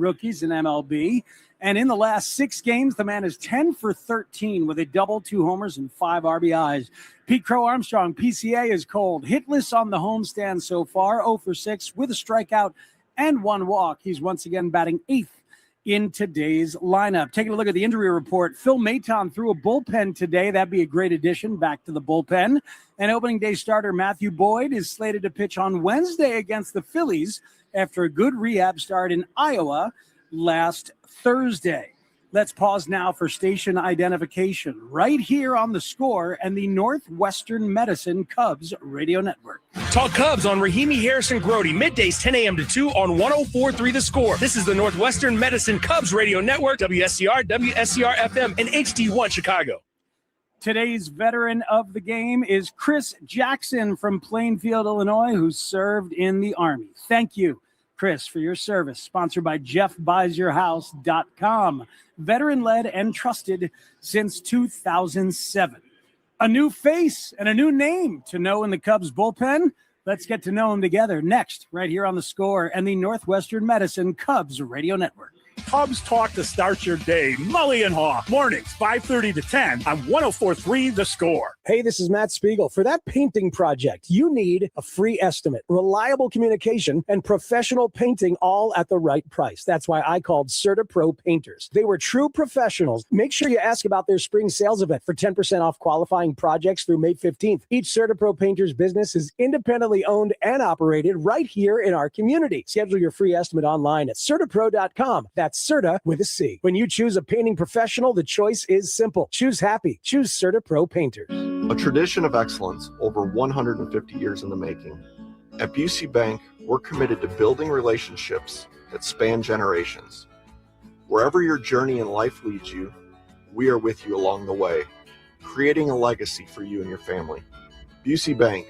rookies in MLB. And in the last 6 games, the man is 10 for 13 with a double, 2 homers, and 5 RBIs. Pete Crow Armstrong, PCA is cold. Hitless on the homestand so far, 0 for 6 with a strikeout and 1 walk. He's once again batting 8th in today's lineup. Taking a look at the injury report, Phil Maton threw a bullpen today. That'd be a great addition back to the bullpen. And opening day starter Matthew Boyd is slated to pitch on Wednesday against the Phillies after a good rehab start in Iowa last Thursday. Let's pause now for station identification right here on The Score and the Northwestern Medicine Cubs radio network. Talk Cubs on Rahimi, Harrison, Grody, middays 10 a.m. to 2 on 104.3 The Score. This is the Northwestern Medicine Cubs radio network, WSCR, WSCR FM, and HD1 Chicago. Today's veteran of the game is Chris Jackson from Plainfield, Illinois, who served in the Army. Thank you, Chris, for your service. Sponsored by JeffBuysYourHouse.com. Veteran-led and trusted since 2007. A new face and a new name to know in the Cubs bullpen. Let's get to know them together next, right here on The Score and the Northwestern Medicine Cubs radio network. Cubs talk to start your day. Mully and Haw, mornings 5:30 to 10 on 104.3 The Score. Hey, this is Matt Spiegel. For that painting project, you need a free estimate, reliable communication, and professional painting all at the right price. That's why I called CertaPro Painters. They were true professionals. Make sure you ask about their spring sales event for 10% off qualifying projects through May 15th. Each CertaPro Painters business is independently owned and operated right here in our community. Schedule your free estimate online at CertaPro.com. That's Certa with a C. When you choose a painting professional, the choice is simple. Choose happy. Choose CertaPro Painters. A tradition of excellence over 150 years in the making. At Busey Bank, we're committed to building relationships that span generations. Wherever your journey in life leads you, we are with you along the way, creating a legacy for you and your family. Busey Bank,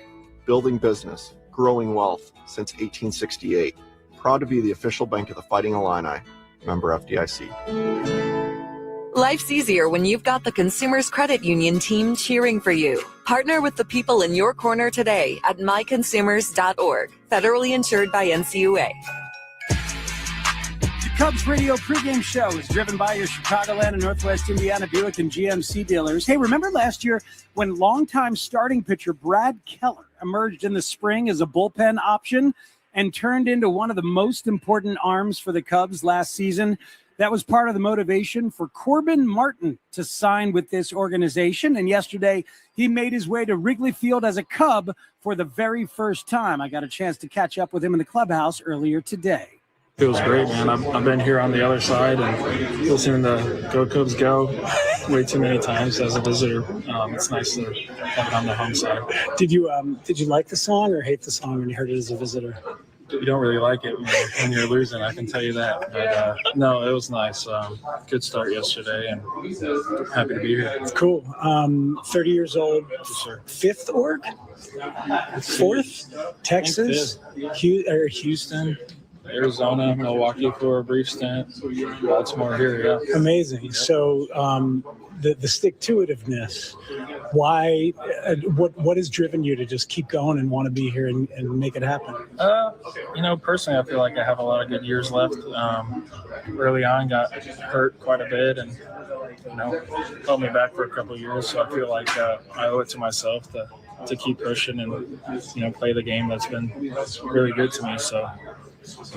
building business, growing wealth since 1868. Proud to be the official bank of the Fighting Illini. Member FDIC. Life's easier when you've got the Consumers Credit Union team cheering for you. Partner with the people in your corner today at myconsumers.org. Federally insured by NCUA. The Cubs radio pregame show is driven by your Chicagoland and Northwest Indiana Buick and GMC dealers. Hey, remember last year when longtime starting pitcher Brad Keller emerged in the spring as a bullpen option and turned into one of the most important arms for the Cubs last season? That was part of the motivation for Corbin Martin to sign with this organization. And yesterday, he made his way to Wrigley Field as a Cub for the very first time. I got a chance to catch up with him in the clubhouse earlier today. Feels great, man. I've been here on the other side and listening to Go Cubs Go way too many times as a visitor. It's nice to have it on the home side. Did you like the song or hate the song when you heard it as a visitor? You don't really like it when you're losing, I can tell you that. But no, it was nice. Good start yesterday, and happy to be here. It's cool. 30 years old, fifth org? Fourth? Texas? Houston. Arizona, Milwaukee for a brief stint, Baltimore here, yeah. Amazing. So the stick-to-itiveness, why, what has driven you to just keep going and want to be here and make it happen? Personally, I feel like I have a lot of good years left. Early on, got hurt quite a bit and, held me back for a couple of years. So I feel like I owe it to myself to keep pushing and, play the game that's been really good to me. So,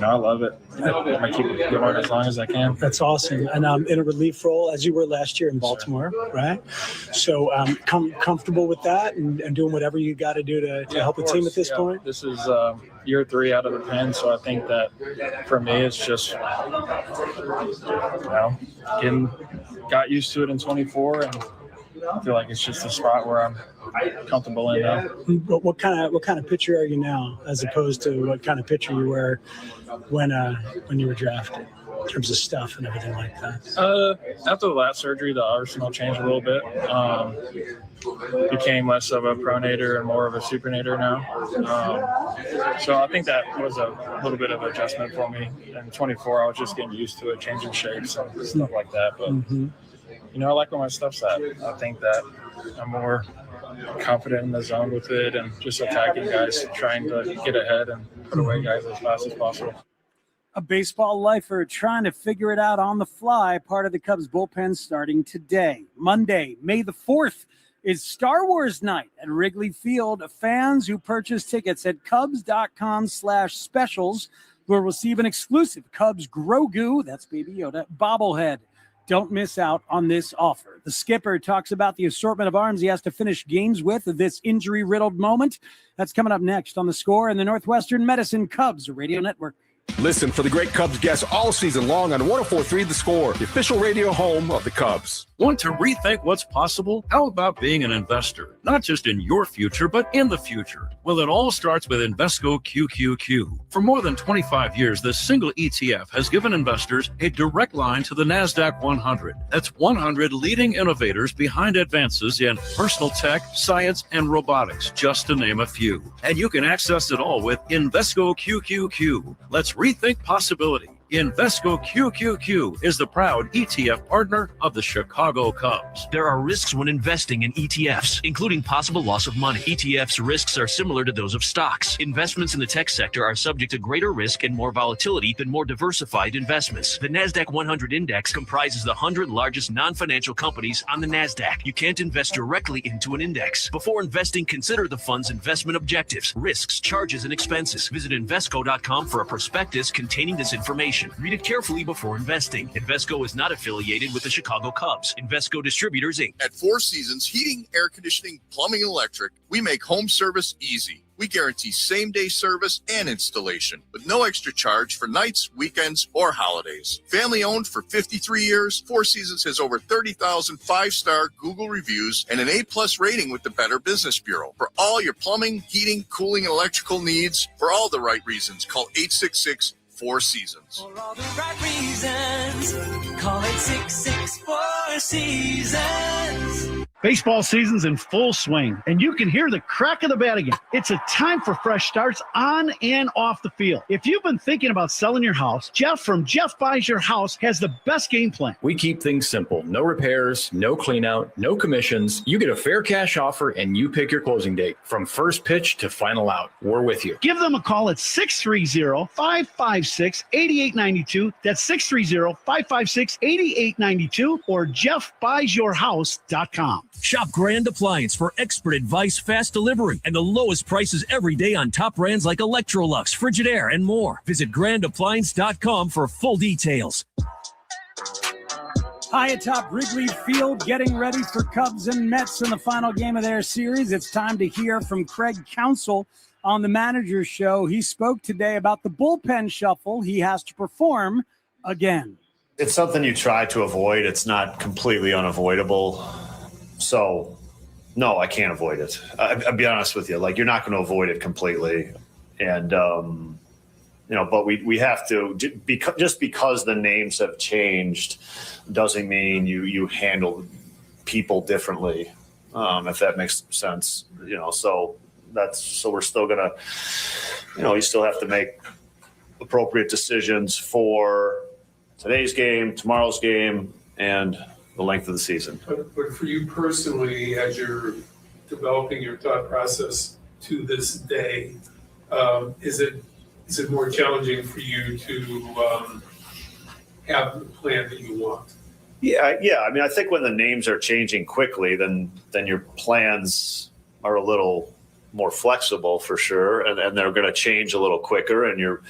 I love it. I'm going to keep going as long as I can. That's awesome. And in a relief role, as you were last year in Baltimore, right? So comfortable with that and doing whatever you got to do to help the team at this point? This is year 3 out of the pen, so I think that for me it's just, got used to it in 24, and I feel like it's just a spot where I'm comfortable in now. What kind of pitcher are you now, as opposed to what kind of pitcher you were when you were drafted, in terms of stuff and everything like that? After the last surgery, the arsenal changed a little bit. Became less of a pronator and more of a supernator now. So I think that was a little bit of adjustment for me. In 24, I was just getting used to it, changing shapes and stuff like that. But I like where my stuff's at. I think that I'm more confident in the zone with it and just attacking guys, trying to get ahead and put away guys as fast as possible. A baseball lifer trying to figure it out on the fly. Part of the Cubs bullpen starting today. Monday, May the 4th, is Star Wars night at Wrigley Field. Fans who purchase tickets at Cubs.com/specials will receive an exclusive Cubs Grogu, that's Baby Yoda, bobblehead. Don't miss out on this offer. The skipper talks about the assortment of arms he has to finish games with at this injury-riddled moment. That's coming up next on The Score and the Northwestern Medicine Cubs Radio Network. Listen for the great Cubs guests all season long on 104.3 The Score, the official radio home of the Cubs. Want to rethink what's possible? How about being an investor? Not just in your future, but in the future. Well, it all starts with Invesco QQQ. For more than 25 years, this single ETF has given investors a direct line to the NASDAQ 100. That's 100 leading innovators behind advances in personal tech, science, and robotics, just to name a few. And you can access it all with Invesco QQQ. Let's rethink possibility. Invesco QQQ is the proud ETF partner of the Chicago Cubs. There are risks when investing in ETFs, including possible loss of money. ETFs' risks are similar to those of stocks. Investments in the tech sector are subject to greater risk and more volatility than more diversified investments. The NASDAQ 100 Index comprises the 100 largest non-financial companies on the NASDAQ. You can't invest directly into an index. Before investing, consider the fund's investment objectives, risks, charges, and expenses. Visit Invesco.com for a prospectus containing this information. Read it carefully before investing. Invesco is not affiliated with the Chicago Cubs. Invesco Distributors, Inc. At Four Seasons Heating, Air Conditioning, Plumbing, and Electric, we make home service easy. We guarantee same-day service and installation with no extra charge for nights, weekends, or holidays. Family-owned for 53 years, Four Seasons has over 30,000 five-star Google reviews and an A+ rating with the Better Business Bureau. For all your plumbing, heating, cooling, and electrical needs, for all the right reasons, call 866 Four Seasons. For all the right reasons, call 866-4 Seasons. Baseball season's in full swing, and you can hear the crack of the bat again. It's a time for fresh starts on and off the field. If you've been thinking about selling your house, Jeff from Jeff Buys Your House has the best game plan. We keep things simple. No repairs, no clean out, no commissions. You get a fair cash offer, and you pick your closing date. From first pitch to final out, we're with you. Give them a call at 630-556-8892. That's 630-556-8892 or jeffbuysyourhouse.com. Shop Grand Appliance for expert advice, fast delivery, and the lowest prices every day on top brands like Electrolux, Frigidaire, and more. Visit grandappliance.com for full details. High atop Wrigley Field, getting ready for Cubs and Mets in the final game of their series. It's time to hear from Craig Counsell on the Manager's Show. He spoke today about the bullpen shuffle he has to perform again. It's something you try to avoid. It's not completely unavoidable. So, no, I can't avoid it. I'll be honest with you. Like, you're not going to avoid it completely. And, but we have to, just because the names have changed doesn't mean you handle people differently, if that makes sense. So we're still going to, you still have to make appropriate decisions for today's game, tomorrow's game, and the length of the season. But for you personally, as you're developing your thought process to this day, is it more challenging for you to have the plan that you want? Yeah. I mean, I think when the names are changing quickly, then your plans are a little more flexible for sure, and they're going to change a little quicker. And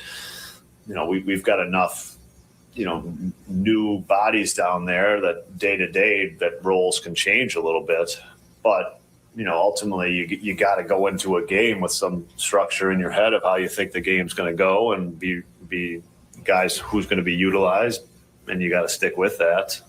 we've got enough new bodies down there that day to day that roles can change a little bit, but ultimately you got to go into a game with some structure in your head of how you think the game's going to go and be guys who's going to be utilized, and you got to stick with that.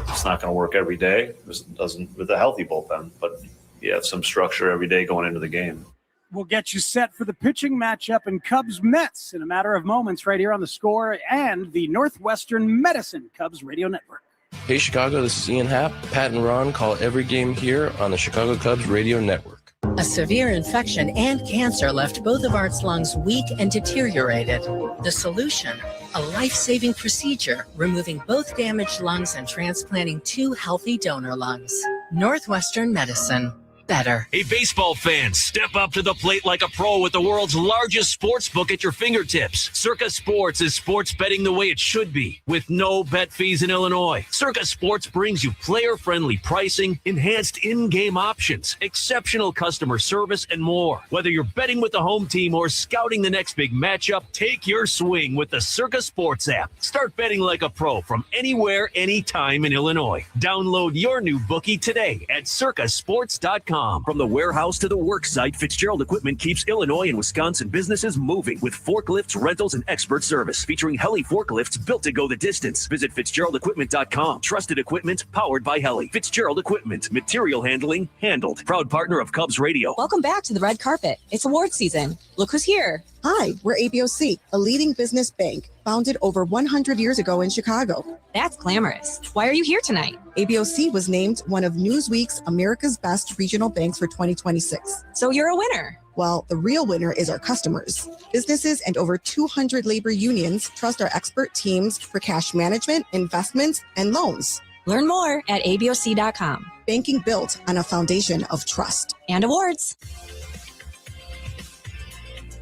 It's not going to work every day. It doesn't with a healthy bullpen, but you have some structure every day going into the game. We'll get you set for the pitching matchup in Cubs-Mets in a matter of moments right here on The Score and the Northwestern Medicine Cubs Radio Network. Hey, Chicago, this is Ian Happ. Pat and Ron call every game here on the Chicago Cubs Radio Network. A severe infection and cancer left both of Art's lungs weak and deteriorated. The solution, a life-saving procedure, removing both damaged lungs and transplanting 2 healthy donor lungs. Northwestern Medicine. better. Hey, baseball fans, step up to the plate like a pro with the world's largest sports book at your fingertips. Circa Sports is sports betting the way it should be, with no bet fees in Illinois. Circa Sports brings you player-friendly pricing, enhanced in-game options, exceptional customer service, and more. Whether you're betting with the home team or scouting the next big matchup, take your swing with the Circa Sports app. Start betting like a pro from anywhere, anytime in Illinois. Download your new bookie today at circasports.com. From the warehouse to the work site, Fitzgerald Equipment keeps Illinois and Wisconsin businesses moving with forklifts, rentals, and expert service. Featuring Heli forklifts built to go the distance. Visit FitzgeraldEquipment.com. Trusted equipment powered by Heli. Fitzgerald Equipment. Material handling handled. Proud partner of Cubs Radio. Welcome back to the red carpet. It's award season. Look who's here. Hi, we're ABOC, a leading business bank founded over 100 years ago in Chicago. That's glamorous. Why are you here tonight? ABOC was named one of Newsweek's America's Best Regional Banks for 2026. So you're a winner. Well, the real winner is our customers. Businesses and over 200 labor unions trust our expert teams for cash management, investments, and loans. Learn more at aboc.com. Banking built on a foundation of trust. And awards.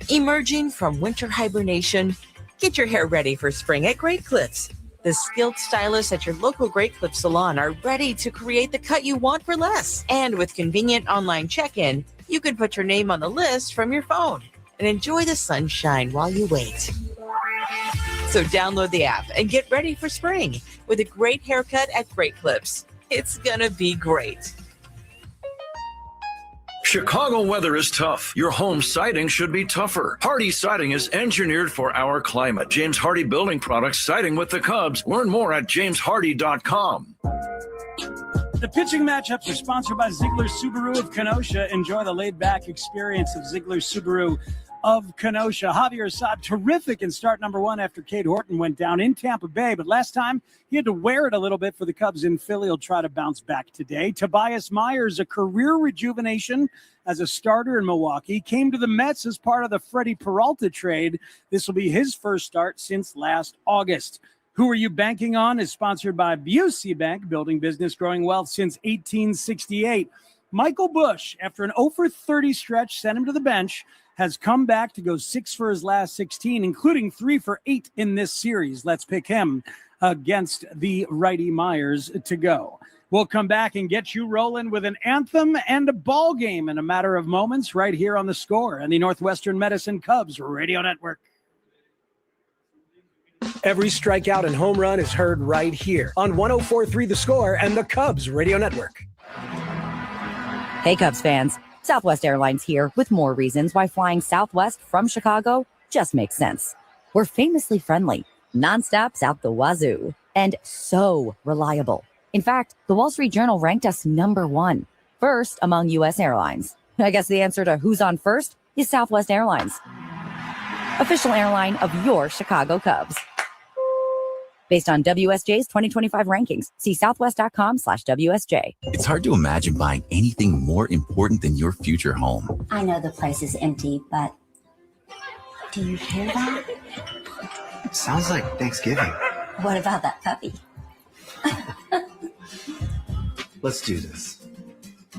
Emerging from winter hibernation, get your hair ready for spring at Great Clips. The skilled stylists at your local Great Clips salon are ready to create the cut you want for less. And with convenient online check-in, you can put your name on the list from your phone and enjoy the sunshine while you wait. So download the app and get ready for spring with a great haircut at Great Clips. It's gonna be great. Chicago weather is tough. Your home siding should be tougher. Hardy Siding is engineered for our climate. James Hardy Building Products, siding with the Cubs. Learn more at jameshardy.com. The pitching matchups are sponsored by Ziegler Subaru of Kenosha. Enjoy the laid-back experience of Ziegler Subaru of Kenosha. Javier Assad, terrific in start number one after Cade Horton went down in Tampa Bay. But last time, he had to wear it a little bit for the Cubs in Philly. He'll try to bounce back today. Tobias Myers, a career rejuvenation as a starter in Milwaukee, came to the Mets as part of the Freddie Peralta trade. This will be his first start since last August. Who Are You Banking On is sponsored by Busey Bank, building business, growing wealth since 1868. Michael Busch, after an 0-for-30 stretch, sent him to the bench, has come back to go 6 for his last 16, including 3 for 8 in this series. Let's pick him against the righty Myers to go. We'll come back and get you rolling with an anthem and a ball game in a matter of moments right here on The Score and the Northwestern Medicine Cubs Radio Network. Every strikeout and home run is heard right here on 104.3 The Score and the Cubs Radio Network. Hey, Cubs fans. Southwest Airlines here with more reasons why flying Southwest from Chicago just makes sense. We're famously friendly, nonstops out the wazoo, and so reliable. In fact, the Wall Street Journal ranked us #1, first among U.S. airlines. I guess the answer to who's on first is Southwest Airlines, official airline of your Chicago Cubs. Based on WSJ's 2025 rankings, see southwest.com/WSJ. It's hard to imagine buying anything more important than your future home. I know the place is empty, but do you hear that? It sounds like Thanksgiving. What about that puppy? Let's do this.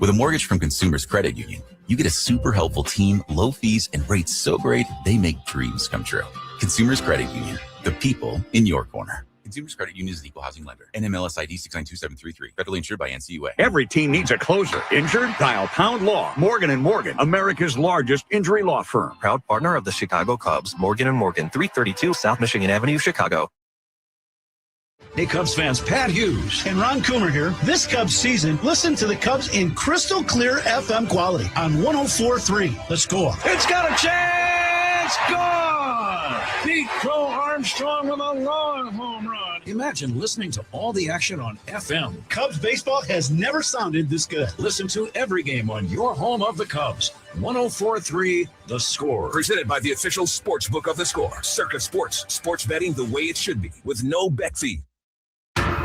With a mortgage from Consumers Credit Union, you get a super helpful team, low fees, and rates so great they make dreams come true. Consumers Credit Union, the people in your corner. Consumers Credit Union is an equal housing lender. NMLS ID 692733. Federally insured by NCUA. Every team needs a closer. Injured? Dial Pound Law. Morgan & Morgan, America's largest injury law firm. Proud partner of the Chicago Cubs. Morgan & Morgan, 332 South Michigan Avenue, Chicago. Hey, Cubs fans, Pat Hughes and Ron Coomer here. This Cubs season, listen to the Cubs in crystal clear FM quality on 104.3 The Score. It's got a chance! Gone! Pete Crow Armstrong with a long home run. Imagine listening to all the action on FM. Cubs baseball has never sounded this good. Listen to every game on your home of the Cubs. 104.3 The Score. Presented by the official sports book of The Score. Circa Sports. Sports betting the way it should be with no bet fee.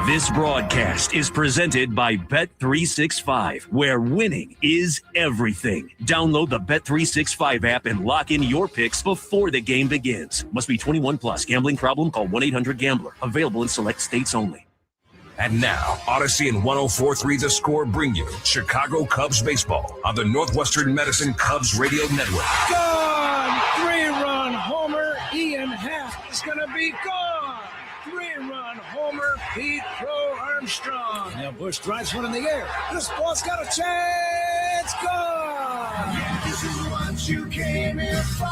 This broadcast is presented by Bet365, where winning is everything. Download the Bet365 app and lock in your picks before the game begins. Must be 21 plus. Gambling problem? Call 1-800-GAMBLER. Available in select states only. And now, Odyssey and 104.3 The Score bring you Chicago Cubs baseball on the Northwestern Medicine Cubs radio network. Gone! 3-run homer. Ian Happ is going to be gone. 3-run homer. Pete Crow Armstrong. Now Bush drives one in the air. This ball's got a chance. Gone! This is what you came here for.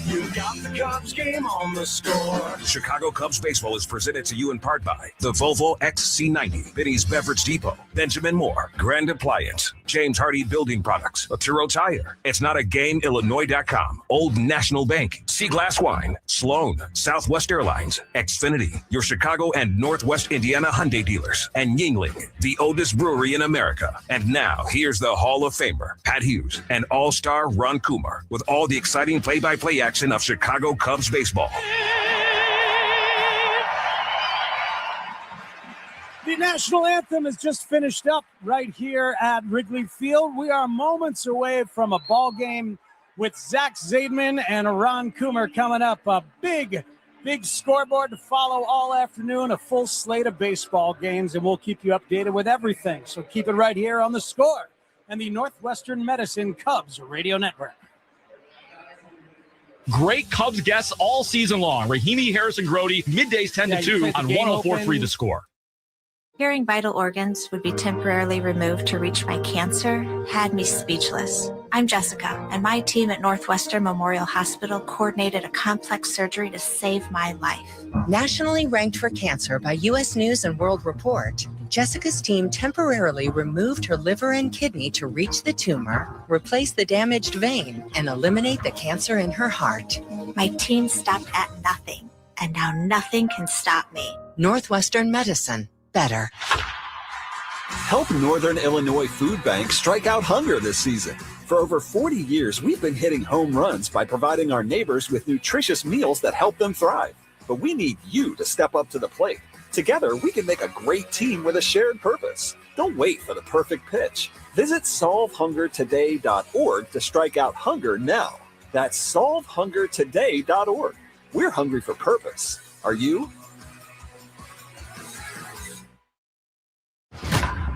You got the Cubs game on the score. Chicago Cubs baseball is presented to you in part by the Volvo XC90, Vinny's Beverage Depot, Benjamin Moore, Grand Appliance, James Hardy Building Products, Arturo Tire, It's Not a Game, Illinois.com, Old National Bank, Sea Glass Wine, Sloan, Southwest Airlines, Xfinity, your Chicago and Northwest Indiana Hyundai dealers, and Yingling, the oldest brewery in America. And now, here's the Hall of Famer, Pat Hughes, and All-Star Ron Coomer, with all the exciting play-by-play action of Chicago Cubs baseball. The national anthem is just finished up right here at Wrigley Field. We are moments away from a ball game with Zach Zaidman and Ron Coomer coming up. A big scoreboard to follow all afternoon, a full slate of baseball games, and we'll keep you updated with everything. So keep it right here on The Score and the Northwestern Medicine Cubs Radio Network. Great Cubs guests all season long. Rahimi, Harrison, Grody, middays 10 to 2 on 104.3 The Score. Hearing vital organs would be temporarily removed to reach my cancer had me speechless. I'm Jessica, and my team at Northwestern Memorial Hospital coordinated a complex surgery to save my life. Nationally ranked for cancer by U.S. News and World Report, Jessica's team temporarily removed her liver and kidney to reach the tumor, replace the damaged vein, and eliminate the cancer in her heart. My team stopped at nothing, and now nothing can stop me. Northwestern Medicine. Better. Help Northern Illinois Food Bank strike out hunger this season. For over 40 years, we've been hitting home runs by providing our neighbors with nutritious meals that help them thrive. But we need you to step up to the plate. Together, we can make a great team with a shared purpose. Don't wait for the perfect pitch. Visit solvehungertoday.org to strike out hunger now. That's solvehungertoday.org. We're hungry for purpose. Are you?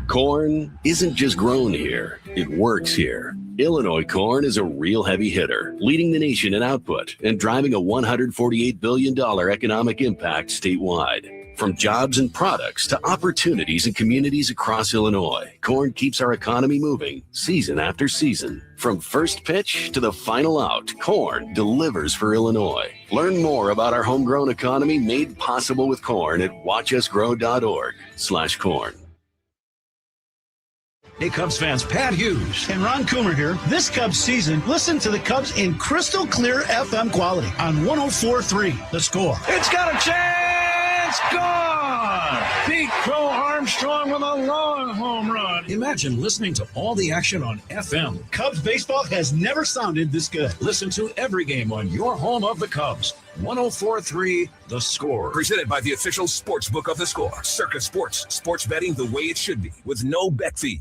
Corn isn't just grown here, it works here. Illinois corn is a real heavy hitter, leading the nation in output and driving a $148 billion economic impact statewide. From jobs and products to opportunities in communities across Illinois, corn keeps our economy moving season after season. From first pitch to the final out, corn delivers for Illinois. Learn more about our homegrown economy made possible with corn at watchusgrow.org/corn. Hey, Cubs fans, Pat Hughes and Ron Coomer here. This Cubs season, listen to the Cubs in crystal clear FM quality on 104.3 The Score. It's got a chance. Gone. Pete Crow Armstrong with a long home run. Imagine listening to all the action on FM. Cubs baseball has never sounded this good. Listen to every game on your home of the Cubs. 104.3 The Score. Presented by the official sports book of The Score. Circa Sports. Sports betting the way it should be with no bet fee.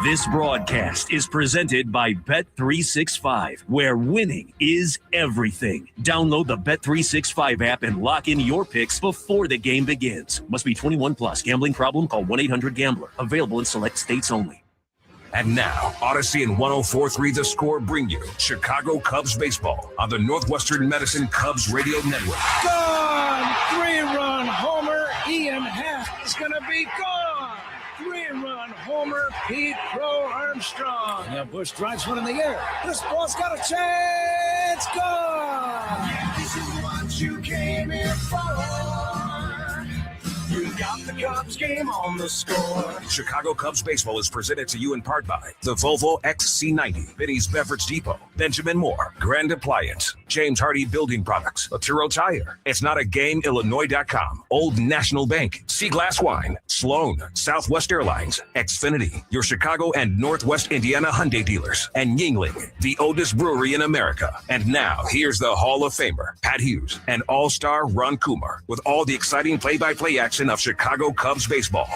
This broadcast is presented by Bet365, where winning is everything. Download the Bet365 app and lock in your picks before the game begins. Must be 21 plus. Gambling problem? Call 1-800-GAMBLER. Available in select states only. And now, Odyssey and 104.3 The Score bring you Chicago Cubs baseball on the Northwestern Medicine Cubs radio network. Gone. 3-run homer. Ian Happ is going to be gone. 3-run homer, Pete Crow Armstrong. Now Bush drives one in the air. This ball's got a chance. Gone. This is what you came here for. You got the Cubs game on the score. Chicago Cubs baseball is presented to you in part by the Volvo XC90, Vinny's Beverage Depot, Benjamin Moore, Grand Appliance, James Hardy Building Products, Arturo Tire, It's Not a Game, Illinois.com, Old National Bank, Sea Glass Wine, Sloan, Southwest Airlines, Xfinity, your Chicago and Northwest Indiana Hyundai dealers, and Yingling, the oldest brewery in America. And now, here's the Hall of Famer, Pat Hughes, and All-Star Ron Coomer, with all the exciting play-by-play action of Chicago Cubs baseball.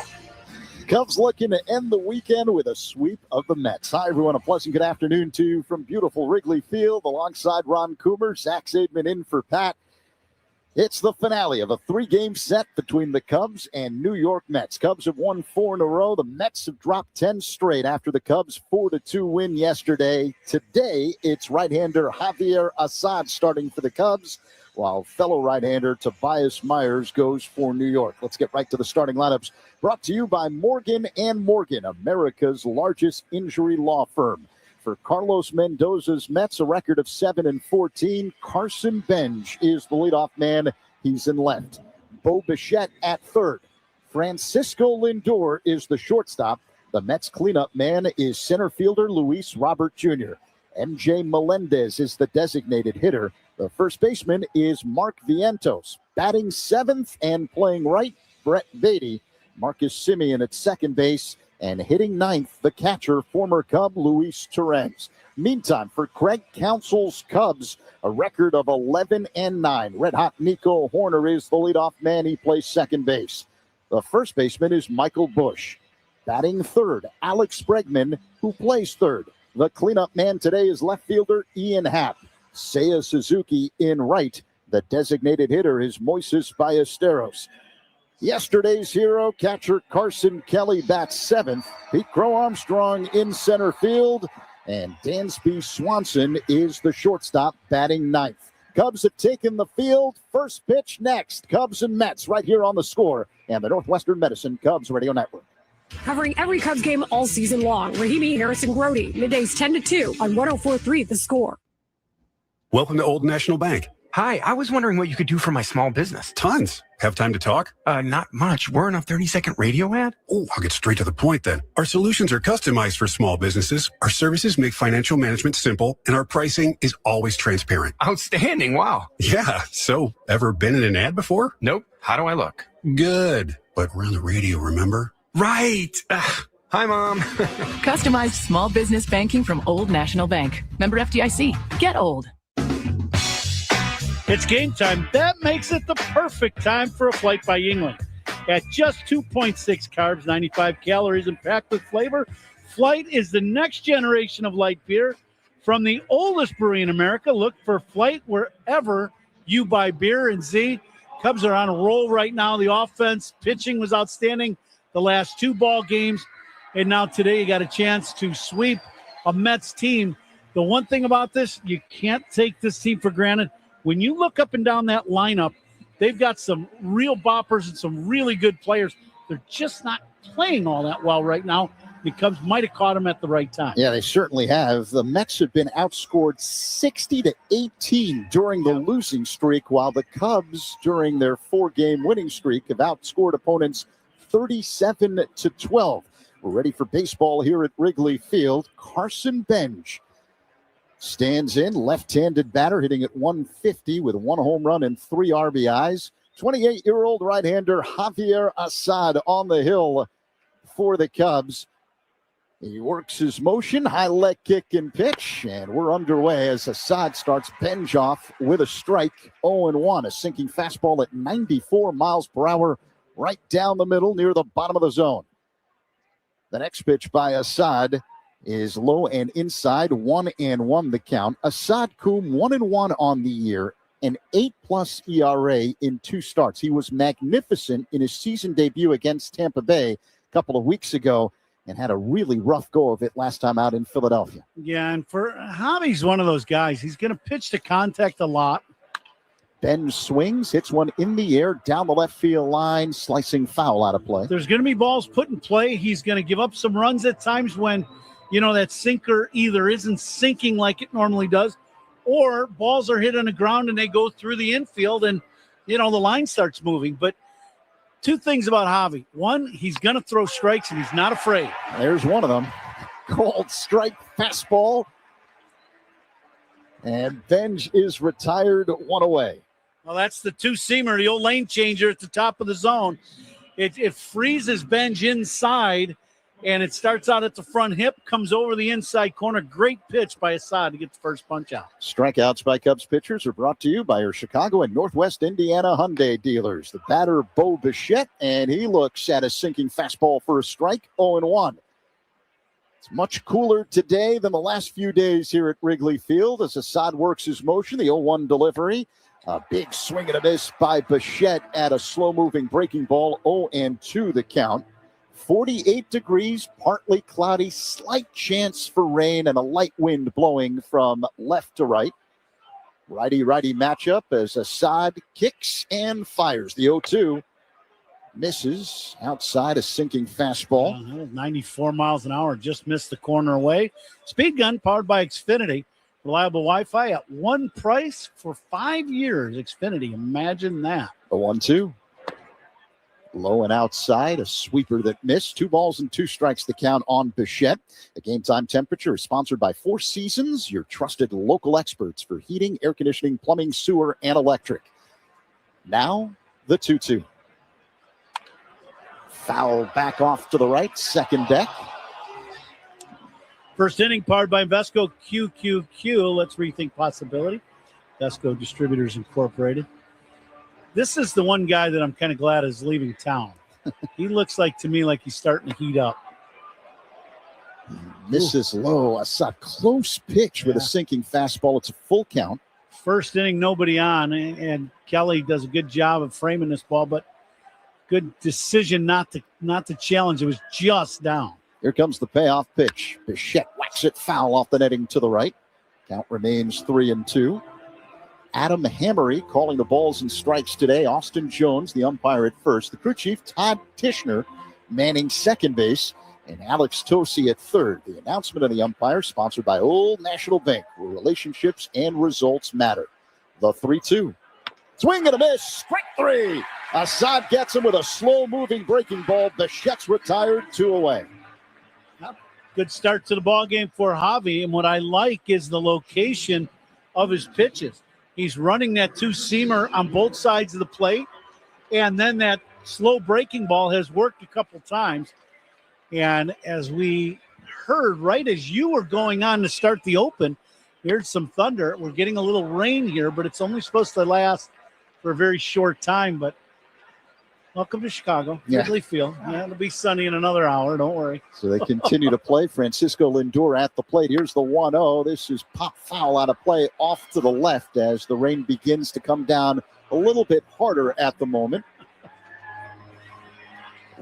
Cubs looking to end the weekend with a sweep of the Mets. Hi, everyone. A pleasant good afternoon to you from beautiful Wrigley Field alongside Ron Coomer, Zach Zaidman in for Pat. It's the finale of a 3-game set between the Cubs and New York Mets. Cubs have won 4 in a row. The Mets have dropped 10 straight after the Cubs' 4-2 win yesterday. Today, it's right-hander Javier Assad starting for the Cubs, while fellow right-hander Tobias Myers goes for New York. Let's get right to the starting lineups. Brought to you by Morgan & Morgan, America's largest injury law firm. For Carlos Mendoza's Mets, a record of 7-14. Carson Benj is the leadoff man. He's in left. Bo Bichette at third. Francisco Lindor is the shortstop. The Mets cleanup man is center fielder Luis Robert Jr. MJ Melendez is the designated hitter. The first baseman is Mark Vientos. Batting seventh and playing right, Brett Beatty. Marcus Simeon at second base. And hitting ninth, the catcher, former Cub Luis Torrens. Meantime, for Craig Counsell's Cubs, a record of 11-9. Red-hot Nico Horner is the leadoff man. He plays second base. The first baseman is Michael Busch. Batting third, Alex Bregman, who plays third. The cleanup man today is left fielder Ian Happ. Seiya Suzuki in right. The designated hitter is Moises Ballesteros. Yesterday's hero, catcher Carson Kelly, bats seventh. Pete Crow Armstrong in center field. And Dansby Swanson is the shortstop, batting ninth. Cubs have taken the field. First pitch next. Cubs and Mets right here on The Score and the Northwestern Medicine Cubs Radio Network. Covering every Cubs game all season long, Rahimi Harrison Grody, middays 10 to 2 on 104.3 The Score. Welcome to Old National Bank. Hi, I was wondering what you could do for my small business. Tons. Have time to talk? Not much. We're on a 30-second radio ad. Oh, I'll get straight to the point then. Our solutions are customized for small businesses. Our services make financial management simple, and our pricing is always transparent. Outstanding. Wow. Yeah. So, ever been in an ad before? Nope. How do I look? Good. But we're on the radio, remember? Right. Hi, Mom. Customized small business banking from Old National Bank. Member FDIC. Get old. It's game time. That makes it the perfect time for a Flight by Yuengling. At just 2.6 carbs, 95 calories, and packed with flavor, Flight is the next generation of light beer. From the oldest brewery in America, look for Flight wherever you buy beer. And Z, Cubs are on a roll right now. The offense, pitching was outstanding the last 2 ball games. And now today you got a chance to sweep a Mets team. The one thing about this, you can't take this team for granted. When you look up and down that lineup, they've got some real boppers and some really good players. They're just not playing all that well right now. The Cubs might have caught them at the right time. Yeah, they certainly have. The Mets have been outscored 60-18 during the losing streak, while the Cubs, during their 4-game winning streak, have outscored opponents 37-12. We're ready for baseball here at Wrigley Field. Carson Benj stands in, left-handed batter, hitting at 150 with 1 home run and 3 RBIs. 28-year-old right-hander Javier Assad on the hill for the Cubs. He works his motion, high leg kick and pitch, and we're underway as Assad starts Benj off with a strike, 0-1, a sinking fastball at 94 miles per hour, right down the middle near the bottom of the zone. The next pitch by Assad is low and inside, 1-1 the count. Assad Koum 1-1 on the year, an 8+ ERA in 2 starts. He was magnificent in his season debut against Tampa Bay a couple of weeks ago and had a really rough go of it last time out in Philadelphia. Yeah, and for Javi's one of those guys. He's going to pitch to contact a lot. Ben swings, hits one in the air, down the left field line, slicing foul out of play. There's going to be balls put in play. He's going to give up some runs at times when that sinker either isn't sinking like it normally does, or balls are hit on the ground and they go through the infield and, the line starts moving. But 2 things about Javi. One, he's going to throw strikes and he's not afraid. There's one of them. Cold strike fastball. And Benj is retired, 1 away. Well, that's the 2-seamer, the old lane changer at the top of the zone. It freezes Benj inside. And it starts out at the front hip, comes over the inside corner. Great pitch by Assad to get the first punch out. Strikeouts by Cubs pitchers are brought to you by your Chicago and Northwest Indiana Hyundai dealers. The batter, Bo Bichette, and he looks at a sinking fastball for a strike, 0-1. It's much cooler today than the last few days here at Wrigley Field as Assad works his motion, the 0-1 delivery. A big swing and a miss by Bichette at a slow-moving breaking ball. 0-2 the count. 48 degrees, partly cloudy, slight chance for rain, and a light wind blowing from left to right. Righty-righty matchup as Assad kicks and fires. The 0-2 misses outside a sinking fastball. 94 miles an hour, just missed the corner away. Speed gun powered by Xfinity. Reliable Wi-Fi at one price for 5 years. Xfinity, imagine that. The 1-2. Low and outside, a sweeper that missed. 2 balls and 2 strikes the count on Bichette. The Game Time Temperature is sponsored by Four Seasons, your trusted local experts for heating, air conditioning, plumbing, sewer, and electric. Now, the 2-2. Foul back off to the right, second deck. First inning powered by Invesco QQQ. Let's rethink possibility. Invesco Distributors Incorporated. This is the one guy that I'm kind of glad is leaving town. He looks like to me like he's starting to heat up. Misses low. I saw a close pitch with a sinking fastball. It's a full count. First inning, nobody on, and Kelly does a good job of framing this ball, but good decision not to challenge. It was just down. Here comes the payoff pitch. Bichette whacks it foul off the netting to the right. Count remains 3-2. Adam Hammery calling the balls and strikes today. Austin Jones, the umpire at first. The crew chief, Todd Tishner, manning second base. And Alex Tosi at third. The announcement of the umpire sponsored by Old National Bank, where relationships and results matter. The 3-2. Swing and a miss. Strike 3. Assad gets him with a slow-moving breaking ball. Bichette's retired, 2 away. Good start to the ball game for Javi, and what I like is the location of his pitches. He's running that 2-seamer on both sides of the plate, and then that slow breaking ball has worked a couple times. And as we heard right as you were going on to start the open, here's some thunder. We're getting a little rain here, but it's only supposed to last for a very short time. But welcome to Chicago. Wrigley Field. Yeah, it'll be sunny in another hour. Don't worry. So they continue to play. Francisco Lindor at the plate. Here's the 1-0. This is pop foul out of play off to the left as the rain begins to come down a little bit harder at the moment.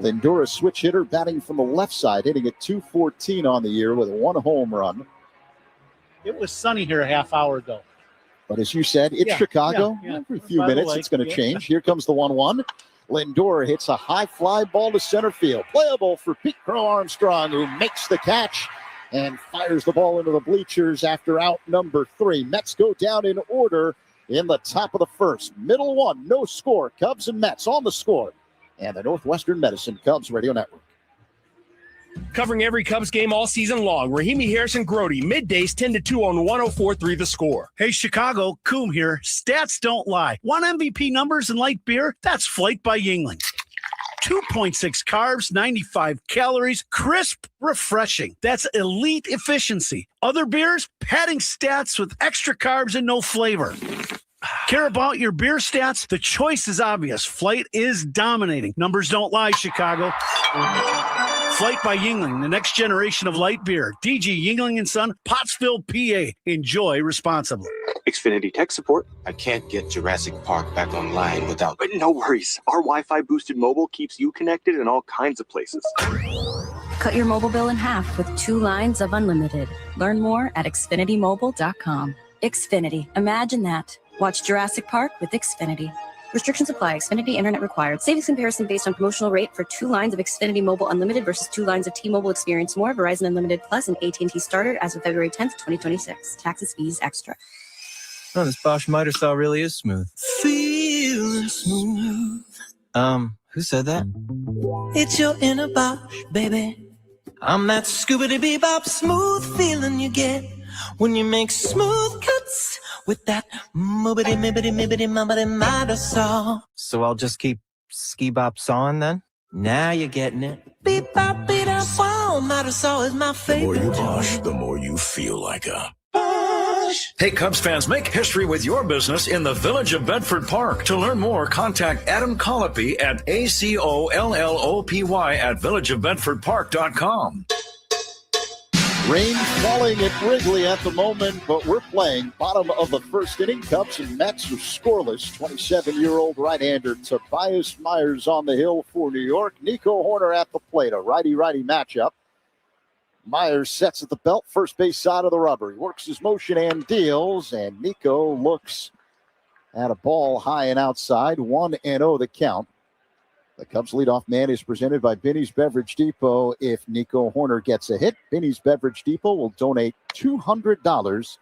Lindor, a switch hitter, batting from the left side, hitting at .214 on the year with 1 home run. It was sunny here a half hour ago. But as you said, it's Chicago. Every few minutes it's going to change. Here comes the 1-1. Lindor hits a high fly ball to center field. Playable for Pete Crow Armstrong, who makes the catch and fires the ball into the bleachers after out number 3. Mets go down in order in the top of the first. Middle 1, no score. Cubs and Mets on the score. And the Northwestern Medicine Cubs Radio Network. Covering every Cubs game all season long, Rahimi Harrison Grody, middays 10-2 on 104.3 The Score. Hey, Chicago, Coom here. Stats don't lie. Want MVP numbers and light beer? That's Flight by Yuengling. 2.6 carbs, 95 calories, crisp, refreshing. That's elite efficiency. Other beers, padding stats with extra carbs and no flavor. Care about your beer stats? The choice is obvious. Flight is dominating. Numbers don't lie, Chicago. Flight by Yuengling, the next generation of light beer. DG Yuengling & Son, Pottsville, PA. Enjoy responsibly. Xfinity tech support. I can't get Jurassic Park back online without... But no worries. Our Wi-Fi boosted mobile keeps you connected in all kinds of places. Cut your mobile bill in half with 2 lines of unlimited. Learn more at xfinitymobile.com. Xfinity. Imagine that. Watch Jurassic Park with Xfinity. Restrictions apply. Xfinity Internet required. Savings comparison based on promotional rate for 2 lines of Xfinity Mobile Unlimited versus 2 lines of T-Mobile Experience More, Verizon Unlimited Plus, and AT&T Starter as of February 10th, 2026. Taxes, fees, extra. Oh, this Bosch miter saw really is smooth. Feeling smooth. Who said that? It's your inner Bosch, baby. I'm that scoobity-bebop smooth feeling you get when you make smooth cuts with that moobity-mibbity-mibbity-mubbity miter saw. So I'll just keep ski-bop sawing then? Now you're getting it. Beep-bop, beep-bop, miter saw is my favorite. The more you Bosch, the more you feel like a Bosch. Hey, Cubs fans, make history with your business in the Village of Bedford Park. To learn more, contact Adam Colopy at ACOLLOPY at villageofbedfordpark.com. Rain falling at Wrigley at the moment, but we're playing bottom of the first inning. Cubs and Mets are scoreless. 27-year-old right-hander Tobias Myers on the hill for New York. Nico Horner at the plate, a righty-righty matchup. Myers sets at the belt, first base side of the rubber. He works his motion and deals, and Nico looks at a ball high and outside. 1-0 the count. The Cubs leadoff man is presented by Binny's Beverage Depot. If Nico Horner gets a hit, Binny's Beverage Depot will donate $200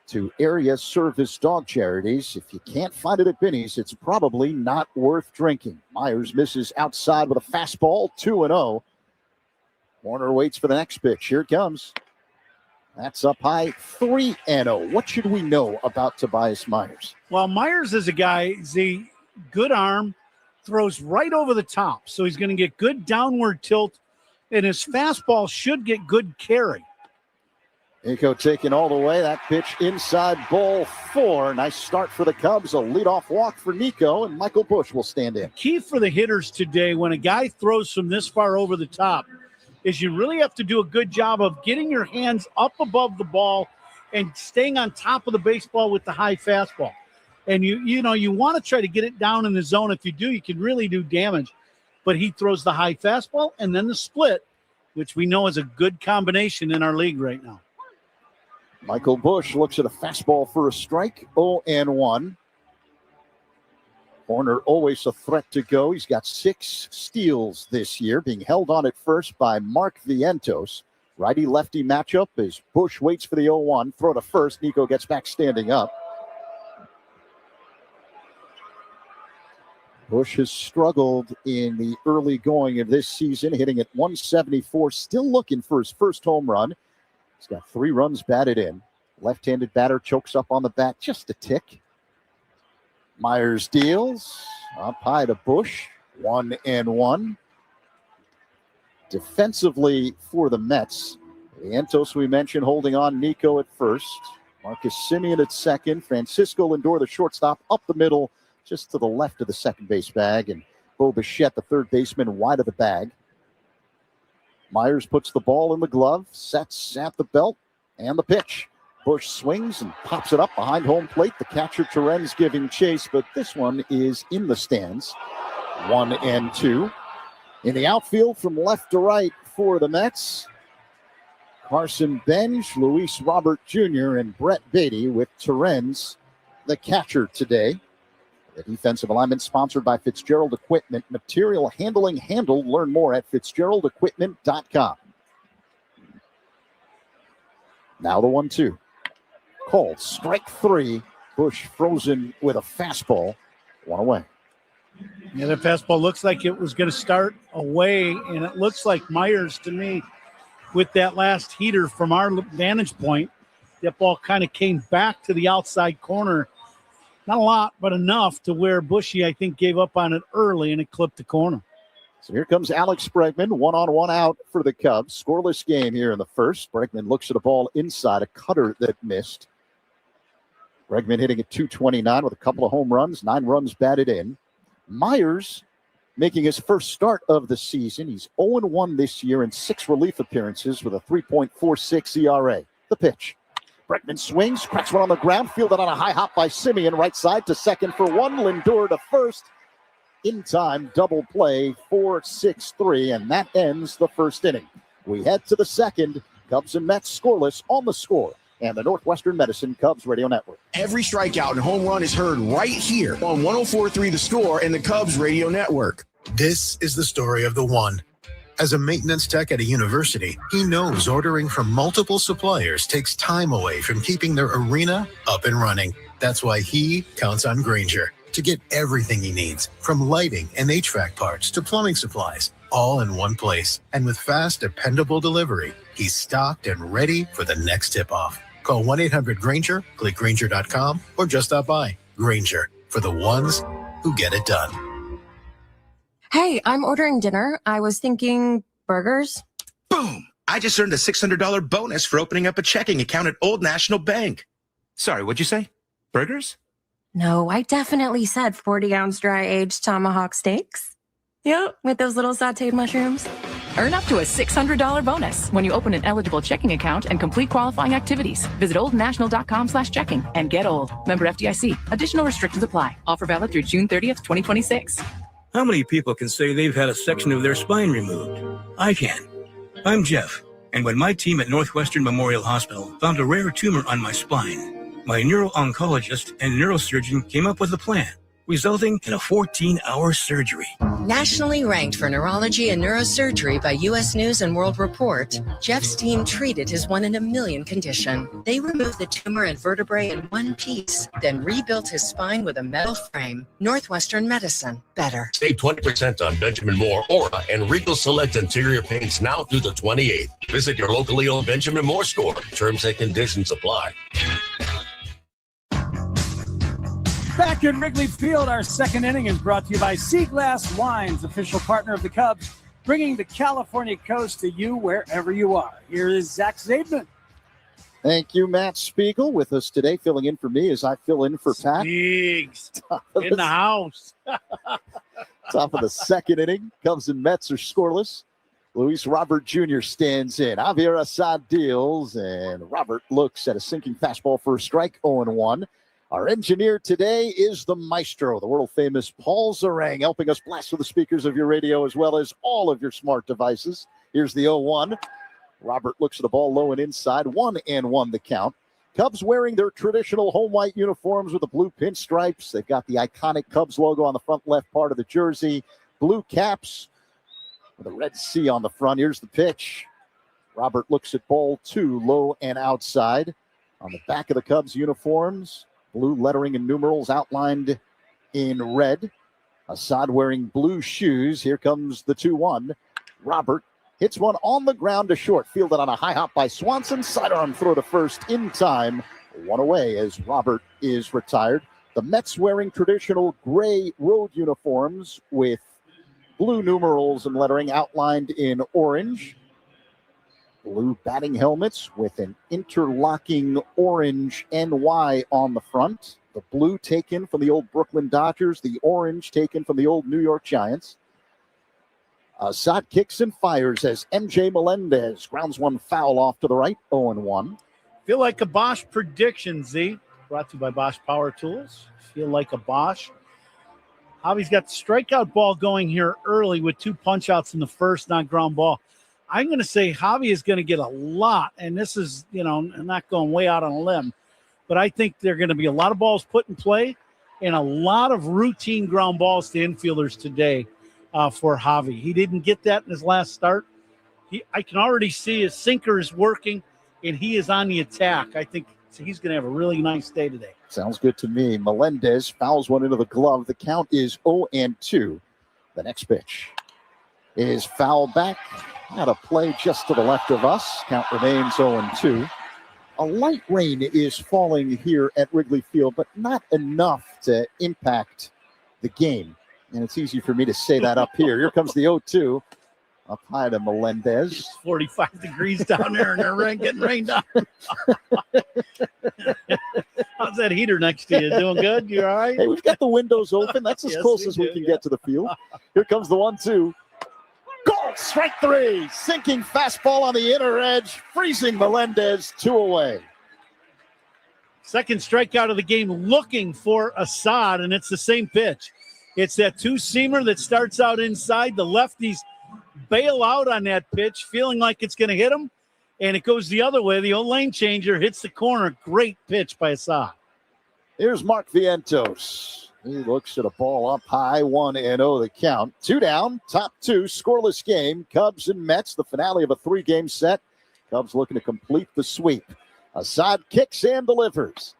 to area service dog charities. If you can't find it at Binny's, it's probably not worth drinking. Myers misses outside with a fastball, 2-0. Horner waits for the next pitch. Here it comes. That's up high, 3-0. What should we know about Tobias Myers? Well, Myers is a guy, he's a good arm, throws right over the top. So he's going to get good downward tilt, and his fastball should get good carry. Nico taking all the way. That pitch inside, ball 4. Nice start for the Cubs. A leadoff walk for Nico, and Michael Busch will stand in. Key for the hitters today, when a guy throws from this far over the top, is you really have to do a good job of getting your hands up above the ball and staying on top of the baseball with the high fastball. And you want to try to get it down in the zone. If you do, you can really do damage. But he throws the high fastball and then the split, which we know is a good combination in our league right now. Michael Busch looks at a fastball for a strike, 0-1. Horner always a threat to go. He's got 6 steals this year, being held on at first by Mark Vientos. Righty-lefty matchup as Busch waits for the 0-1. Throw to first. Nico gets back standing up. Busch has struggled in the early going of this season, hitting at 174, still looking for his first home run. He's got 3 runs batted in. Left-handed batter chokes up on the bat just a tick. Myers deals up high to Busch, 1-1. Defensively for the Mets, Vientos, we mentioned, holding on. Nico at first. Marcus Semien at second. Francisco Lindor, the shortstop, up the middle, just to the left of the second base bag, and Bo Bichette, the third baseman, wide of the bag. Myers puts the ball in the glove, sets at the belt, and the pitch. Busch swings and pops it up behind home plate. The catcher, Terens, giving chase, but this one is in the stands. 1-2. In the outfield from left to right for the Mets, Carson Bench, Luis Robert Jr., and Brett Beatty, with Terens, the catcher today. The defensive alignment sponsored by Fitzgerald Equipment. Material handling handled. Learn more at fitzgeraldequipment.com. Now the 1-2. Called strike 3. Busch frozen with a fastball. 1 away. Yeah, the fastball looks like it was going to start away, and it looks like Myers to me, with that last heater from our vantage point, that ball kind of came back to the outside corner. Not a lot, but enough to where Bushy, I think, gave up on it early, and it clipped the corner. So here comes Alex Bregman, 1-on-1 out for the Cubs. Scoreless game here in the first. Bregman looks at a ball inside, a cutter that missed. Bregman hitting at .229 with a couple of home runs, 9 runs batted in. Myers making his first start of the season. He's 0-1 this year in 6 relief appearances with a 3.46 ERA. The pitch. Bregman swings, cracks one on the ground, fielded on a high hop by Semien, right side to second for 1. Lindor to first. In time, double play, 4-6-3, and that ends the first inning. We head to the second. Cubs and Mets scoreless on The Score and the Northwestern Medicine Cubs Radio Network. Every strikeout and home run is heard right here on 104.3 The Score and the Cubs Radio Network. This is the story of the one. As a maintenance tech at a university, he knows ordering from multiple suppliers takes time away from keeping their arena up and running. That's why he counts on Grainger to get everything he needs, from lighting and HVAC parts to plumbing supplies, all in one place. And with fast, dependable delivery, he's stocked and ready for the next tip-off. Call 1-800-GRAINGER, click Grainger.com, or just stop by. Grainger, for the ones who get it done. Hey, I'm ordering dinner. I was thinking burgers. Boom! I just earned a $600 bonus for opening up a checking account at Old National Bank. Sorry, what'd you say? Burgers? No, I definitely said 40-ounce dry-aged tomahawk steaks. Yep, with those little sauteed mushrooms. Earn up to a $600 bonus when you open an eligible checking account and complete qualifying activities. Visit oldnational.com/checking and get old. Member FDIC. Additional restrictions apply. Offer valid through June 30th, 2026. How many people can say they've had a section of their spine removed? I can. I'm Jeff, and when my team at Northwestern Memorial Hospital found a rare tumor on my spine, my neuro-oncologist and neurosurgeon came up with a plan, resulting in a 14-hour surgery. Nationally ranked for neurology and neurosurgery by U.S. News and World Report, Jeff's team treated his 1 in a million condition. They removed the tumor and vertebrae in one piece, then rebuilt his spine with a metal frame. Northwestern Medicine. Better. Save 20% on Benjamin Moore, Aura, and Regal Select interior paints now through the 28th. Visit your locally owned Benjamin Moore store. Terms and conditions apply. Back in Wrigley Field, our second inning is brought to you by Seaglass Wines, official partner of the Cubs, bringing the California coast to you wherever you are. Here is Zach Zaidman. Thank you, Matt Spiegel, with us today, filling in for me as I fill in for Pat. Spiegs in the house. Top of the second inning, Cubs and Mets are scoreless. Luis Robert Jr. stands in. Javier Assad deals, and Robert looks at a sinking fastball for a strike, 0-1. Our engineer today is the maestro, the world-famous Paul Zarang, helping us blast through the speakers of your radio as well as all of your smart devices. Here's the 0-1. Robert looks at the ball low and inside. 1-1 the count. Cubs wearing their traditional home white uniforms with the blue pinstripes. They've got the iconic Cubs logo on the front left part of the jersey. Blue caps with a red C on the front. Here's the pitch. Robert looks at ball 2, low and outside. On the back of the Cubs uniforms, blue lettering and numerals outlined in red. Assad wearing blue shoes. Here comes the 2-1. Robert hits one on the ground to short. Fielded on a high hop by Swanson. Sidearm throw to first in time. One away as Robert is retired. The Mets wearing traditional gray road uniforms with blue numerals and lettering outlined in orange. Blue batting helmets with an interlocking orange NY on the front. The blue taken from the old Brooklyn Dodgers. The orange taken from the old New York Giants. Assad kicks and fires as MJ Melendez grounds one foul off to the right. 0-1. Feel like a Bosch prediction, Z. Brought to you by Bosch Power Tools. Feel like a Bosch. Javi's got the strikeout ball going here early with 2 punch-outs in the first, not ground ball. I'm going to say Javi is going to get a lot, and this is, not going way out on a limb, but I think there are going to be a lot of balls put in play and a lot of routine ground balls to infielders today for Javi. He didn't get that in his last start. I can already see his sinker is working, and he is on the attack. I think he's going to have a really nice day today. Sounds good to me. Melendez fouls one into the glove. The count is 0-2. The next pitch is foul back. Out of play just to the left of us. Count remains 0-2. A light rain is falling here at Wrigley Field, but not enough to impact the game. And it's easy for me to say that up here. Here comes the 0-2. Up high to Melendez. It's 45 degrees down there, and they're getting rained on. How's that heater next to you? Doing good? You all right? Hey, we've got the windows open. That's as close as we can get to the field. Here comes the 1-2. Goal, strike 3. Sinking fastball on the inner edge. Freezing Melendez. 2 away. Second strikeout of the game looking for Assad, and it's the same pitch. It's that 2-seamer that starts out inside. The lefties bail out on that pitch, feeling like it's going to hit him, and it goes the other way. The old lane changer hits the corner. Great pitch by Assad. Here's Mark Vientos. He looks at a ball up high, 1-0 the count. 2 down, top 2, scoreless game. Cubs and Mets, the finale of a 3-game set. Cubs looking to complete the sweep. Assad kicks and delivers.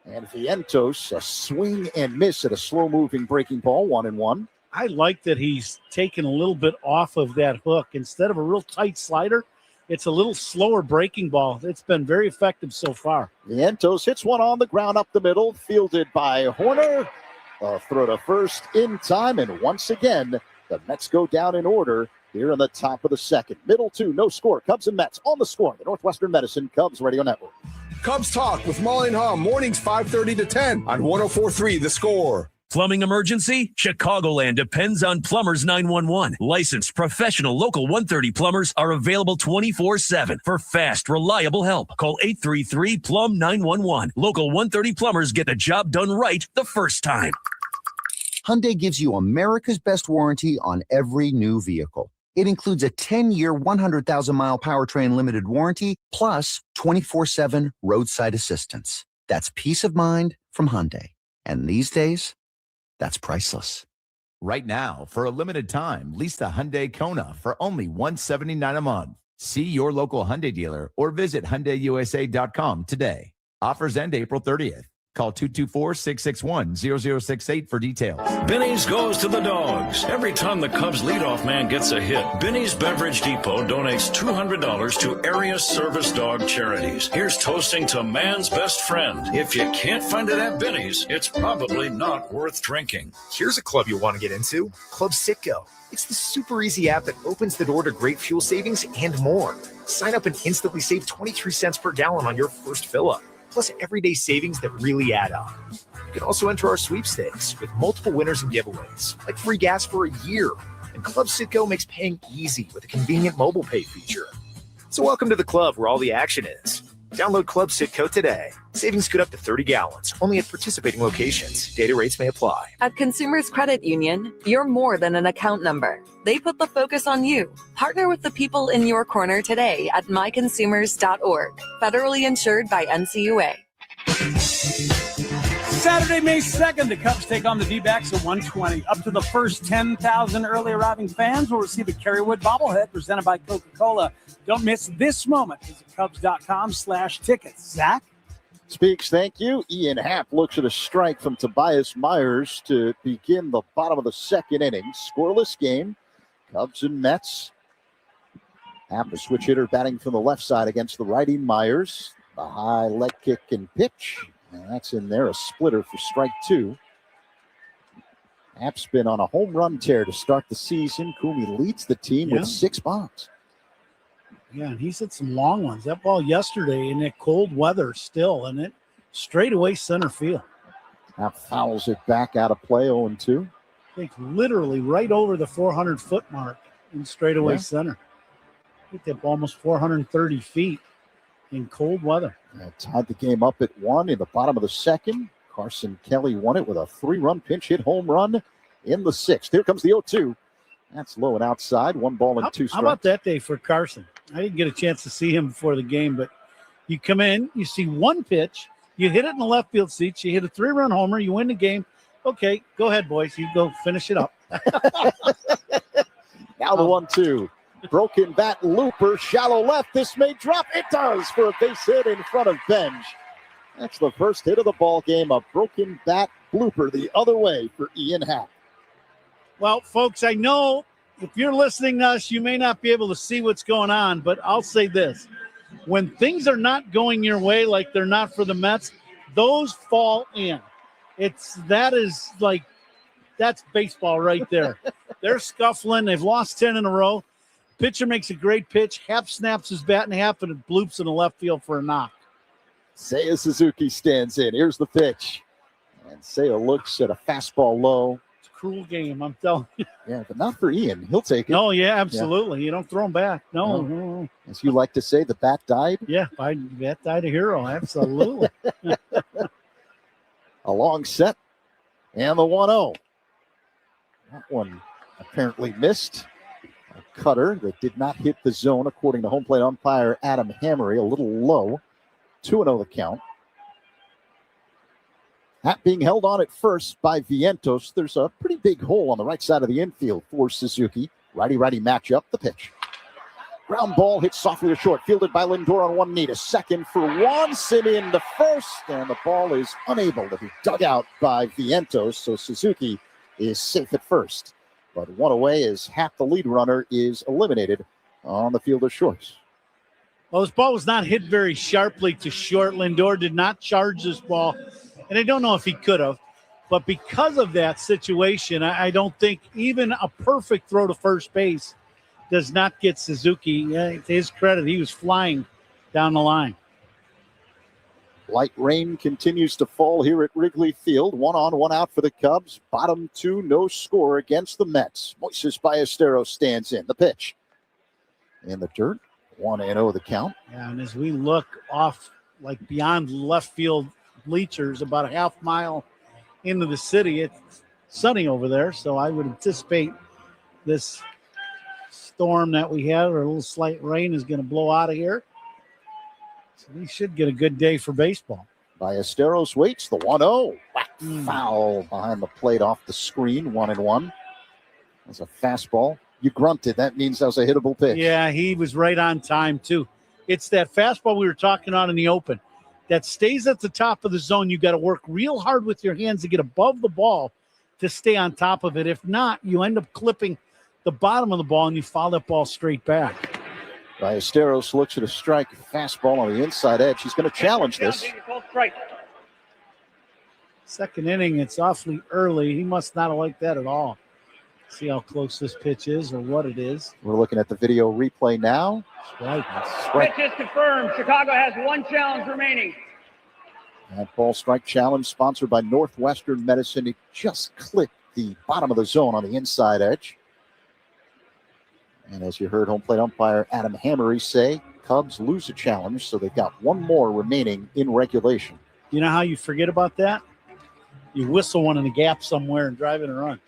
And Vientos, a swing and miss at a slow-moving breaking ball, 1-1. I like that he's taken a little bit off of that hook. Instead of a real tight slider, it's a little slower breaking ball. It's been very effective so far. Vientos hits one on the ground up the middle, fielded by Horner. A throw to first in time, and once again, the Mets go down in order here in the top of the second. Middle 2, no score. Cubs and Mets on the score. The Northwestern Medicine Cubs Radio Network. Cubs Talk with Molly and Hom, mornings 5:30 to 10 on 104.3 The Score. Plumbing emergency? Chicagoland depends on Plumbers 911. Licensed professional local 130 plumbers are available 24/7 for fast, reliable help. Call 833-PLUM-911. Local 130 plumbers get the job done right the first time. Hyundai gives you America's best warranty on every new vehicle. It includes a 10-year, 100,000-mile powertrain limited warranty, plus 24/7 roadside assistance. That's peace of mind from Hyundai. And these days, that's priceless. Right now, for a limited time, lease the Hyundai Kona for only $179 a month. See your local Hyundai dealer or visit HyundaiUSA.com today. Offers end April 30th. Call 224-661-0068 for details. Benny's goes to the Dogs. Every time the Cubs leadoff man gets a hit, Benny's Beverage Depot donates $200 to area service dog charities. Here's toasting to man's best friend. If you can't find it at Benny's, it's probably not worth drinking. Here's a club you'll want to get into, Club Citgo. It's the super easy app that opens the door to great fuel savings and more. Sign up and instantly save 23 cents per gallon on your first fill-up. Plus everyday savings that really add up. You can also enter our sweepstakes with multiple winners and giveaways, like free gas for a year. And Club Citgo makes paying easy with a convenient mobile pay feature. So welcome to the club where all the action is. Download Club Citgo today. Savings could up to 30 gallons, only at participating locations. Data rates may apply. At Consumers Credit Union, you're more than an account number. They put the focus on you. Partner with the people in your corner today at myconsumers.org. Federally insured by NCUA. Saturday, May 2nd, the Cubs take on the D-backs at 1:20. Up to the first 10,000 early arriving fans will receive a Kerrywood bobblehead presented by Coca-Cola. Don't miss this moment. Visit Cubs.com/tickets. Zach? Speaks, thank you. Ian Happ looks at a strike from Tobias Myers to begin the bottom of the second inning. Scoreless game. Cubs and Mets. Happ, a switch hitter, batting from the left side against the righty Myers. The high leg kick and pitch. And that's in there, a splitter for strike two. Happ's been on a home run tear to start the season. Kumi leads the team with 6 bombs. Yeah, and he's hit some long ones. That ball yesterday in that cold weather still, and it straight away center field. Now fouls it back out of play, 0-2. I think literally right over the 400-foot mark in straightaway center. I think that ball almost 430 feet in cold weather. Tied the game up at 1 in the bottom of the second. Carson Kelly won it with a 3-run pinch hit home run in the 6th. Here comes the 0-2. That's low and outside. 1 ball and 2 strikes. How about that day for Carson? I didn't get a chance to see him before the game, but you come in, you see one pitch, you hit it in the left field seats, you hit a 3-run homer, you win the game. Okay, go ahead, boys. You go finish it up. Now the 1-2. Broken bat looper, shallow left. This may drop. It does for a base hit in front of Benj. That's the first hit of the ball game. A broken bat blooper the other way for Ian Happ. Well, folks, I know if you're listening to us, you may not be able to see what's going on, but I'll say this. When things are not going your way like they're not for the Mets, those fall in. That's baseball right there. They're scuffling. They've lost 10 in a row. Pitcher makes a great pitch. Happ snaps his bat in half, and it bloops in the left field for a knock. Seiya Suzuki stands in. Here's the pitch. And Seiya looks at a fastball low. It's a cruel game, I'm telling you. Yeah, but not for Ian. He'll take it. No, yeah, absolutely. Yeah. You don't throw him back. No. As you like to say, the bat died? Yeah, bat died a hero. Absolutely. A long set. And the 1-0. That one apparently missed. A cutter that did not hit the zone, according to home plate umpire Adam Hammery. A little low. 2-0 the count. Happ being held on at first by Vientos. There's a pretty big hole on the right side of the infield for Suzuki. Righty-righty matchup. The pitch. Ground ball hit softly to short. Fielded by Lindor on one knee. To second for Juan. Simeon to first. And the ball is unable to be dug out by Vientos. So Suzuki is safe at first. But one away as Happ, the lead runner, is eliminated on the field of shorts. Well, this ball was not hit very sharply to short. Lindor did not charge this ball. And I don't know if he could have. But because of that situation, I don't think even a perfect throw to first base does not get Suzuki. To his credit, he was flying down the line. Light rain continues to fall here at Wrigley Field. 1 on, 1 out for the Cubs. Bottom 2, no score against the Mets. Moises Ballesteros stands in. The pitch. In the dirt. 1-0 the count. Yeah, and as we look off, like beyond left field bleachers, about a half mile into the city, it's sunny over there. So I would anticipate this storm that we had, or a little slight rain, is going to blow out of here. So we should get a good day for baseball. Ballesteros waits the 1-0. Whack foul behind the plate off the screen. 1-1. That's a fastball. You grunted. That means that was a hittable pitch. Yeah, he was right on time, too. It's that fastball we were talking on in the open that stays at the top of the zone. You got to work real hard with your hands to get above the ball to stay on top of it. If not, you end up clipping the bottom of the ball and you foul that ball straight back. Ballesteros looks at a strike fastball on the inside edge. He's going to challenge this. Second inning, it's awfully early. He must not have liked that at all. See how close this pitch is or what it is. We're looking at the video replay now. Pitch is confirmed. Chicago has 1 challenge remaining. That ball strike challenge sponsored by Northwestern Medicine. It just clipped the bottom of the zone on the inside edge. And as you heard home plate umpire Adam Hammery say, Cubs lose a challenge, so they've got 1 more remaining in regulation. You know how you forget about that? You whistle one in the gap somewhere and drive in a run.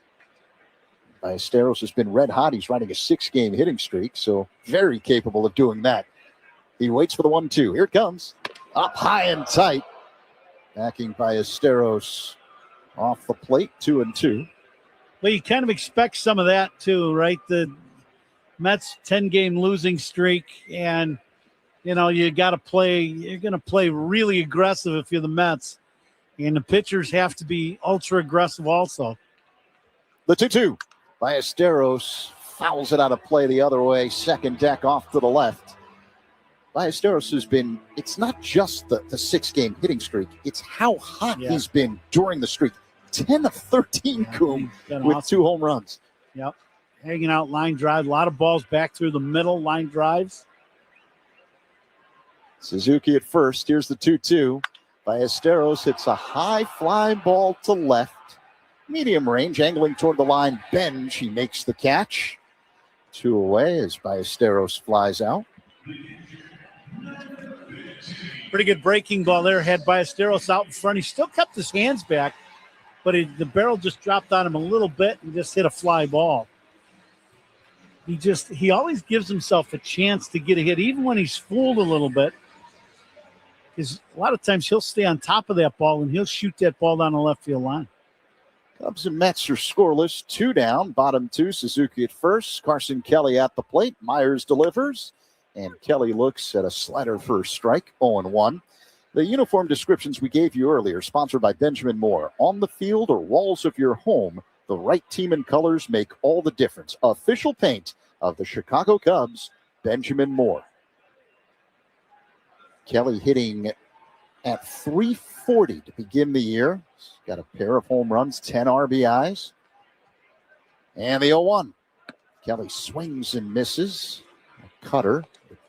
Ballesteros has been red hot. He's riding a 6-game hitting streak, so very capable of doing that. He waits for the 1-2. Here it comes. Up high and tight. Backing Ballesteros off the plate, 2-2. Well, you kind of expect some of that too, right? The Mets 10-game losing streak, and you know you got to play. You're going to play really aggressive if you're the Mets, and the pitchers have to be ultra aggressive also. The 2-2. Ballesteros fouls it out of play the other way. Second deck off to the left. Ballesteros has been. It's not just the 6-game hitting streak. It's how hot he's been during the streak. 10 of 13, Coom, with awesome. 2 home runs. Yep. Hanging out line drive. A lot of balls back through the middle, line drives. Suzuki at first. Here's the 2-2. Ballesteros hits a high fly ball to left. Medium range, angling toward the line. Bench. He makes the catch. 2 away as Ballesteros flies out. Pretty good breaking ball there. Had Ballesteros out in front. He still kept his hands back, but the barrel just dropped on him a little bit and just hit a fly ball. He always gives himself a chance to get a hit, even when he's fooled a little bit. Because a lot of times he'll stay on top of that ball and he'll shoot that ball down the left field line. Cubs and Mets are scoreless. 2 down. Bottom 2. Suzuki at first. Carson Kelly at the plate. Myers delivers. And Kelly looks at a slider for a strike. 0-1. The uniform descriptions we gave you earlier, sponsored by Benjamin Moore. On the field or walls of your home, the right team and colors make all the difference. Official paint of the Chicago Cubs, Benjamin Moore. Kelly hitting at .340 to begin the year. He's got a pair of home runs, 10 RBIs. And the 0-1. Kelly swings and misses. A cutter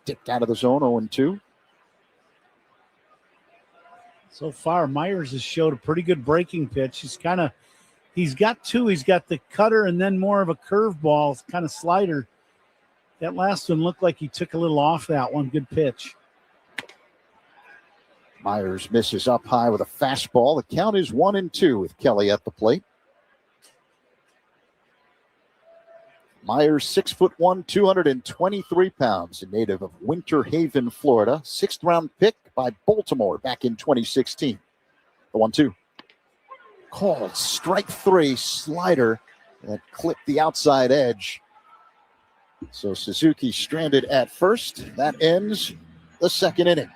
dipped out of the zone, 0-2. So far, Myers has showed a pretty good breaking pitch. He's got 2. He's got the cutter and then more of a curveball, kind of slider. That last one looked like he took a little off that one. Good pitch. Myers misses up high with a fastball. The count is 1-2 with Kelly at the plate. Myers, 6'1", 223 pounds, a native of Winter Haven, Florida. 6th round pick by Baltimore back in 2016. The 1-2. Called strike 3, slider that clipped the outside edge. So Suzuki stranded at first. That ends the second inning.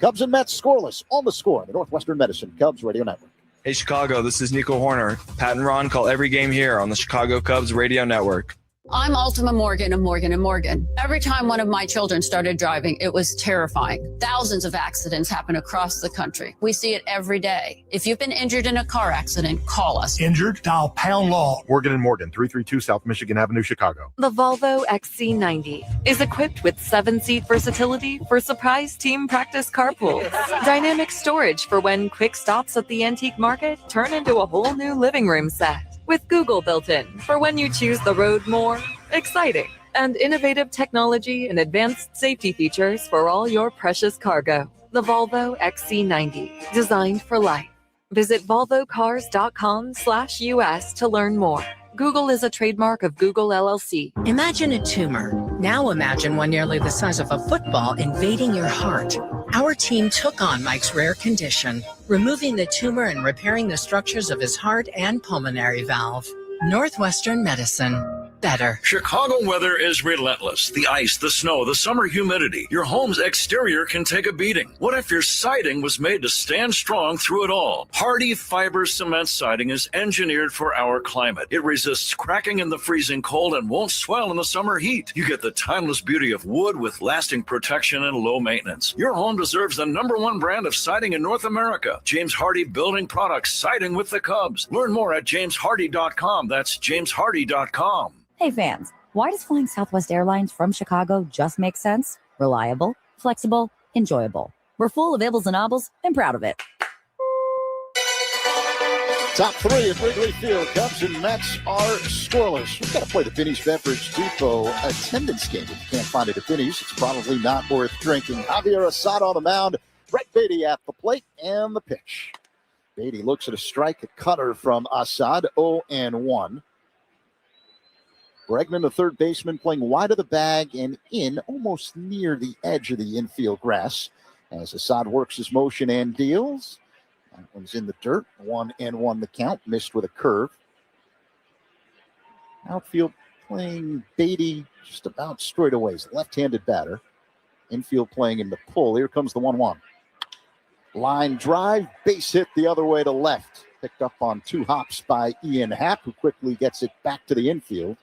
Cubs and Mets scoreless on the score. The Northwestern Medicine Cubs Radio Network. Hey, Chicago, this is Nico Horner. Pat and Ron call every game here on the Chicago Cubs Radio Network. I'm Ultima Morgan of Morgan & Morgan. Every time one of my children started driving, it was terrifying. Thousands of accidents happen across the country. We see it every day. If you've been injured in a car accident, call us. Injured? Dial pound law. Morgan & Morgan, 332 South Michigan Avenue, Chicago. The Volvo XC90 is equipped with 7-seat versatility for surprise team practice carpools. Dynamic storage for when quick stops at the antique market turn into a whole new living room set. With Google built in for when you choose the road more exciting. And innovative technology and advanced safety features for all your precious cargo. The Volvo XC90, designed for life. Visit volvocars.com/US to learn more. Google is a trademark of Google LLC. Imagine a tumor. Now imagine one nearly the size of a football invading your heart. Our team took on Mike's rare condition, removing the tumor and repairing the structures of his heart and pulmonary valve. Northwestern Medicine. Better. Chicago weather is relentless. The ice, the snow, the summer humidity. Your home's exterior can take a beating. What if your siding was made to stand strong through it all? Hardy Fiber Cement Siding is engineered for our climate. It resists cracking in the freezing cold and won't swell in the summer heat. You get the timeless beauty of wood with lasting protection and low maintenance. Your home deserves the #1 brand of siding in North America. James Hardy Building Products, siding with the Cubs. Learn more at jameshardy.com. That's jameshardy.com. Hey fans, why does flying Southwest Airlines from Chicago just make sense? Reliable, flexible, enjoyable. We're full of ibbles and obbles and proud of it. Top three at Wrigley Field. Cubs and Mets are scoreless. We've got to play the Vinny's Beverage Depot attendance game. If you can't find it at Vinny's, it's probably not worth drinking. Javier Assad on the mound. Brett Beatty at the plate and the pitch. Beatty looks at a strike, a cutter from Assad, 0-1. Bregman, the third baseman, playing wide of the bag and in almost near the edge of the infield grass as Assad works his motion and deals. That one's in the dirt. 1-1 the count. Missed with a curve. Outfield playing Beatty just about straight away. He's a left-handed batter. Infield playing in the pull. Here comes the 1-1. Line drive. Base hit the other way to left. Picked up on 2 hops by Ian Happ, who quickly gets it back to the infield.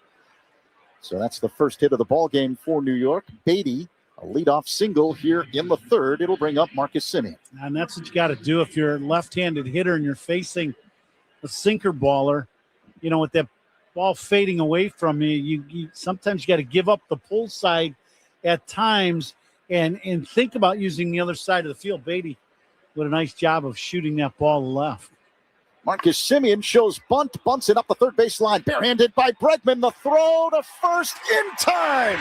So that's the first hit of the ball game for New York. Beatty, a leadoff single here in the third. It'll bring up Marcus Semien. And that's what you got to do if you're a left-handed hitter and you're facing a sinker baller. You know, with that ball fading away from you, you sometimes you got to give up the pull side at times and think about using the other side of the field. Beatty did a nice job of shooting that ball to left. Marcus Semien shows bunt, bunts it up the third baseline. Barehanded by Bregman. The throw to first in time.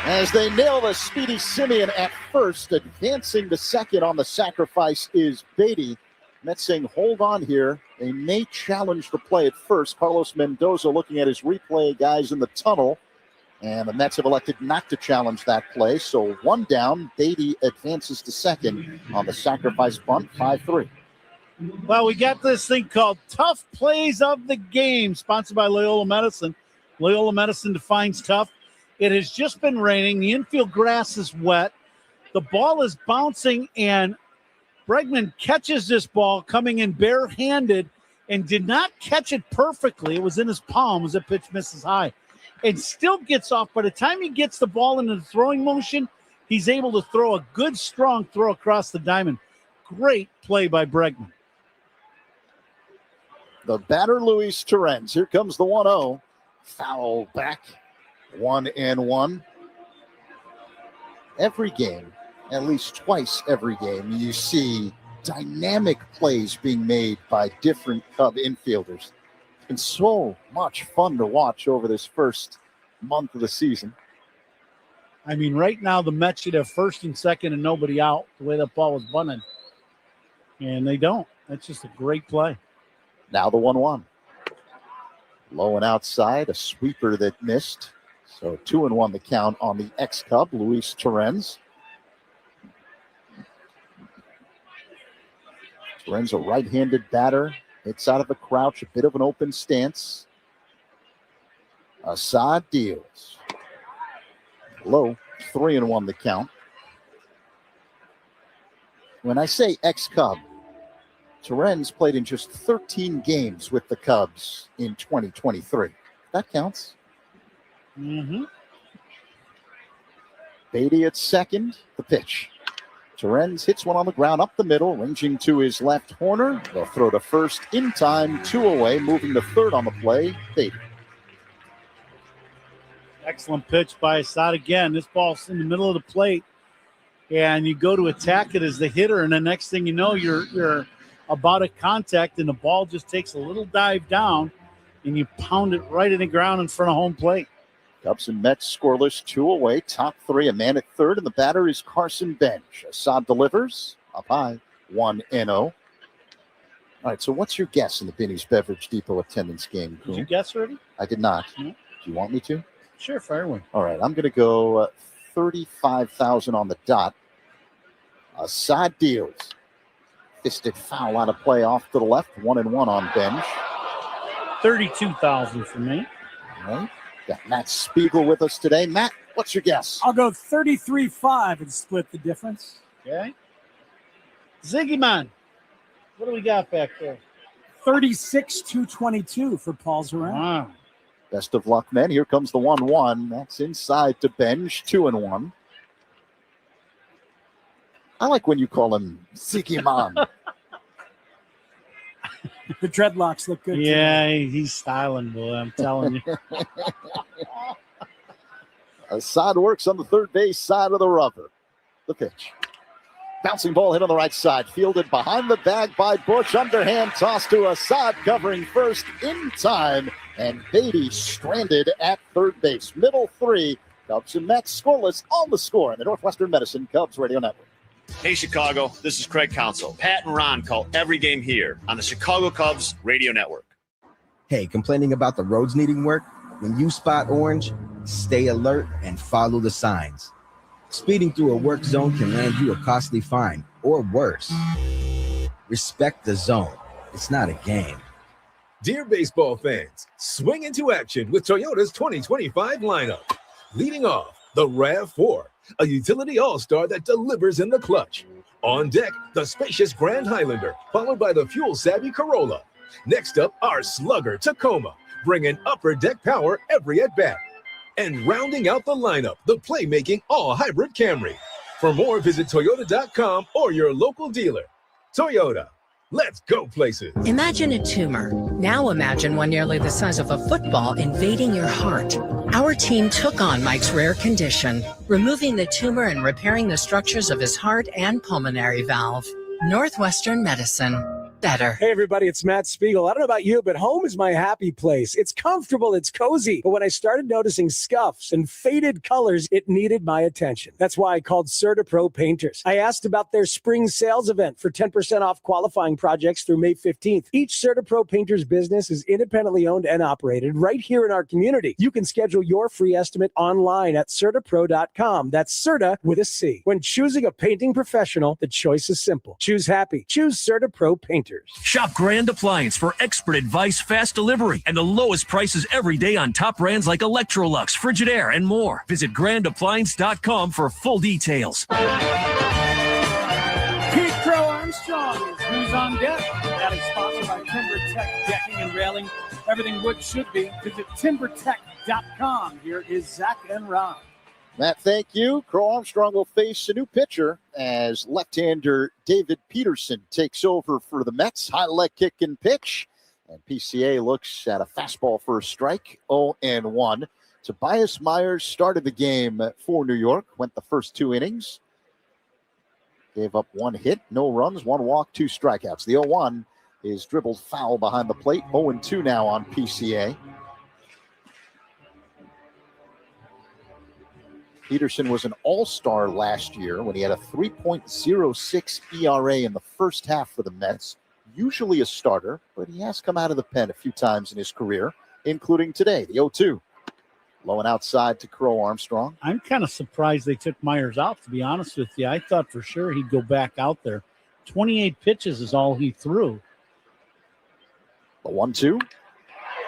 As they nail the speedy Semien at first, advancing to second on the sacrifice is Beatty. Mets saying, hold on here. They may challenge the play at first. Carlos Mendoza looking at his replay guys in the tunnel. And the Mets have elected not to challenge that play. So 1 down. Beatty advances to second on the sacrifice bunt, 5-3. Well, we got this thing called Tough Plays of the Game, sponsored by Loyola Medicine. Loyola Medicine defines tough. It has just been raining. The infield grass is wet. The ball is bouncing, and Bregman catches this ball coming in barehanded and did not catch it perfectly. It was in his palm as the pitch misses high and still gets off. By the time he gets the ball into the throwing motion, he's able to throw a good, strong throw across the diamond. Great play by Bregman. The batter, Luis Torrens. Here comes the 1-0. Foul back. 1-1. Every game, at least twice every game, you see dynamic plays being made by different Cub infielders. It's been so much fun to watch over this first month of the season. I mean, right now the Mets should have first and second and nobody out the way that ball was bunted. And they don't. That's just a great play. Now the 1-1. Low and outside, a sweeper that missed. So 2-1 the count on the ex-Cub, Luis Torrens. Torrens, a right-handed batter. Hits out of a crouch, a bit of an open stance. Assad deals. Low, 3-1 the count. When I say ex-Cub, Torrens played in just 13 games with the Cubs in 2023. That counts. Mm-hmm. Beatty at second. The pitch. Terens hits one on the ground up the middle, ranging to his left corner. They'll throw to first in time, 2 away, moving to third on the play. Beatty. Excellent pitch by Assad again. This ball's in the middle of the plate, and you go to attack it as the hitter, and the next thing you know, you're about at contact, and the ball just takes a little dive down, and you pound it right in the ground in front of home plate. Cubs and Mets scoreless, 2 away. Top 3, a man at third, and the batter is Carson Bench. Assad delivers up high, 1-0. All right, so what's your guess in the Binny's Beverage Depot attendance game? Did you guess already? I did not. No. Do you want me to? Sure, fire away. All right, I'm going to go 35,000 on the dot. Assad deals. Fisted foul out of play off to the left, 1-1 on Bench. 32,000 for me. All right. Got Matt Spiegel with us today. Matt, what's your guess? I'll go 33.5 and split the difference. Okay. Ziggy Man, what do we got back there? 36-222 for Paul Zoran. Wow. Best of luck, men. Here comes the 1-1. That's inside to Bench, 2-1. I like when you call him Ziggy Man. The dreadlocks look good. Yeah, he's styling, boy. I'm telling you. Assad works on the third base side of the rubber. The pitch. Bouncing ball hit on the right side. Fielded behind the bag by Bush. Underhand toss to Assad, covering first in time. And Beatty stranded at third base. Middle 3. Cubs and Mets scoreless on the score in the Northwestern Medicine Cubs Radio Network. Hey, Chicago, this is Craig Counsell. Pat and Ron call every game here on the Chicago Cubs Radio Network. Hey, complaining about the roads needing work? When you spot orange, stay alert and follow the signs. Speeding through a work zone can land you a costly fine, or worse. Respect the zone. It's not a game. Dear baseball fans, swing into action with Toyota's 2025 lineup. Leading off, the RAV4, a utility all-star that delivers in the clutch. On deck, the spacious Grand Highlander, followed by the fuel-savvy Corolla. Next up, our slugger Tacoma, bringing upper deck power every at-bat. And rounding out the lineup, the playmaking all-hybrid Camry. For more, visit Toyota.com or your local dealer. Toyota, let's go places. Imagine a tumor. Now imagine one nearly the size of a football invading your heart. Our team took on Mike's rare condition, removing the tumor and repairing the structures of his heart and pulmonary valve. Northwestern Medicine. Better. Hey, everybody, it's Matt Spiegel. I don't know about you, but home is my happy place. It's comfortable, it's cozy. But when I started noticing scuffs and faded colors, it needed my attention. That's why I called CertaPro Painters. I asked about their spring sales event for 10% off qualifying projects through May 15th. Each CertaPro Painters business is independently owned and operated right here in our community. You can schedule your free estimate online at CertaPro.com. That's Certa with a C. When choosing a painting professional, the choice is simple. Choose happy. Choose CertaPro Painters. Shop Grand Appliance for expert advice, fast delivery, and the lowest prices every day on top brands like Electrolux, Frigidaire, and more. Visit grandappliance.com for full details. Pete Crow Armstrong is Who's on Deck. That is sponsored by Timber Tech Decking and Railing. Everything wood should be. Visit timbertech.com. Here is Zach and Ron. Matt, thank you. Crow Armstrong will face a new pitcher as left-hander David Peterson takes over for the Mets. High leg kick and pitch. And PCA looks at a fastball for a strike, 0-1. Tobias Myers started the game for New York, went the first 2 innings. Gave up 1 hit, no runs, 1 walk, 2 strikeouts. The 0-1 is dribbled foul behind the plate. 0-2 now on PCA. Peterson was an all-star last year when he had a 3.06 ERA in the first half for the Mets. Usually a starter, but he has come out of the pen a few times in his career, including today, the 0-2. Low and outside to Crow Armstrong. I'm kind of surprised they took Myers out, to be honest with you. I thought for sure he'd go back out there. 28 pitches is all he threw. The 1-2.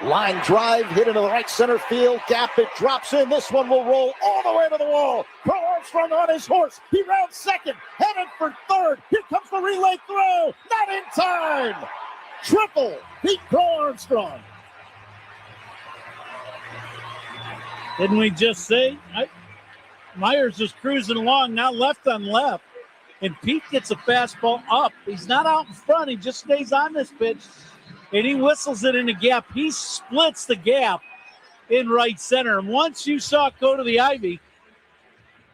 Line drive, hit into the right center field. Gap, it drops in. This one will roll all the way to the wall. Crow Armstrong on his horse. He rounds second, headed for third. Here comes the relay throw. Not in time. Triple. Pete Crow Armstrong. Didn't we just say? Myers is cruising along, now left on left. And Pete gets a fastball up. He's not out in front. He just stays on this pitch. And he whistles it in the gap. He splits the gap in right center. And once you saw it go to the Ivy,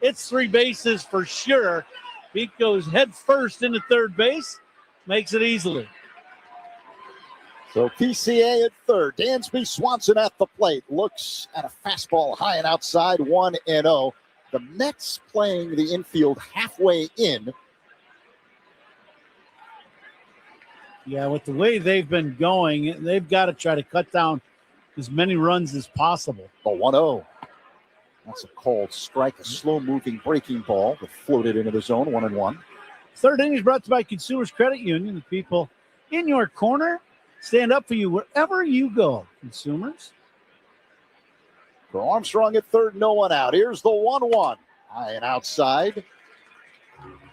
it's 3 bases for sure. Pete goes head first into third base, makes it easily. So PCA at third. Dansby Swanson at the plate. Looks at a fastball high and outside, 1-0. The Mets playing the infield halfway in. Yeah, with the way they've been going, they've got to try to cut down as many runs as possible. The 1-0. That's a called strike, a slow-moving breaking ball that floated into the zone, 1-1. Third inning is brought to you by Consumers Credit Union. The people in your corner stand up for you wherever you go, consumers. For Armstrong at third, no one out. Here's the 1-1. High and outside.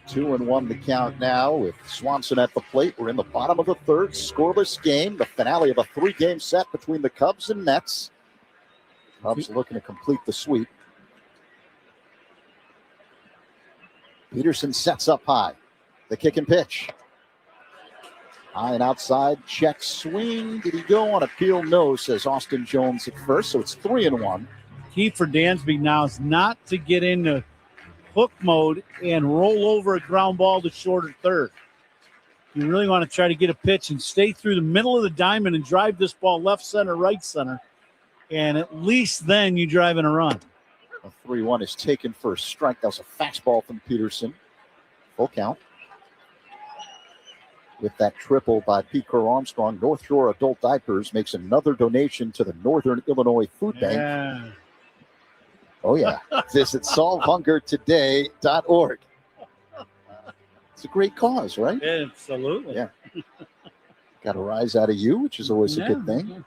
2-1 the count now with Swanson at the plate. We're in the bottom of the third. Scoreless game. The finale of a 3-game set between the Cubs and Mets. Cubs looking to complete the sweep. Peterson sets up high. The kick and pitch. High and outside, check swing. Did he go on appeal? No, says Austin Jones at first. So it's 3-1. Key for Dansby now is not to get into hook mode and roll over a ground ball to short or third. You really want to try to get a pitch and stay through the middle of the diamond and drive this ball left center, right center. And at least then you drive in a run. A 3-1 is taken for a strike. That was a fastball from Peterson. Full count. With that triple by Pete Crow-Armstrong, North Shore Adult Diapers makes another donation to the Northern Illinois Food Bank. Yeah. Oh, yeah. Visit solvehungertoday.org. It's a great cause, right? Absolutely. Yeah. Got a rise out of you, which is always a good thing.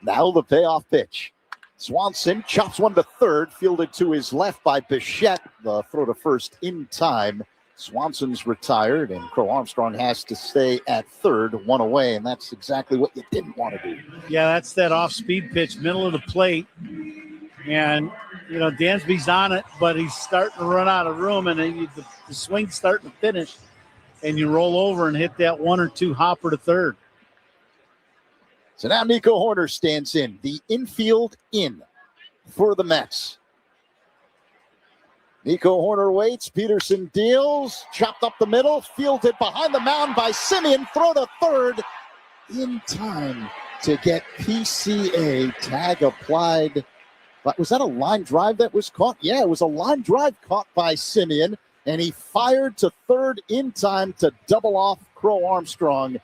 Now the payoff pitch. Swanson chops one to third, fielded to his left by Bichette. The throw to first in time. Swanson's retired, and Crow-Armstrong has to stay at third, 1 away, and that's exactly what you didn't want to do. Yeah, that's that off-speed pitch, middle of the plate. And, Dansby's on it, but he's starting to run out of room, and the swing's starting to finish, and you roll over and hit that 1 or 2 hopper to third. So now Nico Horner stands in. The infield in for the Mets. Nico Horner waits. Peterson deals. Chopped up the middle. Fielded behind the mound by Simeon. Throw to third in time to get PCA. Tag applied. But was that a line drive that was caught? Yeah, it was a line drive caught by Simeon. And he fired to third in time to double off Crow-Armstrong.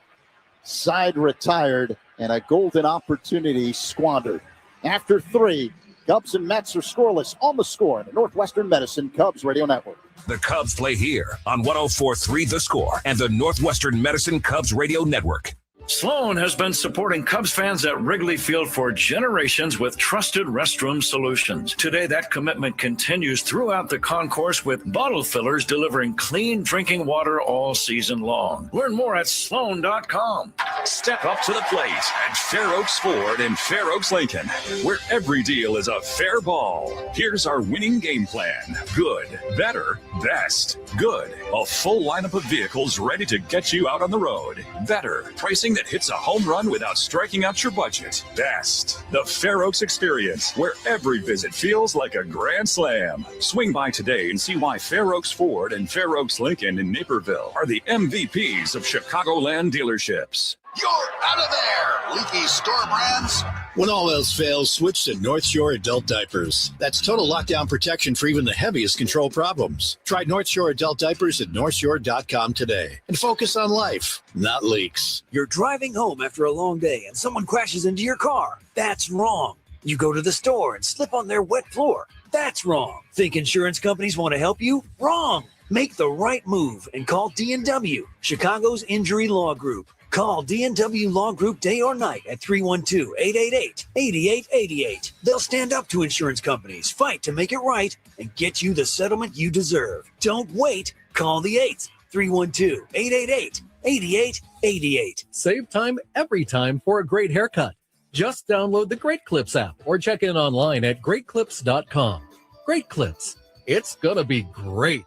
Side retired and a golden opportunity squandered. After 3, Cubs and Mets are scoreless. On the score in the Northwestern Medicine Cubs Radio Network. The Cubs play here on 104.3 The Score and the Northwestern Medicine Cubs Radio Network. Sloan has been supporting Cubs fans at Wrigley Field for generations with trusted restroom solutions. Today, that commitment continues throughout the concourse with bottle fillers delivering clean drinking water all season long. Learn more at Sloan.com. Step up to the plate at Fair Oaks Ford and Fair Oaks Lincoln, where every deal is a fair ball. Here's our winning game plan. Good, better, best. Good, a full lineup of vehicles ready to get you out on the road. Better, pricing that hits a home run without striking out your budget. Best, the Fair Oaks experience, where every visit feels like a grand slam. Swing by today and see why Fair Oaks Ford and Fair Oaks Lincoln in Naperville are the MVPs of Chicagoland dealerships. You're out of there, leaky store brands. When all else fails, switch to North Shore Adult Diapers. That's total lockdown protection for even the heaviest control problems. Try North Shore Adult Diapers at northshore.com today and focus on life, not leaks. You're driving home after a long day and someone crashes into your car. That's wrong. You go to the store and slip on their wet floor. That's wrong. Think insurance companies want to help you? Wrong. Make the right move and call D&W, Chicago's injury law group. Call D&W Law Group day or night at 312-888-8888. They'll stand up to insurance companies, fight to make it right, and get you the settlement you deserve. Don't wait. Call the 8s. 312-888-8888. Save time every time for a great haircut. Just download the Great Clips app or check in online at greatclips.com. Great Clips. It's gonna be great.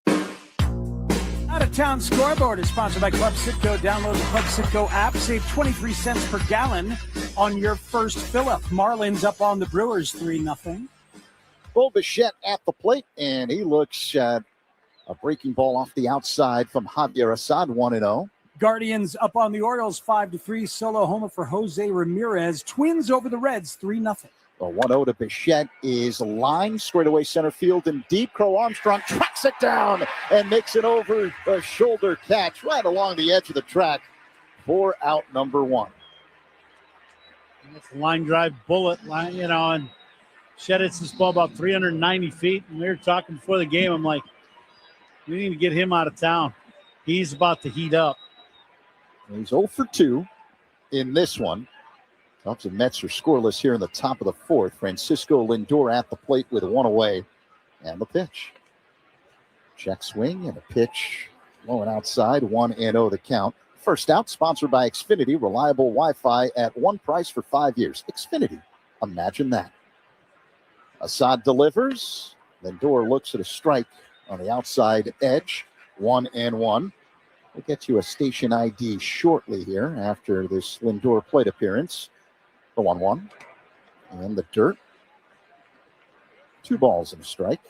Out of Town Scoreboard is sponsored by Club Citgo. Download the Club Citgo app. Save 23 cents per gallon on your first fill-up. Marlins up on the Brewers 3-0. Bo Bichette at the plate, and he looks at a breaking ball off the outside from Javier Assad, 1-0. Guardians up on the Orioles 5-3. Solo homer for Jose Ramirez. Twins over the Reds 3-0. The 1-0 to Bichette is lined straightaway center field and deep. Crow Armstrong tracks it down and makes an over the shoulder catch right along the edge of the track for out number 1. It's a line drive bullet, and Shed hits this ball about 390 feet. And we were talking before the game. I'm like, we need to get him out of town. He's about to heat up. He's 0 for 2 in this one. Cubs and Mets are scoreless here in the top of the 4th. Francisco Lindor at the plate with 1 away. And the pitch. Check swing and a pitch blowing outside. 1-0 the count. First out, sponsored by Xfinity. Reliable Wi-Fi at one price for 5 years. Xfinity. Imagine that. Assad delivers. Lindor looks at a strike on the outside edge. 1-1. We'll get you a station ID shortly here after this Lindor plate appearance. The 1-1. And the dirt. 2 balls and a strike.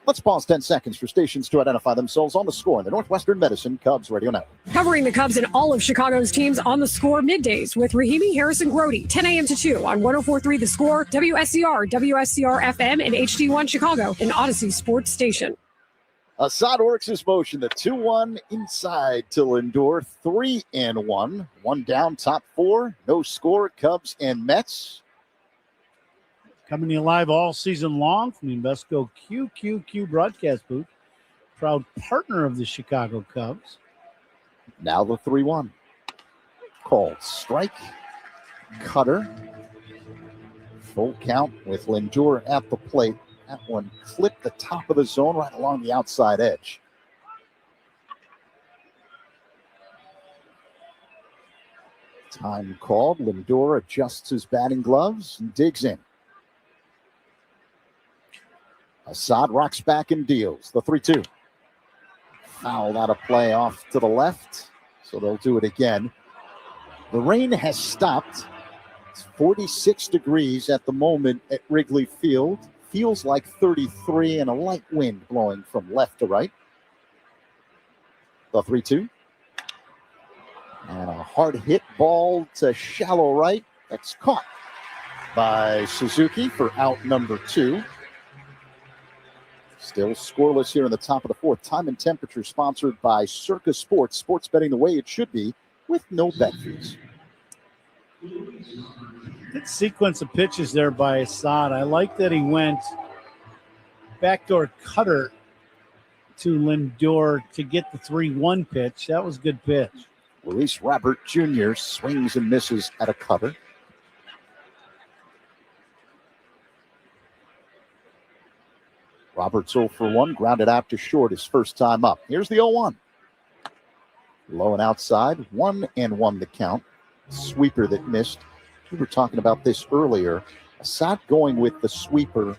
Let's pause 10 seconds for stations to identify themselves on the score in the Northwestern Medicine Cubs Radio Network. Covering the Cubs and all of Chicago's teams on the score middays with Rahimi, Harrison, Grody, 10 a.m. to 2 on 104.3 The Score, WSCR, WSCR-FM, and HD1 Chicago, an Odyssey sports station. Assad works his motion. The 2-1 inside to Lindor. 3-1. 1 down, top 4. No score. Cubs and Mets. Coming to you live all season long from the Invesco QQQ broadcast booth. Proud partner of the Chicago Cubs. Now the 3-1. Called strike. Cutter. Full count with Lindor at the plate. That one clipped the top of the zone right along the outside edge. Time called. Lindor adjusts his batting gloves and digs in. Assad rocks back and deals. The 3-2. Fouled out of play off to the left, so they'll do it again. The rain has stopped. It's 46 degrees at the moment at Wrigley Field. Feels like 33 and a light wind blowing from left to right. The 3-2. And a hard hit ball to shallow right. That's caught by Suzuki for out number 2. Still scoreless here in the top of the 4th. Time and temperature sponsored by Circa Sports. Sports betting the way it should be with no bet fees. Good sequence of pitches there by Assad. I like that he went backdoor cutter to Lindor to get the 3-1 pitch. That was a good pitch. Luis Robert Jr. swings and misses at a cutter. Roberts 0 for 1, grounded out to short his first time up. Here's the 0-1. Low and outside, 1-1 the count. Sweeper that missed. We were talking about this earlier. Assad going with the sweeper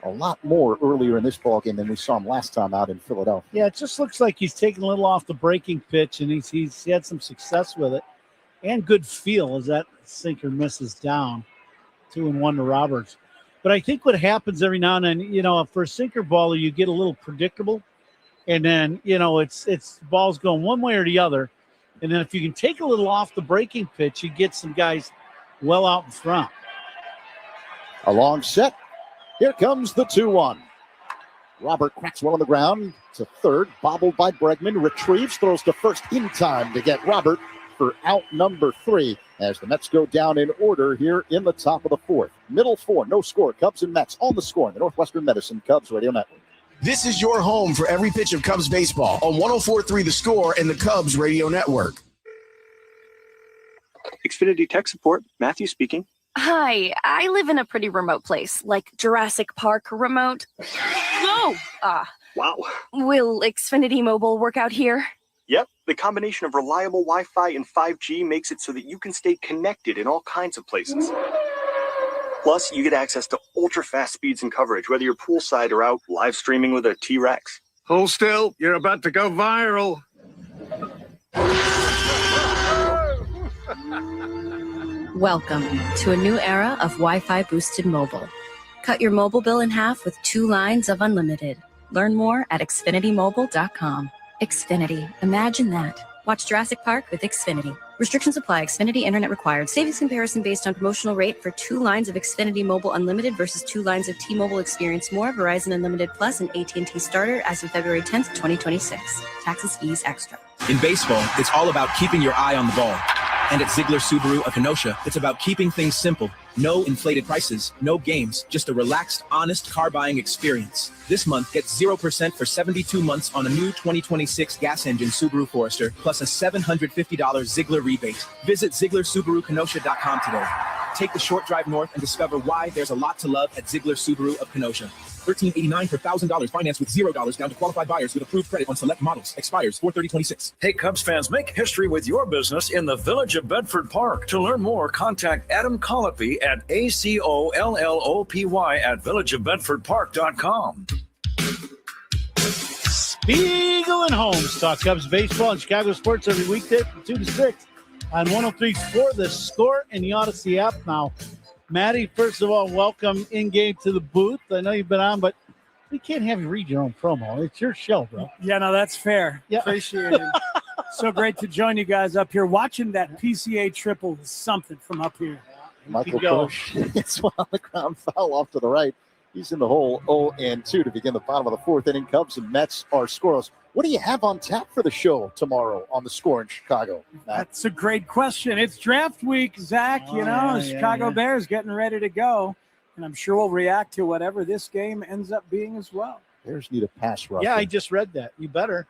a lot more earlier in this ballgame than we saw him last time out in Philadelphia. Yeah, it just looks like he's taking a little off the breaking pitch, and he's had some success with it. And good feel as that sinker misses down. 2-1 to Roberts. But I think what happens every now and then, for a sinker baller, you get a little predictable. And then, it's balls going one way or the other. And then if you can take a little off the breaking pitch, you get some guys well out in front. A long set. Here comes the 2-1. Robert cracks one on the ground to third. Bobbled by Bregman. Retrieves. Throws to first in time to get Robert for out number 3 as the Mets go down in order here in the top of the 4th. Middle 4, no score. Cubs and Mets on the score in the Northwestern Medicine Cubs Radio Network. This is your home for every pitch of Cubs baseball on 104.3 The Score and the Cubs Radio Network. Xfinity Tech Support, Matthew speaking. Hi, I live in a pretty remote place, like Jurassic Park remote. Whoa! Wow. Will Xfinity Mobile work out here? Yep, the combination of reliable Wi-Fi and 5G makes it so that you can stay connected in all kinds of places. Plus, you get access to ultra-fast speeds and coverage, whether you're poolside or out live streaming with a T-Rex. Hold still, you're about to go viral. Welcome to a new era of Wi-Fi boosted mobile. Cut your mobile bill in half with 2 lines of unlimited. Learn more at xfinitymobile.com. Xfinity. Imagine that. Watch Jurassic Park with Xfinity. Restrictions apply. Xfinity Internet required. Savings comparison based on promotional rate for 2 lines of Xfinity Mobile Unlimited versus 2 lines of T-Mobile Experience More, Verizon Unlimited Plus, and AT&T Starter as of February 10th, 2026. Taxes, fees, extra. In baseball, it's all about keeping your eye on the ball. And at Ziegler Subaru of Kenosha, it's about keeping things simple. No inflated prices, no games, just a relaxed, honest car buying experience. This month, get 0% for 72 months on a new 2026 gas engine Subaru Forester, plus a $750 Ziegler rebate. Visit ZieglerSubaruKenosha.com today. Take the short drive north and discover why there's a lot to love at Ziegler Subaru of Kenosha. $13.89 per $1,000 financed with $0 down to qualified buyers with approved credit on select models. Expires 4/30/26. Hey, Cubs fans, make history with your business in the Village of Bedford Park. To learn more, contact Adam Colopy at ACOLLOPY at villageofbedfordpark.com. Spiegel and Holmes talk Cubs baseball and Chicago sports every weekday from 2 to 6 on 103.4 The Score and the Odyssey app. Now, Maddie, first of all, welcome in-game to the booth. I know you've been on, but we can't have you read your own promo. It's your show, bro. Yeah, no, that's fair. Yeah. Appreciate it. So great to join you guys up here. Watching that PCA triple is something from up here. Michael Bush hits one on the ground foul off to the right. He's in the hole 0-2 to begin the bottom of the 4th inning. Cubs and Mets are scoreless. What do you have on tap for the show tomorrow on The Score in Chicago, Matt? That's a great question. It's draft week, Zach. Chicago Bears getting ready to go. And I'm sure we'll react to whatever this game ends up being as well. Bears need a pass rush. Yeah, I just read that. You better.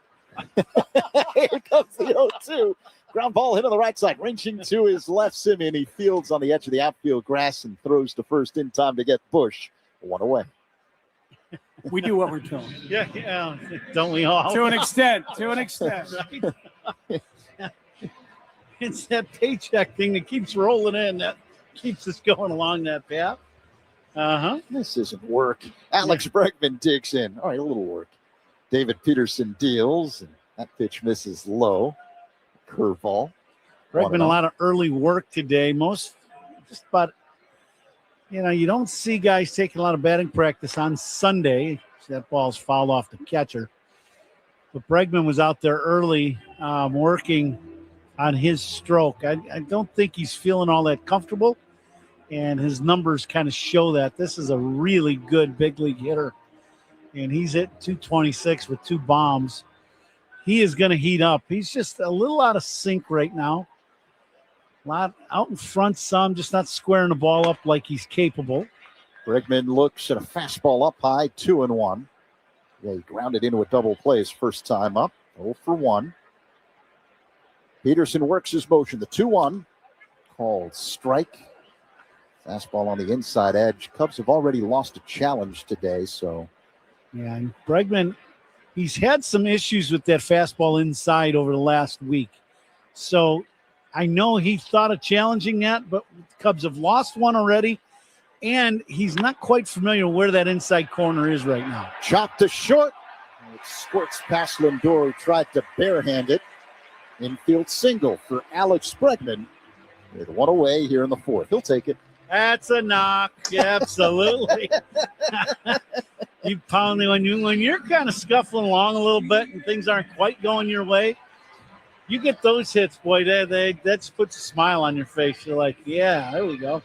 Here comes the 0-2. Ground ball hit on the right side, ranging to his left. Simeon, he fields on the edge of the outfield grass and throws to first in time to get Bush. 1 away. We do what we're told. Yeah. Don't we all? To an extent. Right? It's that paycheck thing that keeps rolling in that keeps us going along that path. This isn't work. Alex Bregman digs in. All right, a little work. David Peterson deals, and that pitch misses low. Curveball. Bregman, a lot of early work today. You don't see guys taking a lot of batting practice on Sunday. That ball's fouled off the catcher. But Bregman was out there early working on his stroke. I don't think he's feeling all that comfortable, and his numbers kind of show that. This is a really good big league hitter, and he's at 226 with 2 bombs. He is going to heat up. He's just a little out of sync right now. A lot out in front, some just not squaring the ball up like he's capable. Bregman looks at a fastball up high, 2-1. Yeah, he grounded into a double play his first time up, 0-for-1. Peterson works his motion, the 2-1, called strike. Fastball on the inside edge. Cubs have already lost a challenge today, so. Yeah, and Bregman, he's had some issues with that fastball inside over the last week. So I know he thought of challenging that, but the Cubs have lost one already, and he's not quite familiar where that inside corner is right now. Chopped to short. It squirts past Lindor, who tried to barehand it. Infield single for Alex Bregman. With 1 away here in the 4th. He'll take it. That's a knock. Yeah, absolutely. You pounding when you're kind of scuffling along a little bit and things aren't quite going your way. You get those hits, boy, that puts a smile on your face. You're like, yeah, there we go.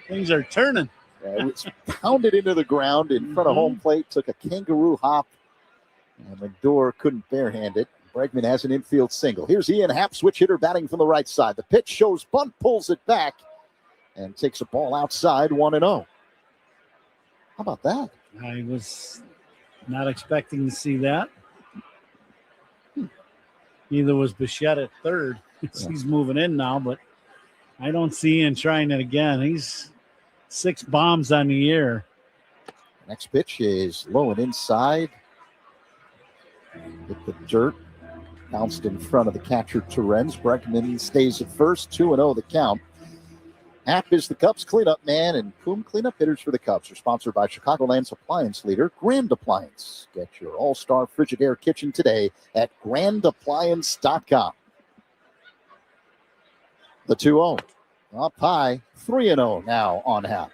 Things are turning. Yeah, it was pounded into the ground in front of home plate, took a kangaroo hop, and Lindor couldn't barehand it. Bregman has an infield single. Here's Ian Happ, switch hitter, batting from the right side. The pitch shows bunt, pulls it back, and takes a ball outside, 1-0. How about that? I was not expecting to see that. Neither was Bichette at third. He's moving in now, but I don't see Ian trying it again. He's 6 bombs on the year. Next pitch is low and inside. Hit the dirt. Bounced in front of the catcher, Terens. Bregman stays at first, 2-0 the count. Happ is the Cubs cleanup man, and whom cleanup hitters for the Cubs are sponsored by Chicagoland's appliance leader, Grand Appliance. Get your all-star Frigidaire kitchen today at grandappliance.com. The 2-0. Up high, 3-0 now on Happ.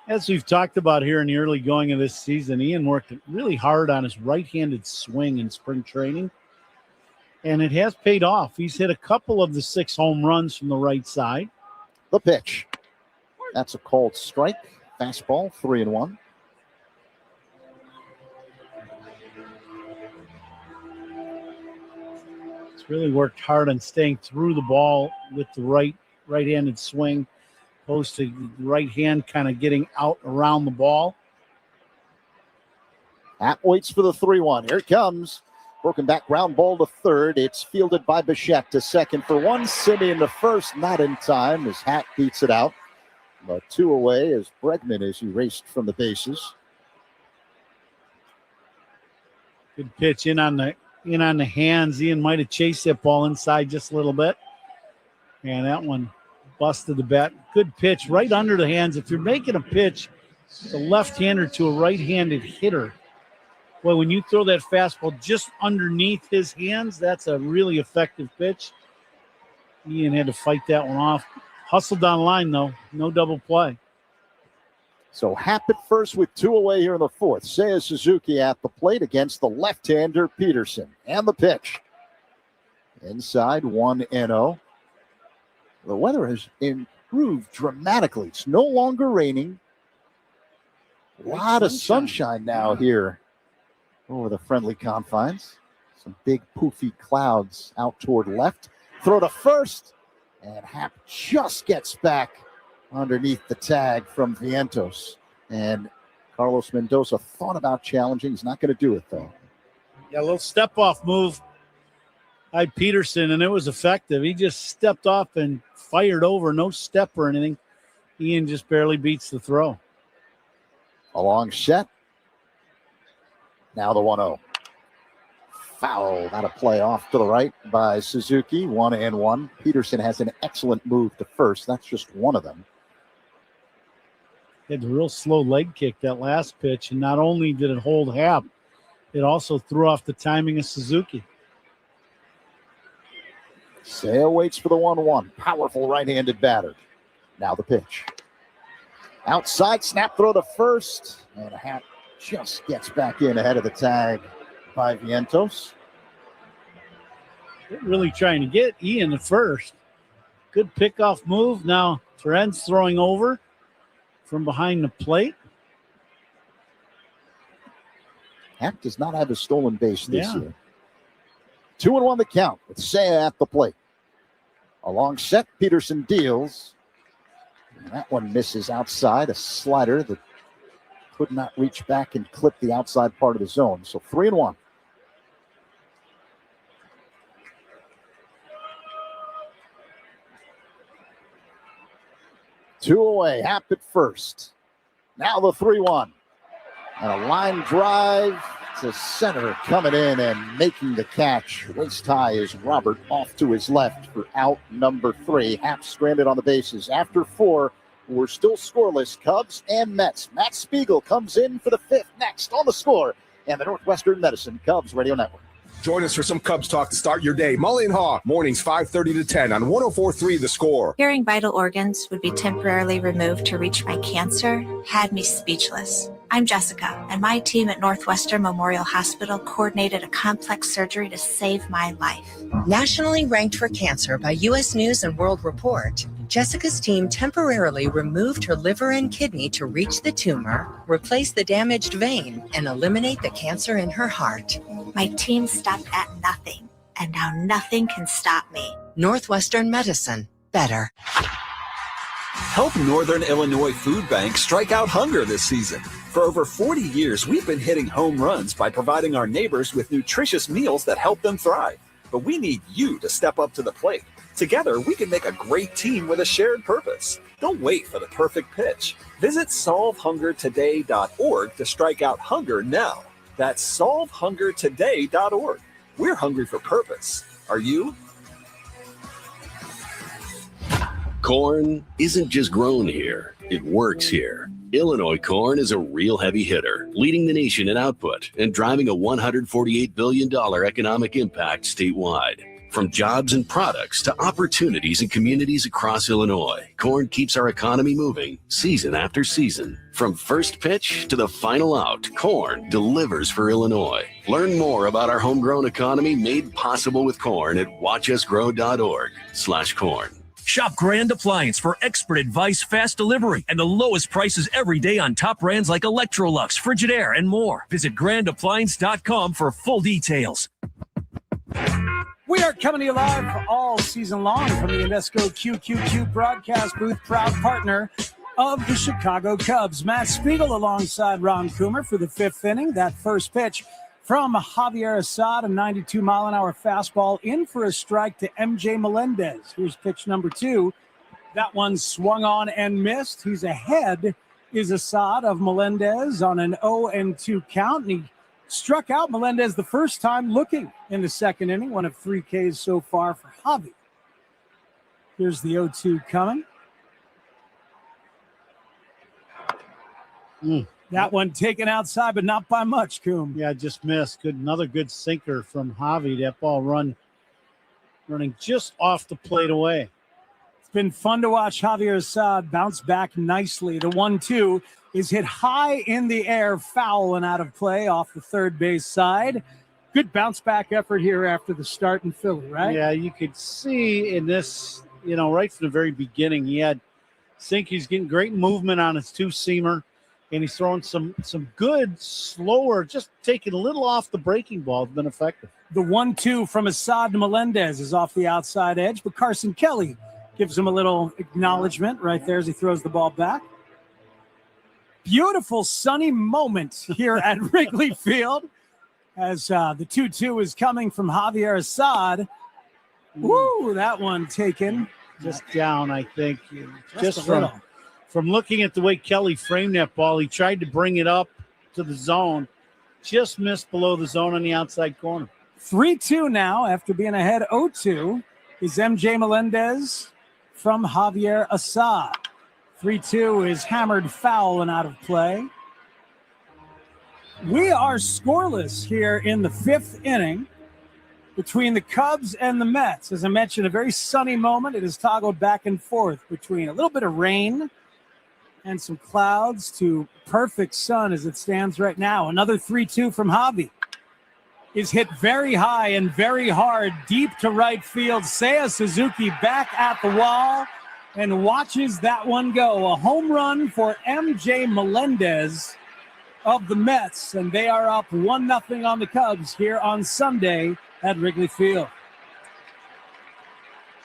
As we've talked about here in the early going of this season, Ian worked really hard on his right-handed swing in spring training, and it has paid off. He's hit a couple of the 6 home runs from the right side. The pitch. That's a called strike. Fastball, 3-1. He's really worked hard on staying through the ball with the right-handed swing, opposed to the right hand kind of getting out around the ball. Happ waits for the 3-1. Here it comes. Broken back ground ball to third. It's fielded by Bichette to second for one. Simeon to first, not in time as Happ beats it out. But 2 away as Bregman is erased from the bases. Good pitch in on the hands. Ian might have chased that ball inside just a little bit. And that one busted the bat. Good pitch right under the hands. If you're making a pitch, a left-hander to a right-handed hitter, well, when you throw that fastball just underneath his hands, that's a really effective pitch. Ian had to fight that one off. Hustled down the line, though. No double play. So Happ at first with 2 away here in the fourth. Seiya Suzuki at the plate against the left-hander Peterson. And the pitch. Inside, 1-0. The weather has improved dramatically. It's no longer raining. A lot of sunshine now here over the friendly confines. Some big poofy clouds out toward left. Throw to first. And Happ just gets back underneath the tag from Vientos. And Carlos Mendoza thought about challenging. He's not going to do it, though. Yeah, a little step-off move by Peterson, and it was effective. He just stepped off and fired over. No step or anything. Ian just barely beats the throw. A long set. Now the 1-0. Foul. Not a play off to the right by Suzuki. 1-1. Peterson has an excellent move to first. That's just one of them. He had a real slow leg kick that last pitch, and not only did it hold Happ, it also threw off the timing of Suzuki. Seiya waits for the 1-1. Powerful right-handed batter. Now the pitch. Outside, snap throw to first. And Happ just gets back in ahead of the tag by Vientos. They're really trying to get Ian at first. Good pickoff move. Now Terens throwing over from behind the plate. Happ does not have a stolen base this year. 2-1 the count with Seiya at the plate. A long set, Peterson deals. And that one misses outside, a slider that could not reach back and clip the outside part of the zone. So 3-1. Two away, Happ at first. Now the 3-1. And a line drive to center, coming in and making the catch. Waist high is Robert off to his left for out number 3. Happ stranded on the bases. After 4, we're still scoreless. Cubs and Mets. Matt Spiegel comes in for the 5th next on the Score and the Northwestern Medicine Cubs Radio Network. Join us for some Cubs talk to start your day. Molly and Haw, mornings 5:30 to 10 on 104.3 The Score. Hearing vital organs would be temporarily removed to reach my cancer had me speechless. I'm Jessica, and my team at Northwestern Memorial Hospital coordinated a complex surgery to save my life. Nationally ranked for cancer by U.S. News and World Report, Jessica's team temporarily removed her liver and kidney to reach the tumor, replace the damaged vein, and eliminate the cancer in her heart. My team stopped at nothing, and now nothing can stop me. Northwestern Medicine. Better. Help Northern Illinois Food Bank strike out hunger this season. For over 40 years, we've been hitting home runs by providing our neighbors with nutritious meals that help them thrive. But we need you to step up to the plate. Together, we can make a great team with a shared purpose. Don't wait for the perfect pitch. Visit solvehungertoday.org to strike out hunger now. That's solvehungertoday.org. We're hungry for purpose. Are you? Corn isn't just grown here, it works here. Illinois corn is a real heavy hitter, leading the nation in output and driving a $148 billion economic impact statewide. From jobs and products to opportunities in communities across Illinois, corn keeps our economy moving season after season. From first pitch to the final out, corn delivers for Illinois. Learn more about our homegrown economy made possible with corn at watchusgrow.org/corn. Shop Grand Appliance for expert advice, fast delivery, and the lowest prices every day on top brands like Electrolux, Frigidaire, and more. Visit grandappliance.com for full details. We are coming to you live all season long from the Invesco QQQ broadcast booth, proud partner of the Chicago Cubs. Matt Spiegel alongside Ron Coomer for the fifth inning. That first pitch from Javier Assad, a 92-mile-an-hour fastball in for a strike to MJ Melendez. Here's pitch number 2. That one swung on and missed. He's ahead, is Assad, of Melendez on an 0-2 count, and he struck out Melendez the first time looking in the second inning. One of 3 Ks so far for Javi. Here's the 0-2 coming. That one taken outside, but not by much, Coom. Yeah, just missed. Another good sinker from Javi. That ball running just off the plate away. It's been fun to watch Javier Assad bounce back nicely. The 1-2 is hit high in the air, foul and out of play off the third base side. Good bounce back effort here after the start in Philly, right? Yeah, you could see in this, right from the very beginning, he had he's getting great movement on his two-seamer. And he's throwing some good, slower, just taking a little off the breaking ball. Has been effective. The 1-2 from Assad to Melendez is off the outside edge, but Carson Kelly gives him a little acknowledgement right there as he throws the ball back. Beautiful sunny moment here at Wrigley Field as the 2-2 is coming from Javier Assad. Woo, that one taken. Just down, I think. Just From looking at the way Kelly framed that ball, he tried to bring it up to the zone, just missed below the zone on the outside corner. 3-2 now after being ahead 0-2 is MJ Melendez from Javier Assad. 3-2 is hammered foul and out of play. We are scoreless here in the fifth inning between the Cubs and the Mets. As I mentioned, a very sunny moment. It has toggled back and forth between a little bit of rain and some clouds to perfect sun as it stands right now. Another 3-2 from Javi is hit very high and very hard, deep to right field. Seiya Suzuki back at the wall and watches that one go. A home run for MJ Melendez of the Mets, and they are up 1-0 on the Cubs here on Sunday at Wrigley Field.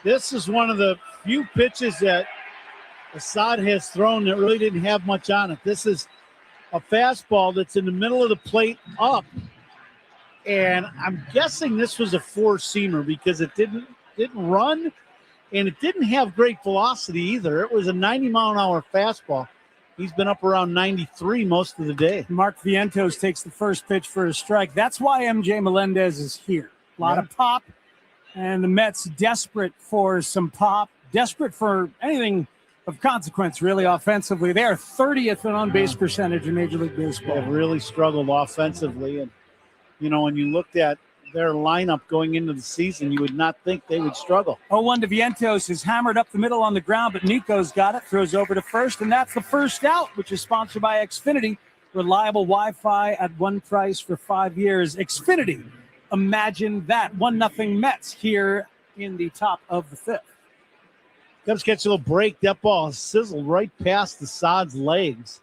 This is one of the few pitches that Assad has thrown that really didn't have much on it. This is a fastball that's in the middle of the plate up. And I'm guessing this was a four-seamer because it didn't run and it didn't have great velocity either. It was a 90-mile-an-hour fastball. He's been up around 93 most of the day. Mark Vientos takes the first pitch for a strike. That's why MJ Melendez is here. A lot of pop, and the Mets desperate for some pop, desperate for anything of consequence, really, offensively. They are 30th in on-base percentage in Major League Baseball. They've really struggled offensively. And, when you looked at their lineup going into the season, you would not think they would struggle. 0-1 to Vientos is hammered up the middle on the ground, but Nico's got it, throws over to first, and that's the first out, which is sponsored by Xfinity. Reliable Wi-Fi at one price for 5 years. Xfinity, imagine that. 1-0 Mets here in the top of the fifth. Cubs catch a little break. That ball sizzled right past Assad's legs.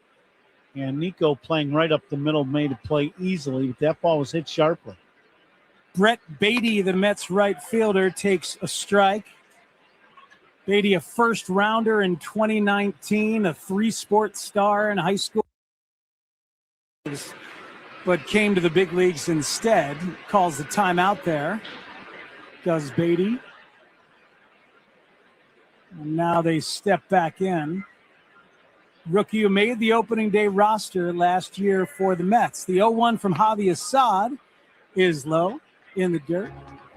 And Nico playing right up the middle made a play easily, but that ball was hit sharply. Brett Beatty, the Mets right fielder, takes a strike. Beatty, a first rounder in 2019, a three-sport star in high school, but came to the big leagues instead. Calls the timeout there, does Beatty. And now they step back in. rookie who made the opening day roster last year for the Mets. The 0-1 from Javi Assad is low in the dirt.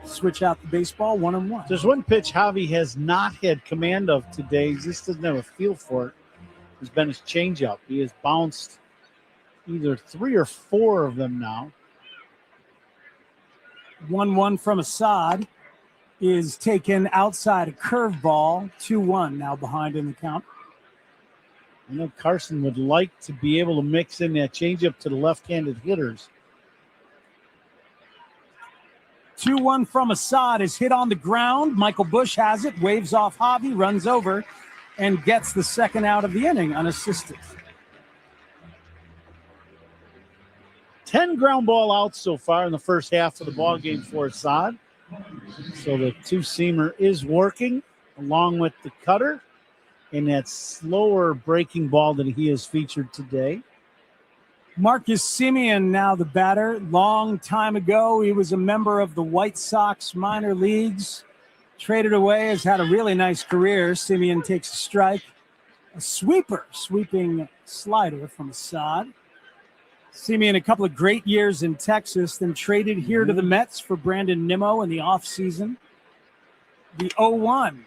Switch out the baseball, 1-1. There's one pitch Javi has not had command of today. He just doesn't have a feel for it. It's been his changeup. He has bounced either 3 or 4 of them now. 1-1 from Assad is taken outside a curveball. 2-1 now behind in the count. I know Carson would like to be able to mix in that changeup to the left-handed hitters. 2-1 from Assad is hit on the ground. Michael Bush has it, waves off Javi, runs over, and gets the second out of the inning unassisted. 10 ground ball outs so far in the first half of the ball game for Assad. So the two-seamer is working along with the cutter and that slower breaking ball that he has featured today. Marcus Semien now the batter. Long time ago, he was a member of the White Sox minor leagues. Traded away, has had a really nice career. Semien takes a strike. A sweeping slider from Assad. Semien a couple of great years in Texas, then traded here to the Mets for Brandon Nimmo in the offseason. The 0-1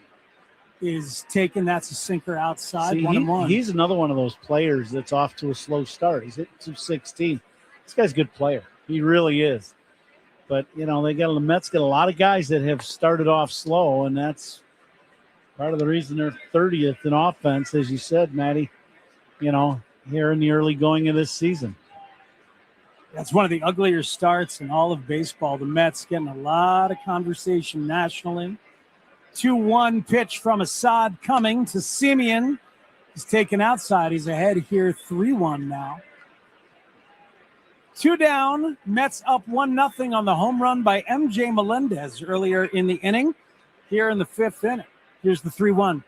is taken. That's a sinker outside. 1-1. He's another one of those players that's off to a slow start. He's hit 216. This guy's a good player. He really is. But, you know, the Mets got a lot of guys that have started off slow, and that's part of the reason they're 30th in offense, as you said, Matty, you know, here in the early going of this season. That's one of the uglier starts in all of baseball. The Mets getting a lot of conversation nationally. 2-1 pitch from Assad coming to Semien. He's taken outside. He's ahead here 3-1 now. 2 down. Mets up 1-0 on the home run by MJ Melendez earlier in the inning. Here in the 5th inning. Here's the 3-1.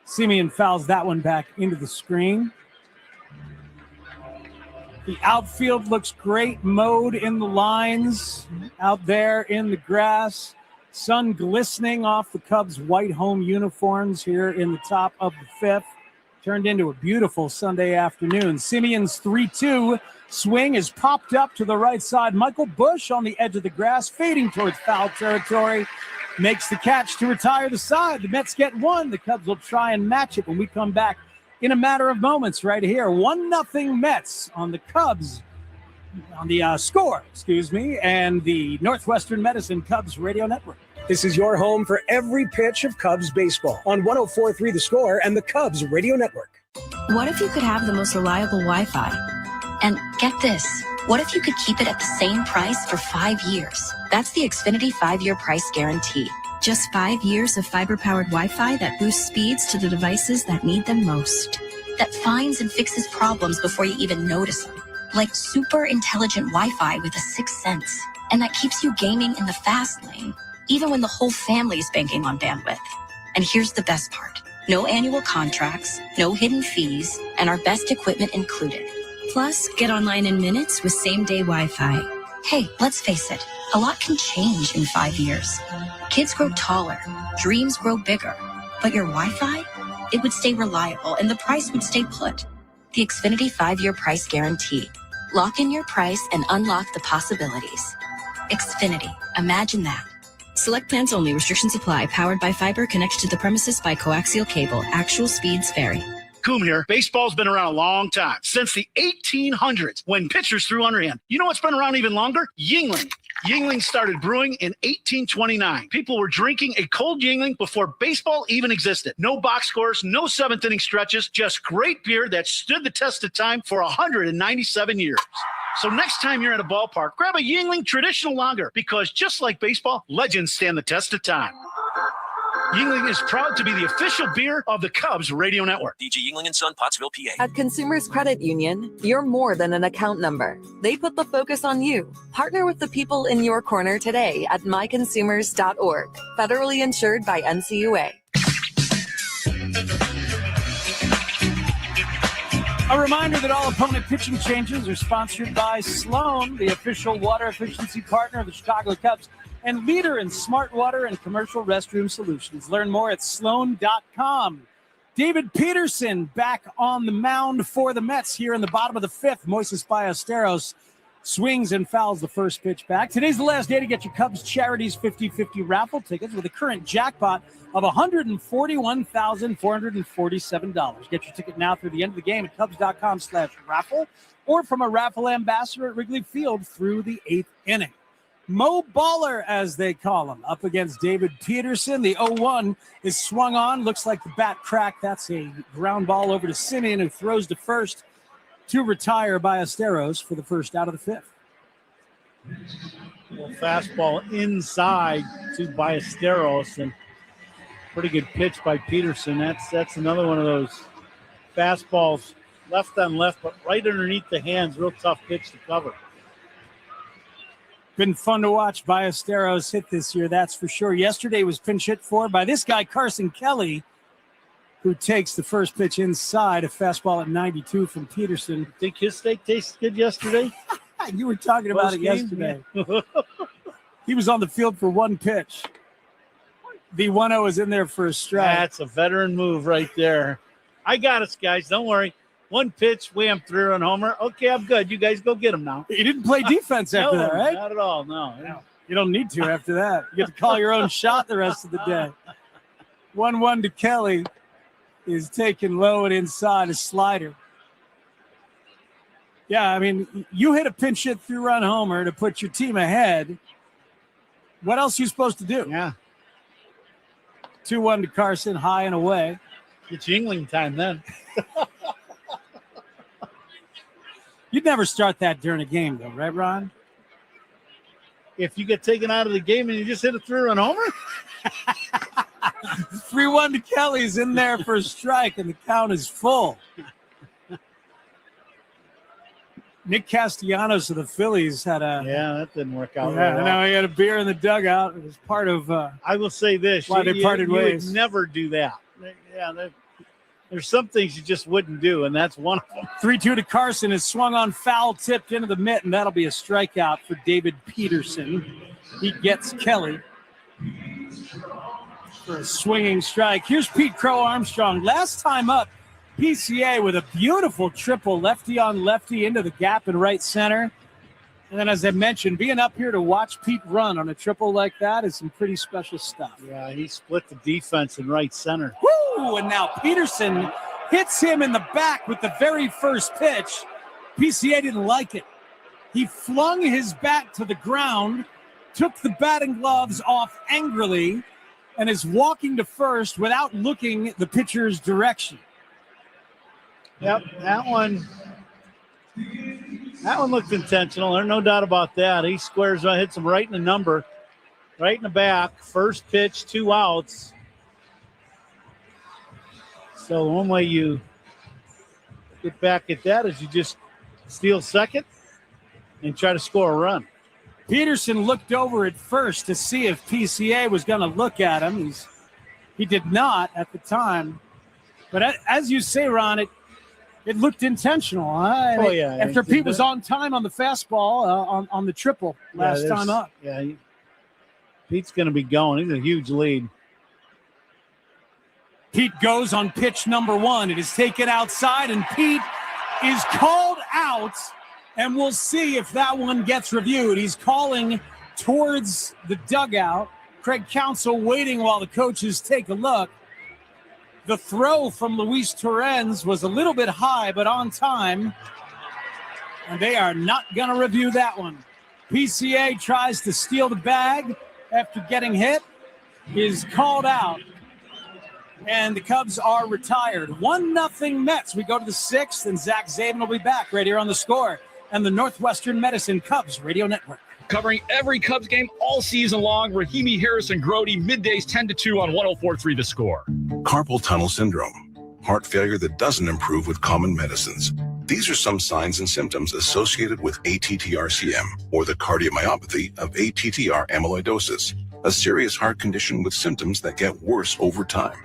Semien fouls that one back into the screen. The outfield looks great. Mowed in the lines out there in the grass. Sun glistening off the Cubs' white home uniforms here in the top of the 5th. Turned into a beautiful Sunday afternoon. Semien's 3-2 swing is popped up to the right side. Michael Bush on the edge of the grass, fading towards foul territory. Makes the catch to retire the side. The Mets get 1. The Cubs will try and match it when we come back in a matter of moments right here. 1-0 Mets on the Cubs. On the score, and the Northwestern Medicine Cubs Radio Network. This is your home for every pitch of Cubs baseball on 104.3 The Score and the Cubs Radio Network. What if you could have the most reliable Wi-Fi? And get this, what if you could keep it at the same price for 5 years? That's the Xfinity 5-year price guarantee. Just 5 years of fiber-powered Wi-Fi that boosts speeds to the devices that need them most. That finds and fixes problems before you even notice them. Like super intelligent Wi-Fi with a 6th sense. And that keeps you gaming in the fast lane, even when the whole family is banking on bandwidth. And here's the best part. No annual contracts, no hidden fees, and our best equipment included. Plus, get online in minutes with same-day Wi-Fi. Hey, let's face it, a lot can change in 5 years. Kids grow taller, dreams grow bigger, but your Wi-Fi, it would stay reliable and the price would stay put. The Xfinity 5-year price guarantee. Lock in your price and unlock the possibilities. Xfinity. Imagine that. Select plans only. Restrictions apply. Powered by fiber. Connected to the premises by coaxial cable. Actual speeds vary. Coom here. Baseball's been around a long time, since the 1800s, when pitchers threw underhand. You know what's been around even longer? Yingling. Yingling started brewing in 1829. People were drinking a cold Yingling before baseball even existed. No box scores, no 7th inning stretches, just great beer that stood the test of time for 197 years. So next time you're at a ballpark, grab a Yingling Traditional Lager, because just like baseball, legends stand the test of time. Yingling is proud to be the official beer of the Cubs Radio Network. DG Yingling & Son, Pottsville, PA. At Consumers Credit Union, you're more than an account number. They put the focus on you. Partner with the people in your corner today at myconsumers.org. Federally insured by NCUA. A reminder that all opponent pitching changes are sponsored by Sloan, the official water efficiency partner of the Chicago Cubs and leader in smart water and commercial restroom solutions. Learn more at sloan.com. David Peterson back on the mound for the Mets here in the bottom of the fifth. Moises Ballesteros swings and fouls the first pitch back. Today's the last day to get your Cubs Charities 50-50 raffle tickets with a current jackpot of $141,447. Get your ticket now through the end of the game at Cubs.com/raffle or from a raffle ambassador at Wrigley Field through the 8th inning. Mo Baller, as they call him, up against David Peterson. The 0-1 is swung on. Looks like the bat cracked. That's a ground ball over to Simeon, who throws to first to retire Ballesteros for the first out of the fifth. Fastball inside to Ballesteros, and pretty good pitch by Peterson. That's another one of those fastballs left on left, but right underneath the hands. Real tough pitch to cover. Been fun to watch Ballesteros hit this year, that's for sure. Yesterday was pinch hit for by this guy, Carson Kelly, who takes the first pitch inside, a fastball at 92 from Peterson. Think his steak tasted good yesterday? You were talking about it yesterday. He was on the field for one pitch. The 1-0 is in there for a strike. That's a veteran move right there. I got us, guys. Don't worry. One pitch, wham, 3-run homer. Okay, I'm good. You guys go get him now. You didn't play defense after that, right? Not at all, no. You don't need to after that. You get to call your own shot the rest of the day. 1-1 to Kelly is taken low and inside a slider. Yeah, I mean, you hit a pinch hit 3-run homer to put your team ahead. What else are you supposed to do? Yeah. 2-1 to Carson, high and away. It's Yingling time then. You'd never start that during a game, though, right, Ron? If you get taken out of the game and you just hit a 3-run homer? 3-1 to Kelly's in there for a strike, and the count is full. Nick Castellanos of the Phillies had a... Yeah, that didn't work out. Yeah, I know. He had a beer in the dugout. It was part of... I will say this. Why they parted ways. You would never do that. Yeah, there's some things you just wouldn't do, and that's one of them. 3-2 to Carson is swung on, foul, tipped into the mitt, and that'll be a strikeout for David Peterson. He gets Kelly for a swinging strike. Here's Pete Crow Armstrong. Last time up, PCA with a beautiful triple lefty on lefty into the gap in right center. And then, as I mentioned, being up here to watch Pete run on a triple like that is some pretty special stuff. Yeah, he split the defense in right center. Woo! And now Peterson hits him in the back with the very first pitch. PCA didn't like it. He flung his bat to the ground, took the batting gloves off angrily, and is walking to first without looking the pitcher's direction. Yep, that one looked intentional. There's no doubt about that. He squares, hits him right in the number, right in the back. First pitch, 2 outs. So one way you get back at that is you just steal second and try to score a run. Peterson looked over at first to see if PCA was going to look at him. He did not at the time. But as you say, Ron, it looked intentional. Huh? Oh, yeah. After Pete was on time on the fastball on the triple last time up. Yeah, Pete's going to be going. He's a huge lead. Pete goes on pitch number 1. It is taken outside, and Pete is called out, and we'll see if that one gets reviewed. He's calling towards the dugout. Craig Counsell waiting while the coaches take a look. The throw from Luis Torrens was a little bit high, but on time. And they are not going to review that one. PCA tries to steal the bag after getting hit. Is called out. And the Cubs are retired. 1-0 Mets. We go to the 6th, and Zach Zabin will be back right here on The Score and the Northwestern Medicine Cubs Radio Network. Covering every Cubs game all season long, Rahimi, Harris, and Grody, middays 10-2 on 104.3 The Score. Carpal tunnel syndrome, heart failure that doesn't improve with common medicines. These are some signs and symptoms associated with ATTR-CM, or the cardiomyopathy of ATTR amyloidosis, a serious heart condition with symptoms that get worse over time.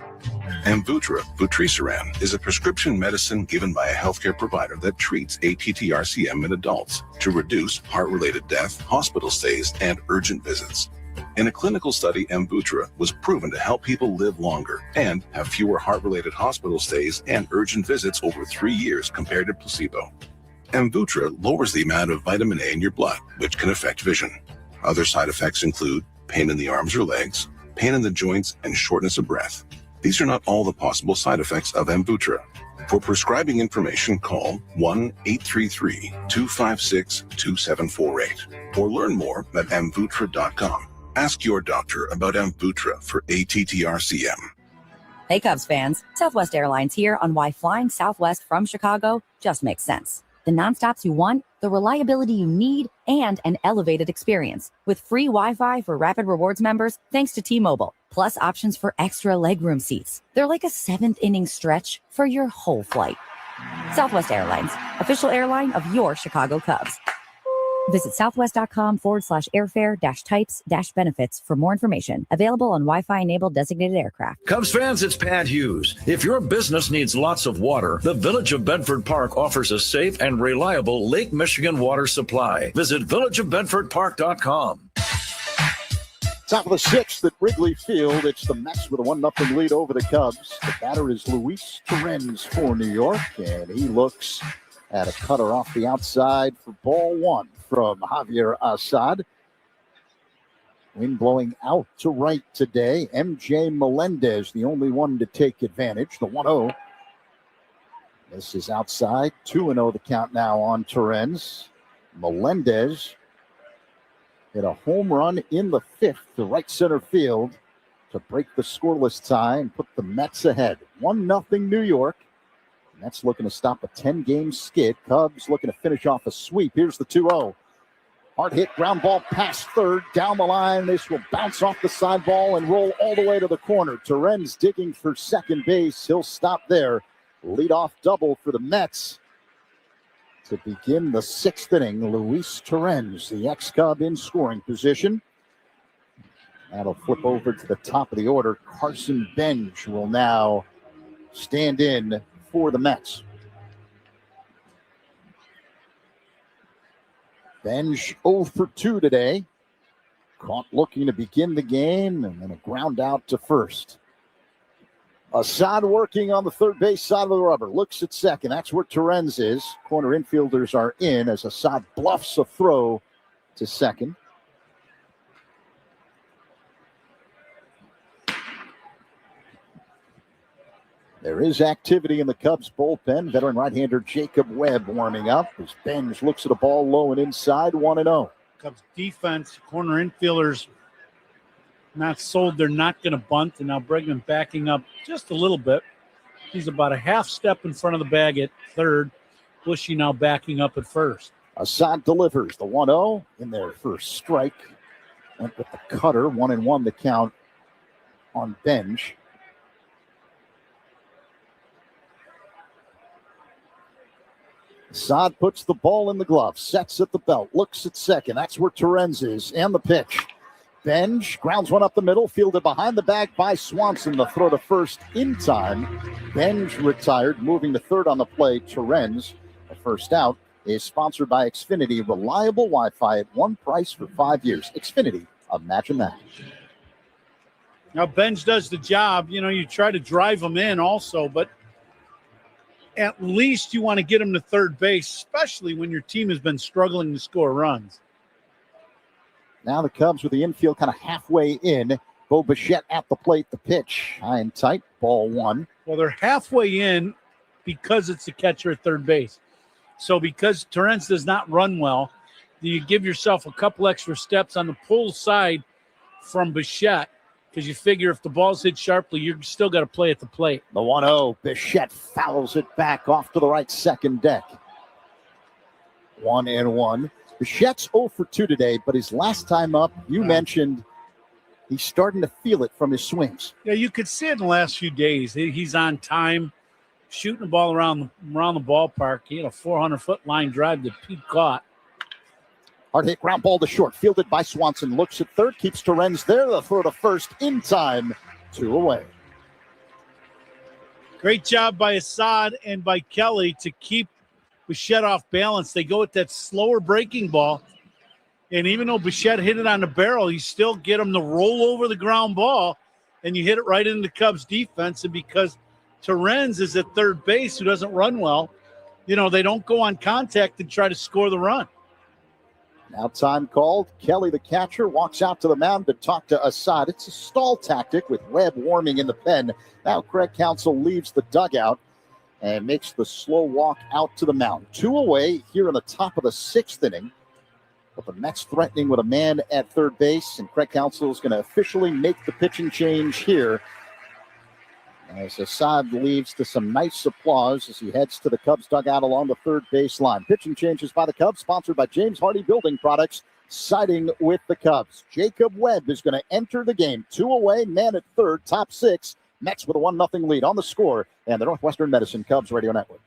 Amvuttra, vutrisiran, is a prescription medicine given by a healthcare provider that treats ATTR-CM in adults to reduce heart-related death, hospital stays, and urgent visits. In a clinical study, Amvuttra was proven to help people live longer and have fewer heart-related hospital stays and urgent visits over 3 years compared to placebo. Amvuttra lowers the amount of vitamin A in your blood, which can affect vision. Other side effects include pain in the arms or legs, pain in the joints, and shortness of breath. These are not all the possible side effects of Amvuttra. For prescribing information, call 1-833-256-2748 or learn more at amvuttra.com. Ask your doctor about Amvuttra for ATTRCM. Hey Cubs fans, Southwest Airlines here on why flying Southwest from Chicago just makes sense. The nonstops you want, the reliability you need, and an elevated experience. With free Wi-Fi for Rapid Rewards members thanks to T-Mobile, plus options for extra legroom seats. They're like a 7th inning stretch for your whole flight. Southwest Airlines, official airline of your Chicago Cubs. Visit southwest.com/airfare-types-benefits for more information. Available on Wi-Fi enabled designated aircraft. Cubs fans, it's Pat Hughes. If your business needs lots of water, the Village of Bedford Park offers a safe and reliable Lake Michigan water supply. Visit villageofbedfordpark.com. Top of the 6th at Wrigley Field. It's the Mets with a 1-0 lead over the Cubs. The batter is Luis Torrens for New York, and he looks at a cutter off the outside for ball 1 from Javier Assad. Wind blowing out to right today. MJ Melendez, the only one to take advantage. The 1-0. This is outside. 2-0 the count now on Torrens. Melendez hit a home run in the 5th to right center field to break the scoreless tie and put the Mets ahead. 1-0 New York. Mets looking to stop a 10-game skid. Cubs looking to finish off a sweep. Here's the 2-0. Hard hit, ground ball past third, down the line. This will bounce off the side ball and roll all the way to the corner. Torrens digging for second base. He'll stop there. Leadoff double for the Mets to begin the 6th inning. Luis Torrens, the ex-Cub, in scoring position. That'll flip over to the top of the order. Carson Benj will now stand in for the Mets. Benj 0 for 2 today. Caught looking to begin the game, and then a ground out to first. Assad working on the third base side of the rubber. Looks at second. That's where Torrens is. Corner infielders are in as Assad bluffs a throw to second. There is activity in the Cubs bullpen. Veteran right-hander Jacob Webb warming up as Benj looks at a ball low and inside, 1-0. Cubs defense, corner infielders not sold. They're not going to bunt. And now Bregman backing up just a little bit. He's about a half step in front of the bag at third. Bushy now backing up at first. Assad delivers the 1-0 in their first strike. Went with the cutter, 1-1 the count on Benj. Assad puts the ball in the glove, sets at the belt, looks at second. That's where Torrens is, and the pitch. Benj grounds one up the middle, fielded behind the bag by Swanson. The throw to first in time. Benj retired, moving to third on the play. Torrens, the first out, is sponsored by Xfinity. Reliable Wi-Fi at one price for 5 years. Xfinity, imagine that. Now Benj does the job. You know, you try to drive him in also, but at least you want to get him to third base, especially when your team has been struggling to score runs. Now the Cubs with the infield kind of halfway in. Bo Bichette at the plate, the pitch. High and tight, ball 1. Well, they're halfway in because it's the catcher at third base. So because Torrens does not run well, you give yourself a couple extra steps on the pull side from Bichette, because you figure if the ball's hit sharply, you're still got to play at the plate. The 1-0, Bichette fouls it back off to the right second deck. 1-1. Bichette's 0 for 2 today, but his last time up, you mentioned he's starting to feel it from his swings. Yeah, you could see it in the last few days. He's on time, shooting the ball around the ballpark. He had a 400-foot line drive that Pete caught. Hard hit ground ball to short, fielded by Swanson. Looks at third, keeps Torrens there. The throw to first in time, 2 away. Great job by Assad and by Kelly to keep Bichette off balance. They go with that slower breaking ball, And even though Bichette hit it on the barrel, you still get him to roll over the ground ball, and you hit it right into the Cubs defense. And because Terens is at third base, who doesn't run well, they don't go on contact and try to score the run. Now time called. Kelly, the catcher, walks out to the mound to talk to Assad. It's a stall tactic with Webb warming in the pen. Now Craig Counsell leaves the dugout and makes the slow walk out to the mound. 2 away here in the top of the 6th inning. But the Mets threatening with a man at third base, and Craig Counsell is going to officially make the pitching change here as Assad leaves to some nice applause as he heads to the Cubs dugout along the third base line. Pitching changes by the Cubs, sponsored by James Hardy Building Products, siding with the Cubs. Jacob Webb is going to enter the game. 2 away, man at third, top 6. Mets with a 1-0 lead on the score, and the Northwestern Medicine Cubs Radio Network.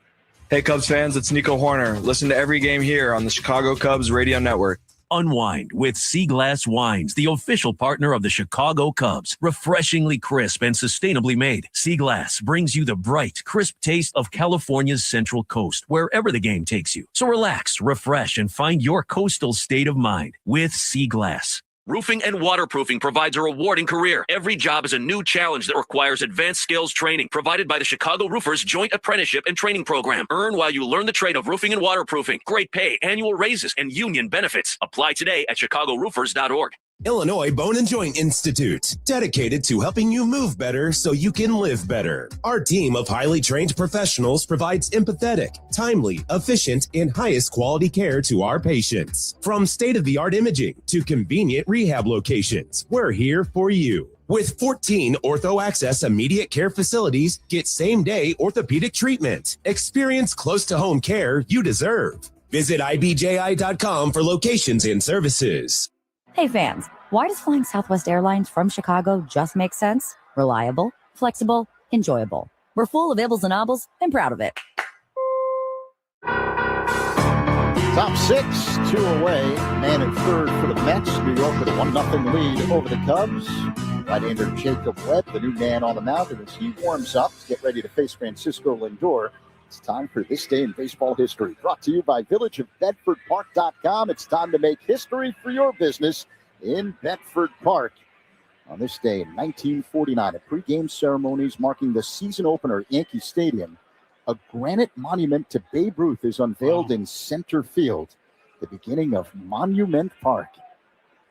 Hey, Cubs fans, it's Nico Horner. Listen to every game here on the Chicago Cubs Radio Network. Unwind with Sea Glass Wines, the official partner of the Chicago Cubs. Refreshingly crisp and sustainably made, Sea Glass brings you the bright, crisp taste of California's Central Coast, wherever the game takes you. So relax, refresh, and find your coastal state of mind with Sea Glass. Roofing and waterproofing provides a rewarding career. Every job is a new challenge that requires advanced skills training provided by the Chicago Roofers Joint Apprenticeship and Training Program. Earn while you learn the trade of roofing and waterproofing. Great pay, annual raises, and union benefits. Apply today at chicago-roofers.org. Illinois Bone and Joint Institute, dedicated to helping you move better so you can live better. Our team of highly trained professionals provides empathetic, timely, efficient, and highest quality care to our patients. From state-of-the-art imaging to convenient rehab locations, we're here for you. With 14 Ortho Access immediate care facilities, get same-day orthopedic treatment. Experience close-to-home care you deserve. Visit ibji.com for locations and services. Hey fans, why does flying Southwest Airlines from Chicago just make sense? Reliable, flexible, enjoyable. We're full of ibbles and obbles and proud of it. Top 6, 2 away. Man at third for the Mets. New York with a 1-0 lead over the Cubs. Right-hander Jacob Webb, the new man on the mound, and as he warms up to get ready to face Francisco Lindor, it's time for This Day in Baseball History. Brought to you by villageofbedfordpark.com. It's time to make history for your business in Bedford Park. On this day in 1949, at pregame ceremonies marking the season opener at Yankee Stadium, a granite monument to Babe Ruth is unveiled in center field, the beginning of Monument Park.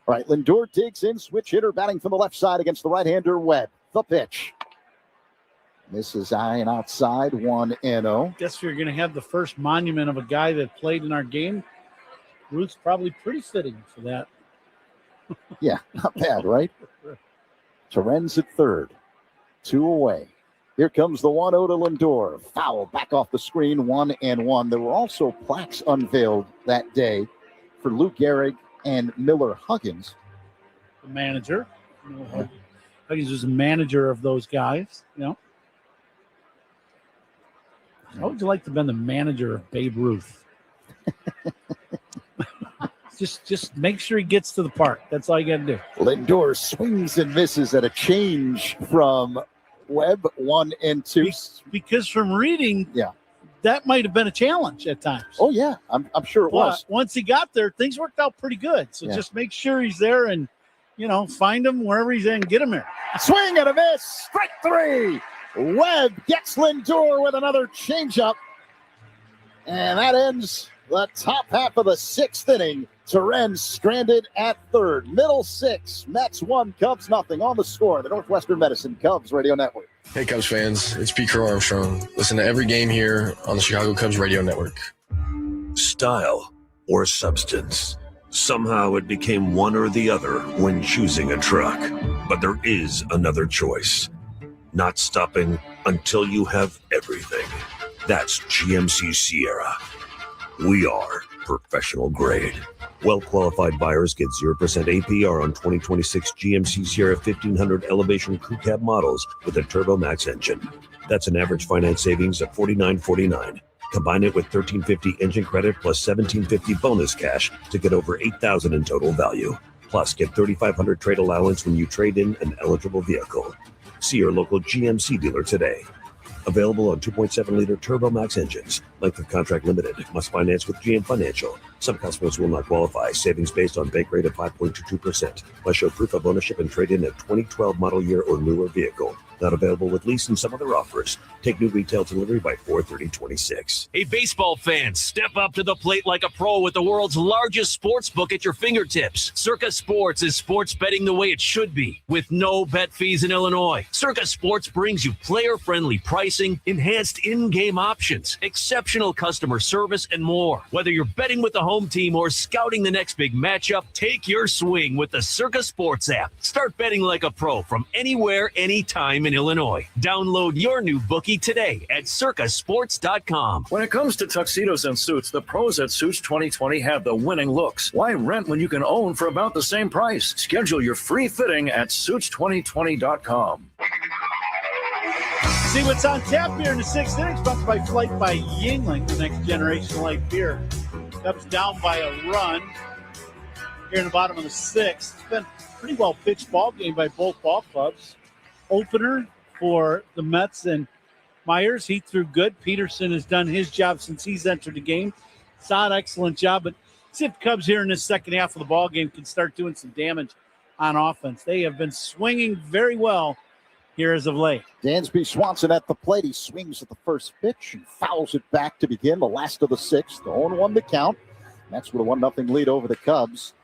All right, Lindor digs in, switch hitter batting from the left side against the right-hander Webb. The pitch. Misses high and outside, 1-0. Guess you're going to have the first monument of a guy that played in our game. Ruth's probably pretty fitting for that. Yeah, not bad, right? Terens at third, 2 away. Here comes the 1-0 to Lindor. Foul back off the screen, 1-1. There were also plaques unveiled that day for Lou Gehrig and Miller Huggins. The manager. Huggins was a manager of those guys, How would you like to have been the manager of Babe Ruth? just make sure he gets to the park. That's all you got to do. Lindor swings and misses at a change from Webb, 1 and 2. Because from reading, that might have been a challenge at times. Oh, yeah. I'm sure it was. Once he got there, things worked out pretty good. So just make sure he's there and, find him wherever he's in, get him there. Swing and a miss. Strike 3. Webb gets Lindor with another changeup. And that ends the top half of the 6th inning. Terens stranded at third. Middle 6. Mets 1, Cubs 0 on the score. The Northwestern Medicine Cubs Radio Network. Hey, Cubs fans, it's Pete Crow Armstrong. Listen to every game here on the Chicago Cubs Radio Network. Style or substance. Somehow it became one or the other when choosing a truck. But there is another choice. Not stopping until you have everything. That's GMC Sierra. We are professional grade. Well-qualified buyers get 0% APR on 2026 GMC Sierra 1500 Elevation Crew Cab models with a Turbo Max engine. That's an average finance savings of $49.49. Combine it with $1,350 engine credit plus $1,750 bonus cash to get over $8,000 in total value. Plus, get $3,500 trade allowance when you trade in an eligible vehicle. See your local GMC dealer today. Available on 2.7-liter Turbo Max engines. Length of contract limited. Must finance with GM Financial. Some customers will not qualify. Savings based on bank rate of 5.22%. Must show proof of ownership and trade in a 2012 model year or newer vehicle. Not available with lease and some other offers. Take new retail delivery by 4/30/26. Hey, baseball fans, step up to the plate like a pro with the world's largest sports book at your fingertips. Circa Sports is sports betting the way it should be, with no bet fees in Illinois. Circa Sports brings you player-friendly pricing, enhanced in-game options, exceptional customer service, and more. Whether you're betting with the home team or scouting the next big matchup, take your swing with the Circa Sports app. Start betting like a pro from anywhere, anytime in Illinois. Download your new bookie today at circasports.com. When it comes to tuxedos and suits, the pros at Suits 2020 have the winning looks. Why rent when you can own for about the same price? Schedule your free fitting at Suits2020.com. See what's on tap here in the sixth inning. Sponsored by Flight by Yingling, the next generation light beer. Cubs down by a run here in the bottom of the sixth. It's been a pretty well pitched ball game by both ball clubs. Opener for the Mets and Myers. He threw good. Peterson has done his job since he's entered the game. Saw an excellent job, but see if the Cubs here in this second half of the ball game can start doing some damage on offense. They have been swinging very well here as of late. Dansby Swanson at the plate. He swings at the first pitch and fouls it back to begin the last of the sixth. The 0-1 to count. That's with a 1-0 lead over the Cubs.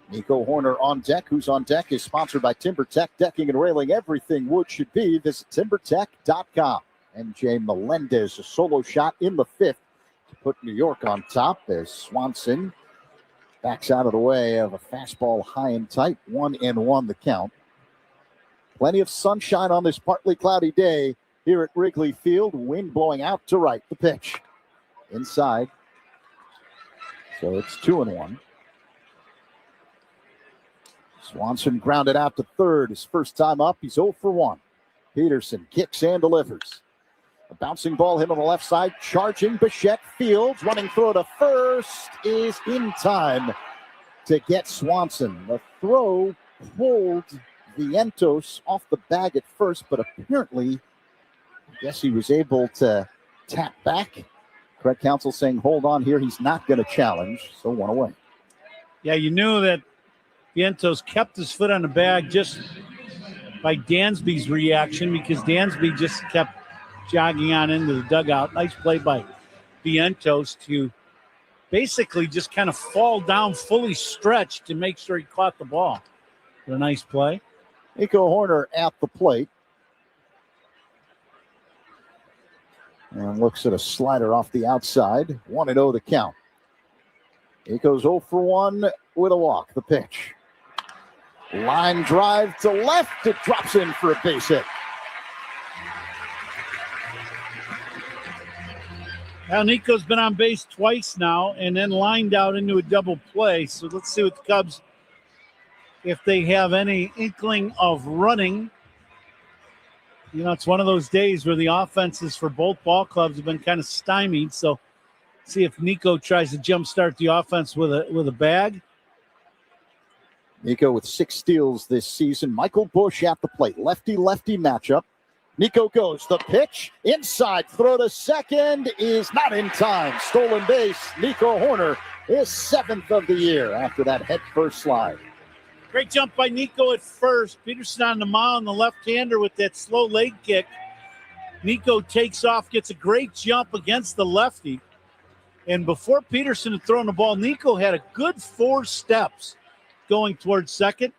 Nico Horner on deck. Who's on deck is sponsored by TimberTech Decking and Railing. Everything wood should be. Visit TimberTech.com. MJ Melendez, a solo shot in the fifth to put New York on top as Swanson backs out of the way of a fastball high and tight. 1-1 the count. Plenty of sunshine on this partly cloudy day here at Wrigley Field. Wind blowing out to right. The pitch inside. So it's 2-1. Swanson grounded out to third. His first time up. He's 0 for 1. Peterson kicks and delivers. A bouncing ball hit on the left side. Charging Bichette Fields. Running throw to first is in time to get Swanson. The throw pulled Vientos off the bag at first, but apparently, I guess he was able to tap back. Craig Counsell saying, hold on here. He's not going to challenge. So 1 away. Yeah, you knew that Vientos kept his foot on the bag just by Dansby's reaction because Dansby just kept jogging on into the dugout. Nice play by Vientos to basically just kind of fall down fully stretched to make sure he caught the ball. A nice play. Nico Horner at the plate. And looks at a slider off the outside. 1-0 the count. Nico's 0 for 1 with a walk. The pitch. Line drive to left. It drops in for a base hit. Now, Nico's been on base twice now and then lined out into a double play. So let's see what the Cubs, if they have any inkling of running. You know, it's one of those days where the offenses for both ball clubs have been kind of stymied. So see if Nico tries to jumpstart the offense with a bag. Nico with 6 steals this season. Michael Busch at the plate. Lefty-lefty matchup. Nico goes. The pitch inside. Throw to second is not in time. Stolen base. Nico Horner is 7th of the year after that head first slide. Great jump by Nico at first. Peterson on the mound, the left-hander with that slow leg kick. Nico takes off, gets a great jump against the lefty. And before Peterson had thrown the ball, Nico had a good 4 steps going towards second.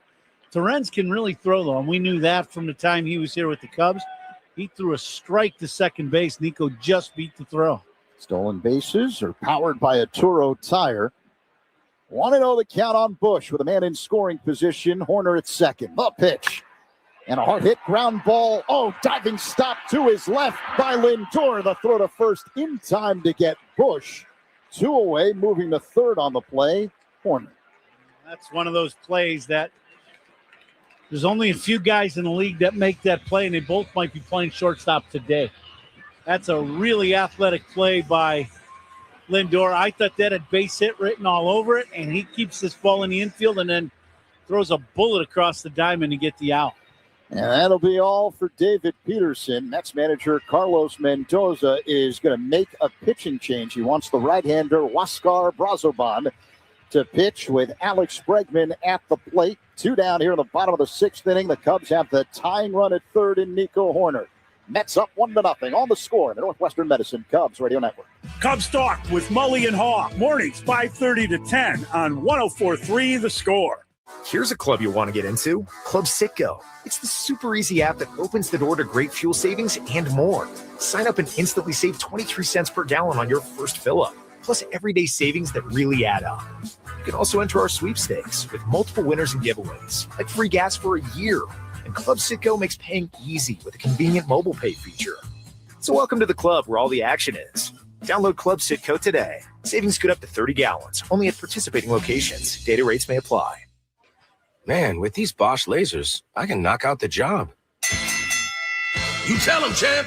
Torrens can really throw, though, and we knew that from the time he was here with the Cubs. He threw a strike to second base. Nico just beat the throw. Stolen bases are powered by a Turo tire. 1-0 the count on Busch with a man in scoring position. Horner at second. The pitch. And a hard hit ground ball. Oh, diving stop to his left by Lindor. The throw to first in time to get Busch. 2 away, moving to third on the play. Horner. That's one of those plays that there's only a few guys in the league that make that play, and they both might be playing shortstop today. That's a really athletic play by Lindor. I thought that had base hit written all over it, and he keeps this ball in the infield and then throws a bullet across the diamond to get the out. And that'll be all for David Peterson. Mets manager Carlos Mendoza is going to make a pitching change. He wants the right-hander Huáscar Brazoban to pitch with Alex Bregman at the plate. 2 down here in the bottom of the 6th inning. The Cubs have the tying run at third in Nico Horner. Mets up 1-0 on the score in the Northwestern Medicine Cubs Radio Network. Cubs Talk with Mully and Haw. Mornings 5:30 to 10 on 104.3 The Score. Here's a club you'll want to get into, Club Citgo. It's the super easy app that opens the door to great fuel savings and more. Sign up and instantly save 23 cents per gallon on your first fill-up, plus everyday savings that really add up. You can also enter our sweepstakes with multiple winners and giveaways, like free gas for a year. And Club Citgo makes paying easy with a convenient mobile pay feature. So welcome to the club where all the action is. Download Club Citgo today. Savings good up to 30 gallons, only at participating locations. Data rates may apply. Man, with these Bosch lasers, I can knock out the job. You tell him, champ.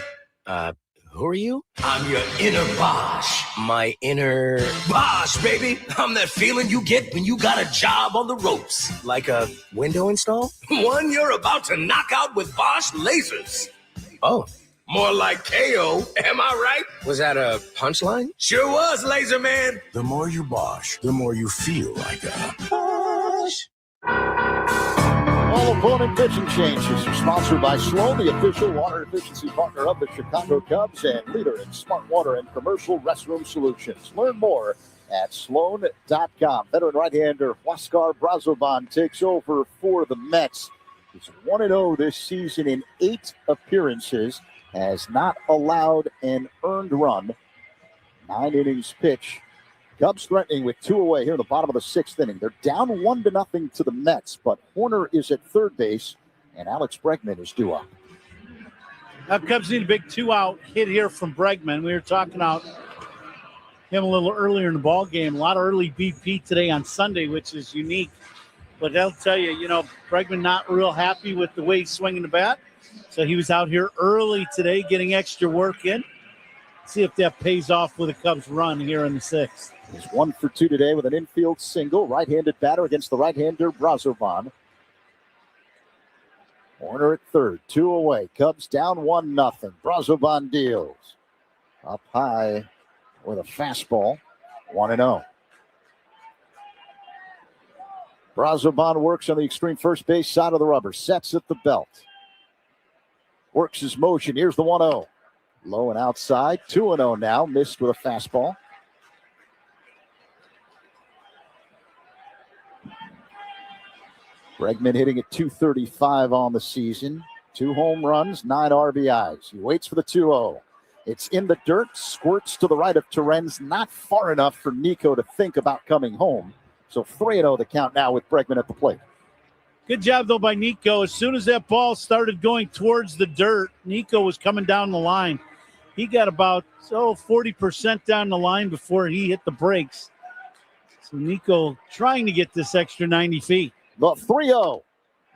Who are you? I'm your inner Bosch. My inner... Bosch, baby. I'm that feeling you get when you got a job on the ropes. Like a window install? One you're about to knock out with Bosch lasers. Oh. More like KO, am I right? Was that a punchline? Sure was, Laser Man. The more you Bosch, the more you feel like a Bosch. All opponent pitching changes are sponsored by Sloan, the official water efficiency partner of the Chicago Cubs and leader in smart water and commercial restroom solutions. Learn more at sloan.com. Veteran right-hander Huáscar Brazoban takes over for the Mets. He's 1-0 this season in 8 appearances. Has not allowed an earned run. 9 innings pitch. Cubs threatening with 2 away here in the bottom of the 6th inning. They're down 1-0 to the Mets, but Horner is at third base, and Alex Bregman is due up. Now Cubs need a big 2-out hit here from Bregman. We were talking about him a little earlier in the ball game. A lot of early BP today on Sunday, which is unique. But I'll tell you, Bregman not real happy with the way he's swinging the bat. So he was out here early today getting extra work in. See if that pays off with a Cubs run here in the 6th. He's 1 for 2 today with an infield single. Right-handed batter against the right-hander Brazoban. Horner at third, 2 away. Cubs down 1-0. Brazoban deals. Up high with a fastball. 1-0. Brazoban works on the extreme first base side of the rubber. Sets at the belt. Works his motion. Here's the 1-0. Low and outside. 2-0 now. Missed with a fastball. Bregman hitting at .235 on the season. 2 home runs, 9 RBIs. He waits for the 2-0. It's in the dirt. Squirts to the right of Terens. Not far enough for Nico to think about coming home. So 3-0 the count now with Bregman at the plate. Good job, though, by Nico. As soon as that ball started going towards the dirt, Nico was coming down the line. He got about 40% down the line before he hit the brakes. So Nico trying to get this extra 90 feet. The 3-0.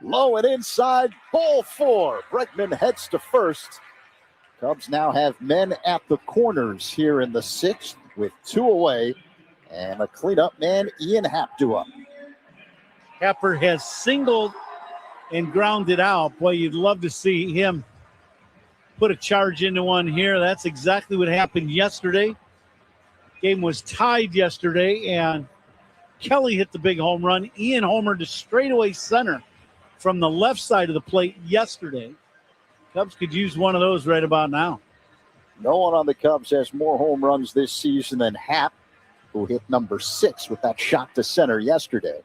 Low and inside. Ball 4. Bregman heads to first. Cubs now have men at the corners here in the 6th with 2 away. And a cleanup man, Ian Happ, due up. Happer has singled and grounded out. Boy, you'd love to see him put a charge into one here. That's exactly what happened yesterday. Game was tied yesterday, and Kelly hit the big home run. Ian homered to straightaway center from the left side of the plate yesterday. Cubs could use one of those right about now. No one on the Cubs has more home runs this season than Happ, who hit number 6 with that shot to center yesterday.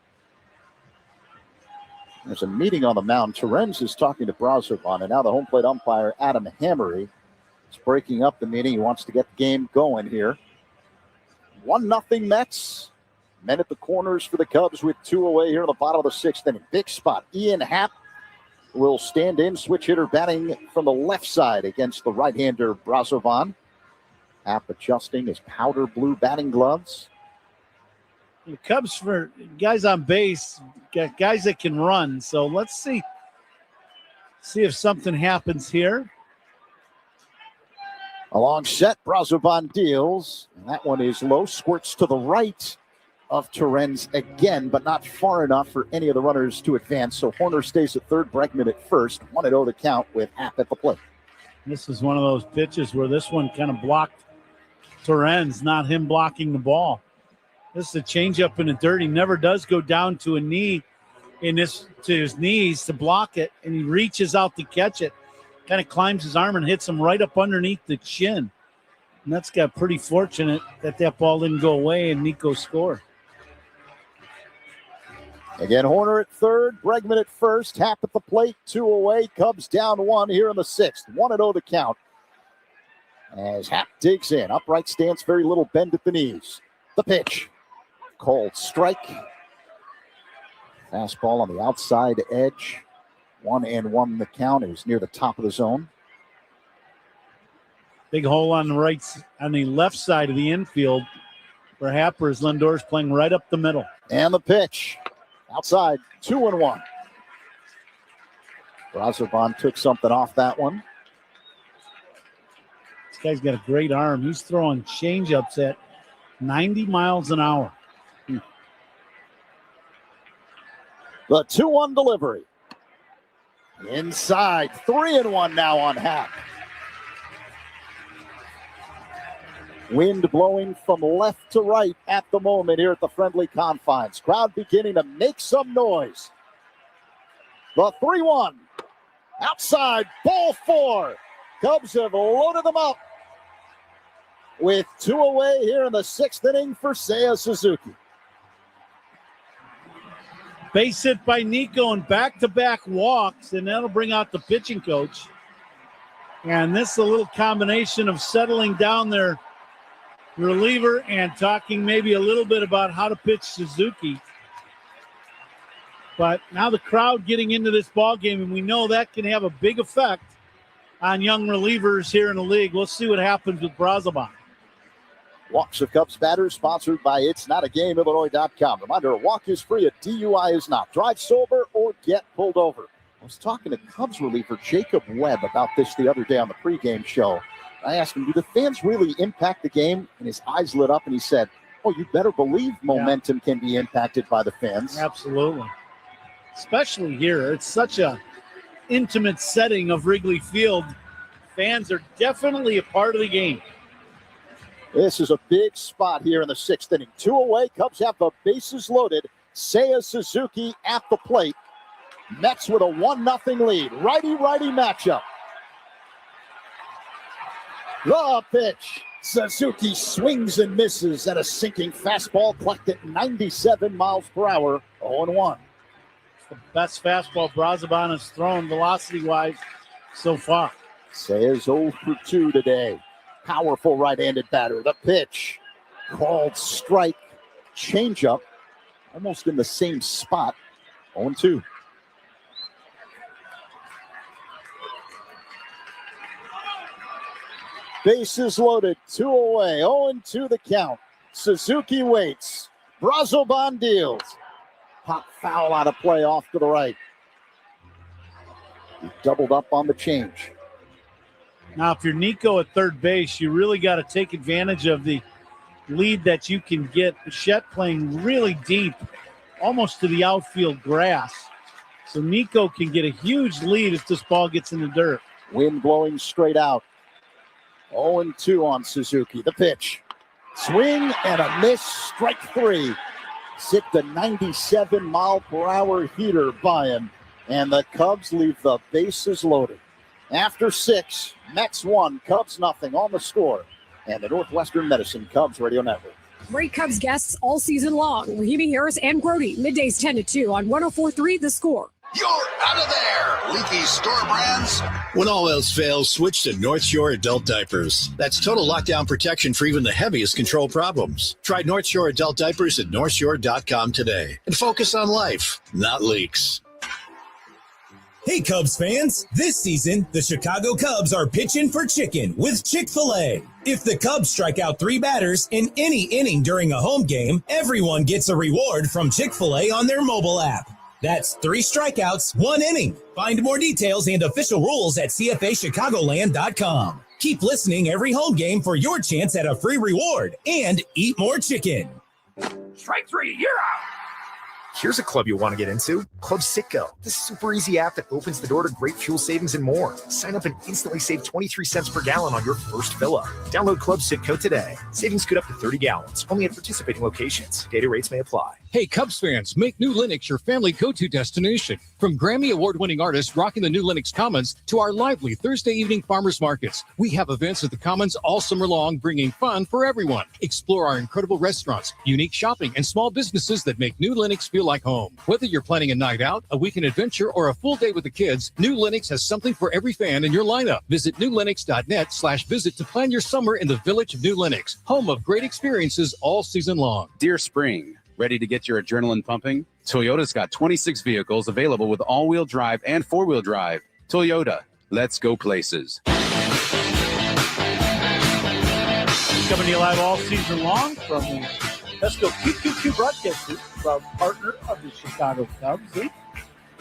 There's a meeting on the mound. Terens is talking to Brazoban, and now the home plate umpire, Adam Hammery, is breaking up the meeting. He wants to get the game going here. 1-0 Mets. Men at the corners for the Cubs with 2 away here in the bottom of the 6th inning. Big spot. Ian Happ will stand in. Switch hitter batting from the left side against the right-hander Brazoban. Happ adjusting his powder blue batting gloves. The Cubs, for guys on base, got guys that can run. So let's see if something happens here. A long set. Brazoban deals. And that one is low. Squirts to the right of Torrens again, but not far enough for any of the runners to advance. So Horner stays at third, Bregman at first. 1-0 the count with Happ at the plate. This is one of those pitches where this one kind of blocked Torrens, not him blocking the ball. This is a changeup in the dirt. He never does go down to a knee to his knees to block it, and he reaches out to catch it. Kind of climbs his arm and hits him right up underneath the chin. And that's got pretty fortunate that ball didn't go away and Nico scored. Again, Horner at third, Bregman at first, Happ at the plate, 2 away. Cubs down 1 here in the 6th. 1-0 the count. As Happ digs in, upright stance, very little bend at the knees. The pitch, called strike. Fastball on the outside edge. 1-1 the count. It was near the top of the zone. Big hole on the left side of the infield for Happer as Lindor's playing right up the middle. And the pitch. Outside, 2-1. Brazoban took something off that one. This guy's got a great arm. He's throwing changeups at 90 miles an hour. The 2-1 delivery. Inside, 3-1 now on Happ. Wind blowing from left to right at the moment here at the friendly confines. Crowd beginning to make some noise. The 3-1. Outside, ball 4. Cubs have loaded them up with 2 away here in the 6th inning for Seiya Suzuki. Base hit by Nico and back-to-back walks, and that'll bring out the pitching coach. And this is a little combination of settling down their reliever and talking maybe a little bit about how to pitch Suzuki. But now the crowd getting into this ball game, and we know that can have a big effect on young relievers here in the league. We'll see what happens with Brazoban. Walks of Cubs batters, sponsored by It's Not a Game, Illinois.com. Reminder, a walk is free, a DUI is not. Drive sober or get pulled over. I was talking to Cubs reliever Jacob Webb about this the other day on the pregame show. I asked him, do the fans really impact the game? And his eyes lit up and he said, oh, you better believe momentum can be impacted by the fans. Absolutely. Especially here. It's such a intimate setting of Wrigley Field. Fans are definitely a part of the game. This is a big spot here in the 6th inning. 2 away. Cubs have the bases loaded. Seiya Suzuki at the plate. Mets with a 1-0 lead. Righty-righty matchup. The pitch. Suzuki swings and misses at a sinking fastball clocked at 97 miles per hour. 0-1. It's the best fastball Brazoban has thrown velocity-wise so far. Seiya's 0 for 2 today. Powerful right-handed batter. The pitch. Called strike. Changeup. Almost in the same spot. 0-2. Bases loaded, 2 away, 0-2 the count. Suzuki waits. Brazoban deals. Pop foul out of play off to the right. He doubled up on the change. Now, if you're Nico at third base, you really got to take advantage of the lead that you can get. Bichette playing really deep, almost to the outfield grass. So Nico can get a huge lead if this ball gets in the dirt. Wind blowing straight out. 0-2 on Suzuki. The pitch. Swing and a miss. Strike 3. Sit the 97 mile per hour heater by him. And the Cubs leave the bases loaded. After 6, Mets 1, Cubs nothing on the score. And the Northwestern Medicine Cubs Radio Network. Great Cubs guests all season long. Rahimi Harris and Grody, middays 10 to 2 on 104.3 The Score. You're out of there, leaky store brands. When all else fails, switch to North Shore Adult Diapers. That's total lockdown protection for even the heaviest control problems. Try North Shore Adult Diapers at northshore.com today and focus on life, not leaks. Hey, Cubs fans! This season, the Chicago Cubs are pitching for chicken with Chick-fil-A. If the Cubs strike out 3 batters in any inning during a home game, everyone gets a reward from Chick-fil-A on their mobile app. That's 3 strikeouts, 1 inning. Find more details and official rules at CFAChicagoland.com. Keep listening every home game for your chance at a free reward and eat more chicken. Strike three, you're out. Here's a club you'll want to get into. Club Sitco, the super easy app that opens the door to great fuel savings and more. Sign up and instantly save 23 cents per gallon on your first fill-up. Download Club Sitco today. Savings could up to 30 gallons, only at participating locations. Data rates may apply. Hey, Cubs fans, make New Lenox your family go-to destination. From Grammy Award-winning artists rocking the New Lenox Commons to our lively Thursday evening farmers markets, we have events at the Commons all summer long, bringing fun for everyone. Explore our incredible restaurants, unique shopping, and small businesses that make New Lenox feel like home. Whether you're planning a night out, a weekend adventure, or a full day with the kids, New Lenox has something for every fan in your lineup. Visit newlenox.net/visit to plan your summer in the village of New Lenox, home of great experiences all season long. Dear Spring, ready to get your adrenaline pumping? Toyota's got 26 vehicles available with all-wheel drive and four-wheel drive. Toyota, let's go places. Coming to you live all season long from the Pesco QQQ broadcast group, proud partner of the Chicago Cubs.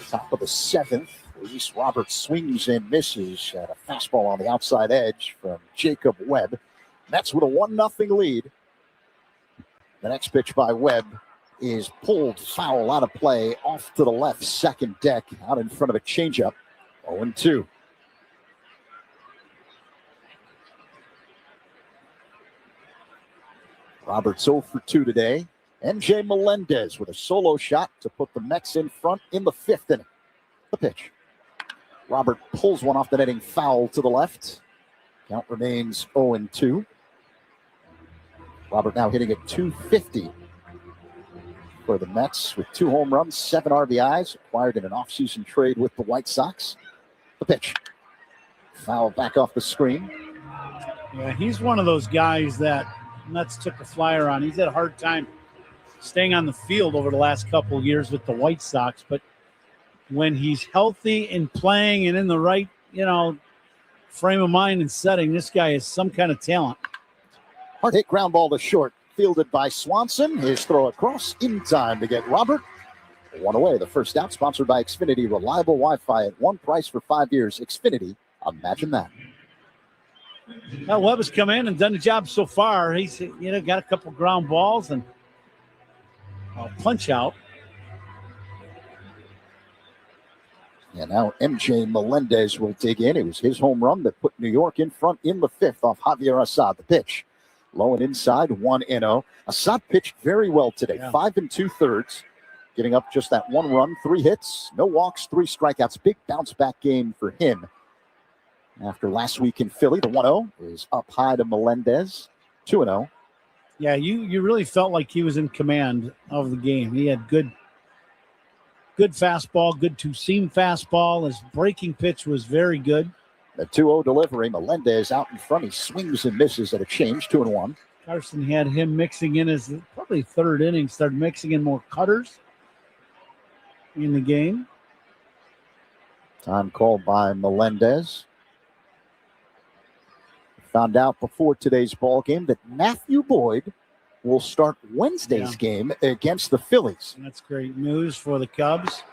Top of the seventh, Luis Roberts swings and misses at a fastball on the outside edge from Jacob Webb. Mets with a 1-0 lead. The next pitch by Webb is pulled foul out of play off to the left second deck out in front of a changeup. 0-2. Roberts 0 for 2 today. MJ Melendez with a solo shot to put the Mets in front in the fifth inning. The pitch. Robert pulls one off the netting foul to the left. Count remains 0-2. Robert now hitting at .250 for the Mets with 2 home runs, 7 RBIs, acquired in an offseason trade with the White Sox. The pitch. Foul back off the screen. Yeah, he's one of those guys that Mets took a flyer on. He's had a hard time staying on the field over the last couple of years with the White Sox, but when he's healthy and playing and in the right, frame of mind and setting, this guy is some kind of talent. Hard hit ground ball to short, fielded by Swanson. His throw across in time to get Robert. One away, the first out, sponsored by Xfinity. Reliable Wi-Fi at one price for 5 years. Xfinity, imagine that. Well, Webb has come in and done the job so far. He's got a couple ground balls and a punch out. And now MJ Melendez will dig in. It was his home run that put New York in front in the fifth off Javier Assad. The pitch. Low and inside, 1-0. Assad pitched very well today. 5 2/3. Giving up just that 1 run, 3 hits, no walks, 3 strikeouts. Big bounce back game for him. After last week in Philly, the 1-0 is up high to Melendez. 2-0. Yeah, you really felt like he was in command of the game. He had good fastball, good two-seam fastball. His breaking pitch was very good. The 2-0 delivery. Melendez out in front. He swings and misses at a change. 2-1. Carson had him mixing in his probably third inning, started mixing in more cutters in the game. Time called by Melendez. Found out before today's ball game that Matthew Boyd will start Wednesday's game against the Phillies. That's great news for the Cubs.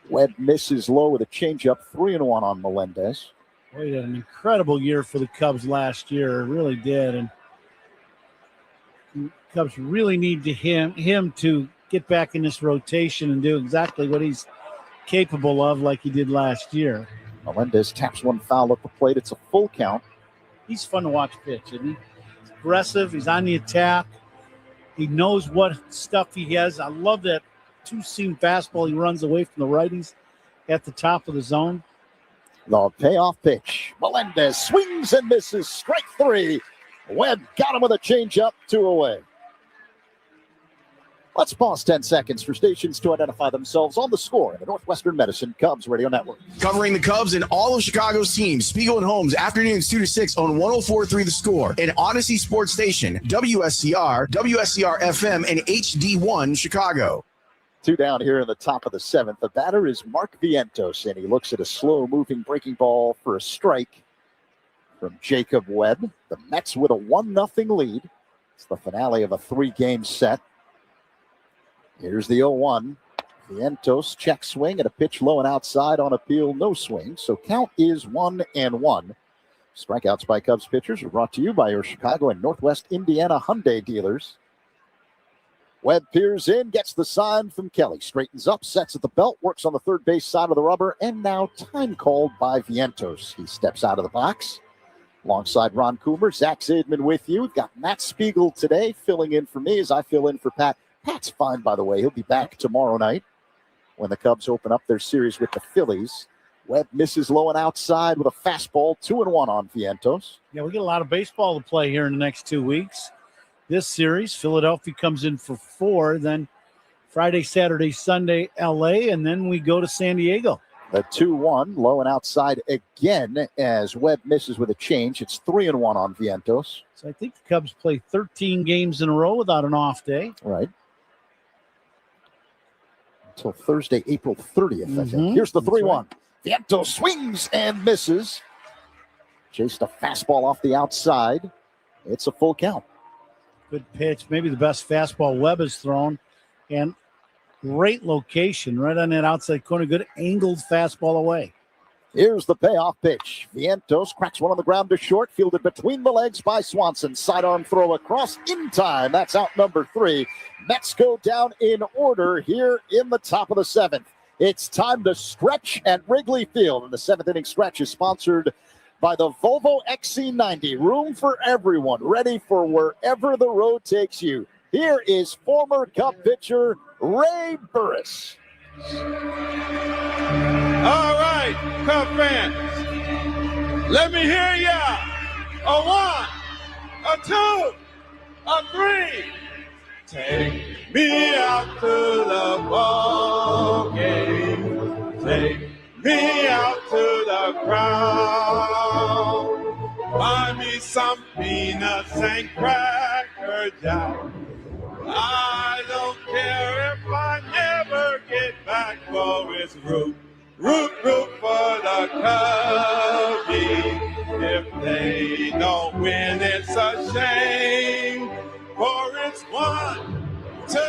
Webb misses low with a changeup. 3-1 on Melendez. Boyd had an incredible year for the Cubs last year. Really did. And the Cubs really need him to get back in this rotation and do exactly what he's capable of like he did last year. Melendez taps one foul at the plate. It's a full count. He's fun to watch pitch, isn't he? He's aggressive. He's on the attack. He knows what stuff he has. I love that two-seam fastball. He runs away from the righties at the top of the zone. The payoff pitch. Melendez swings and misses. Strike 3. Webb got him with a changeup. 2 away. Let's pause 10 seconds for stations to identify themselves on the score in the Northwestern Medicine Cubs Radio Network. Covering the Cubs and all of Chicago's teams, Spiegel and Holmes, afternoons 2 to 6 on 104.3 The Score, and Odyssey Sports Station, WSCR, WSCR-FM, and HD1 Chicago. 2 down here in the top of the 7th. The batter is Mark Vientos, and he looks at a slow-moving breaking ball for a strike from Jacob Webb. The Mets with a 1-0 lead. It's the finale of a 3-game set. Here's the 0-1. Vientos check swing at a pitch low and outside on appeal, no swing. So count is 1-1. Strikeouts by Cubs pitchers are brought to you by your Chicago and Northwest Indiana Hyundai dealers. Webb peers in, gets the sign from Kelly, straightens up, sets at the belt, works on the third base side of the rubber, and now time called by Vientos. He steps out of the box. Alongside Ron Coomer, Zach Zaidman with you. We've got Matt Spiegel today filling in for me as I fill in for Pat. Pat's fine, by the way. He'll be back tomorrow night when the Cubs open up their series with the Phillies. Webb misses low and outside with a fastball, 2-1 on Vientos. Yeah, we get a lot of baseball to play here in the next 2 weeks. This series, Philadelphia comes in for 4, then Friday, Saturday, Sunday, LA, and then we go to San Diego. The 2-1, low and outside again as Webb misses with a change. It's 3-1 on Vientos. So I think the Cubs play 13 games in a row without an off day. Right. Until Thursday, April 30th, I think. Here's the 3-1. Right. Vientos swings and misses. Chased a fastball off the outside. It's a full count. Good pitch. Maybe the best fastball Webb has thrown. And great location right on that outside corner. Good angled fastball away. Here's the payoff pitch. Vientos cracks one on the ground to short. Fielded between the legs by Swanson. Sidearm throw across in time. That's out number 3. Mets go down in order here in the top of the 7th. It's time to stretch at Wrigley Field. And the 7th inning stretch is sponsored by the Volvo XC90. Room for everyone, ready for wherever the road takes you. Here is former Cub pitcher Ray Burris. All right, Cub fans, let me hear ya. A 1, a 2, a 3. Take me out to the ball game. Take me out to the crowd. Buy me some peanuts and cracker jack. I don't care if I never get back, for it's root for the Cubbies. If they don't win, it's a shame, for it's 1, 2,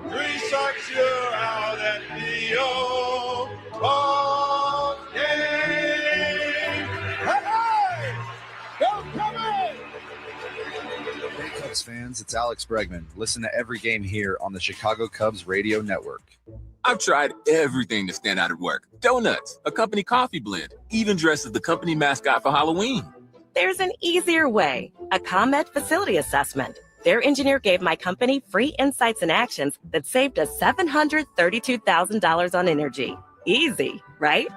3 shots, you're out at the old ball game. Hey! Go Cubbies! Hey Cubs fans, it's Alex Bregman. Listen to every game here on the Chicago Cubs radio network. I've tried everything to stand out at work. Donuts, a company coffee blend, even dressed as the company mascot for Halloween. There's an easier way, a ComEd facility assessment. Their engineer gave my company free insights and actions that saved us $732,000 on energy. Easy, right?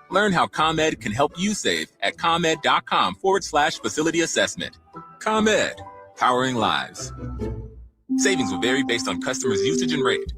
Learn how ComEd can help you save at ComEd.com/facility assessment. ComEd, powering lives. Savings will vary based on customers' usage and rate.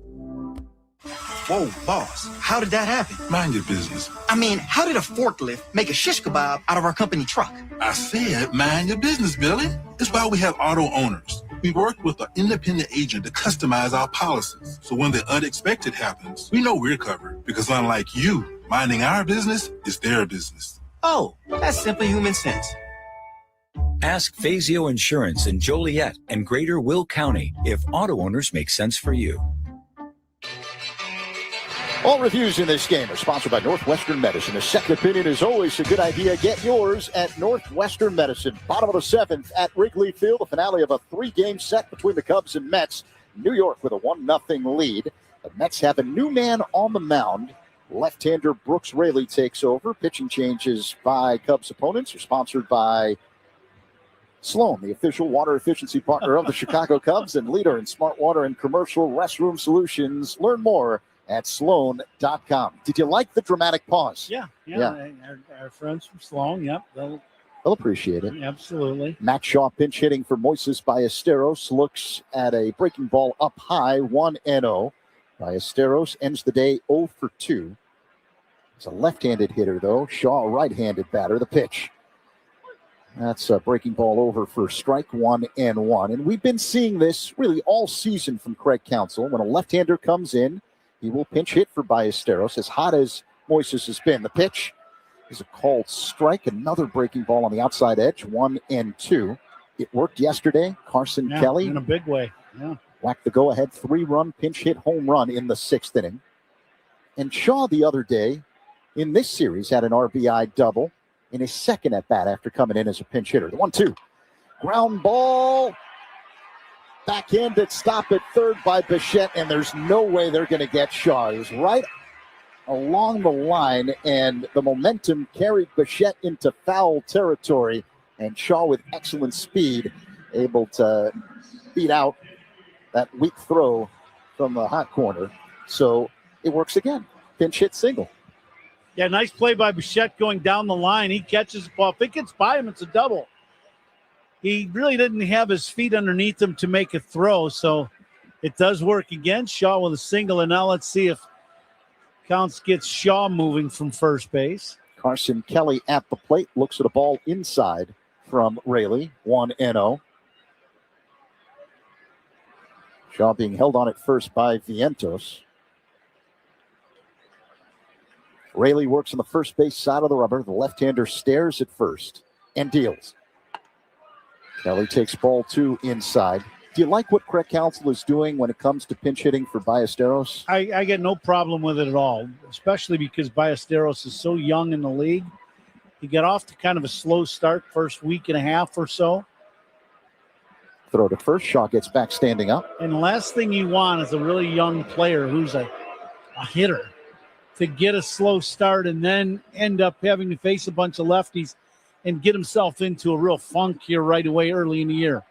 Whoa, boss, how did that happen? Mind your business. I mean, how did a forklift make a shish kebab out of our company truck? I said, mind your business, Billy. That's why we have auto owners. We work with an independent agent to customize our policies. So when the unexpected happens, we know we're covered. Because unlike you, minding our business is their business. Oh, that's simply human sense. Ask Fazio Insurance in Joliet and Greater Will County if auto owners make sense for you. All reviews in this game are sponsored by Northwestern Medicine. A second opinion is always a good idea. Get yours at Northwestern Medicine. Bottom of the 7th at Wrigley Field, the finale of a 3-game set between the Cubs and Mets. New York with a 1-0 lead. The Mets have a new man on the mound. Left-hander Brooks Raley takes over. Pitching changes by Cubs opponents are sponsored by Sloan, the official water efficiency partner of the Chicago Cubs and leader in smart water and commercial restroom solutions. Learn more at Sloan.com. Did you like the dramatic pause? Yeah. Our friends from Sloan, yep. They'll appreciate it. Absolutely. Matt Shaw pinch hitting for Moises Ballesteros. Looks at a breaking ball up high, 1-0. Ballesteros ends the day 0 for 2. He's a left-handed hitter, though. Shaw, a right-handed batter. The pitch. That's a breaking ball over for strike 1-1. And we've been seeing this really all season from Craig Counsell. When a left-hander comes in, he will pinch hit for Ballesteros, as hot as Moises has been. The pitch is a called strike. Another breaking ball on the outside edge, 1-2. It worked yesterday. Carson Kelly. In a big way. Yeah. Whacked the go-ahead 3-run pinch hit home run in the 6th inning. And Shaw the other day in this series had an RBI double in his second at bat after coming in as a pinch hitter. The 1-2. Ground ball backhanded stop at third by Bichette, and there's no way they're going to get Shaw. He was right along the line, and the momentum carried Bichette into foul territory, and Shaw with excellent speed able to beat out that weak throw from the hot corner. So it works again. Pinch hit single. Yeah, nice play by Bichette going down the line. He catches the ball. If it gets by him, it's a double. He really didn't have his feet underneath him to make a throw, so it does work again. Shaw with a single, and now let's see if Counts gets Shaw moving from first base. Carson Kelly at the plate, looks at a ball inside from Raley, 1-0. Shaw being held on at first by Vientos. Raley works on the first base side of the rubber. The left-hander stares at first and deals. Kelly takes ball 2 inside. Do you like what Craig Counsell is doing when it comes to pinch hitting for Ballesteros? I get no problem with it at all, especially because Ballesteros is so young in the league. He got off to kind of a slow start first week and a half or so. Throw to first. Shaw gets back standing up. And the last thing you want is a really young player who's a hitter to get a slow start and then end up having to face a bunch of lefties and get himself into a real funk here right away early in the year.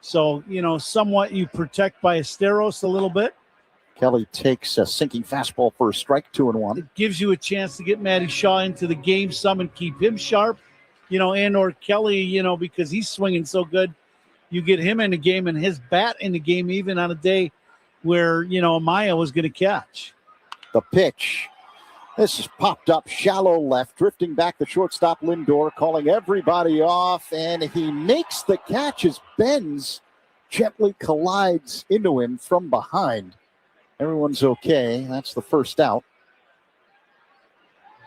So, somewhat you protect Ballesteros a little bit. Kelly takes a sinking fastball for a strike, 2-1. It gives you a chance to get Matty Shaw into the game some and keep him sharp, and or Kelly, because he's swinging so good. You get him in the game and his bat in the game even on a day where, Amaya was going to catch. The pitch. This is popped up shallow left, drifting back the shortstop Lindor, calling everybody off, and he makes the catch as Benz gently collides into him from behind. Everyone's okay. That's the first out.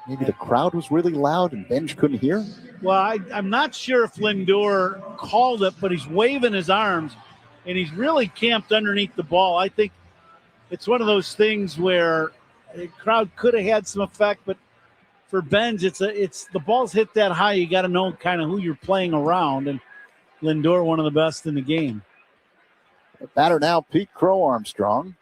Maybe the crowd was really loud and Benj couldn't hear. Well, I'm not sure if Lindor called it, but he's waving his arms, and he's really camped underneath the ball. I think it's one of those things where the crowd could have had some effect, but for Benj, it's the ball's hit that high. You got to know kind of who you're playing around, and Lindor, one of the best in the game. The batter now, Pete Crow Armstrong,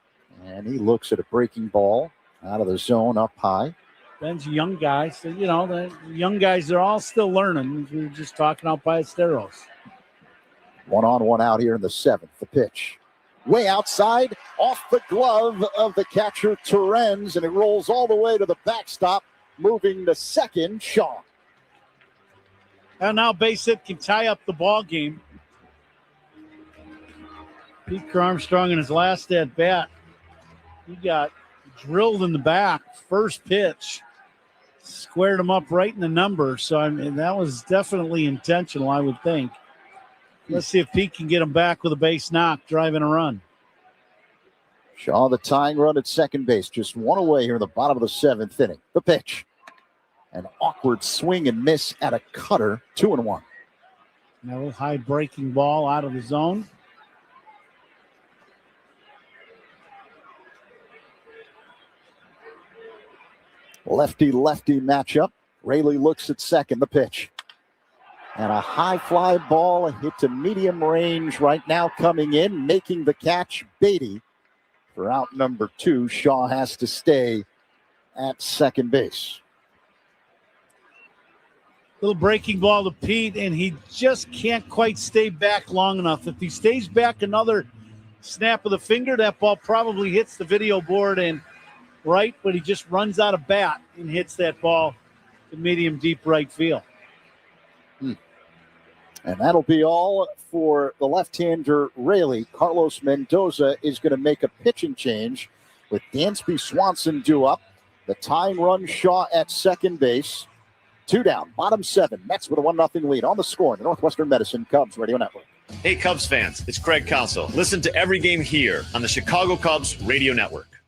and he looks at a breaking ball out of the zone up high. Ben's a young guy, so, the young guys, they're all still learning. We were just talking about Ballesteros. 1 on, 1 out here in the 7th. The pitch. Way outside, off the glove of the catcher, Terens, and it rolls all the way to the backstop, moving to second, Shaw. And now base hit can tie up the ball game. Pete Armstrong in his last at bat, he got drilled in the back. First pitch squared him up right in the number. So that was definitely intentional, I would think. Let's see if Pete can get him back with a base knock, driving a run. Shaw, the tying run at second base, just one away here in the bottom of the 7th inning. The pitch. An awkward swing and miss at a cutter, 2-1. Now a little high breaking ball out of the zone. Lefty-lefty matchup. Raley looks at second. The pitch. And a high fly ball hit to medium range right now coming in, making the catch. Beatty for out number 2. Shaw has to stay at second base. Little breaking ball to Pete, and he just can't quite stay back long enough. If he stays back another snap of the finger, that ball probably hits the video board and right, but he just runs out of bat and hits that ball to medium deep right field. And that'll be all for the left-hander Raley. Carlos Mendoza is going to make a pitching change with Dansby Swanson due up. The tying run, Shaw at second base. 2 down, bottom 7. Mets with a 1-0 lead on the score in the Northwestern Medicine Cubs Radio Network. Hey, Cubs fans, it's Craig Counsell. Listen to every game here on the Chicago Cubs Radio Network.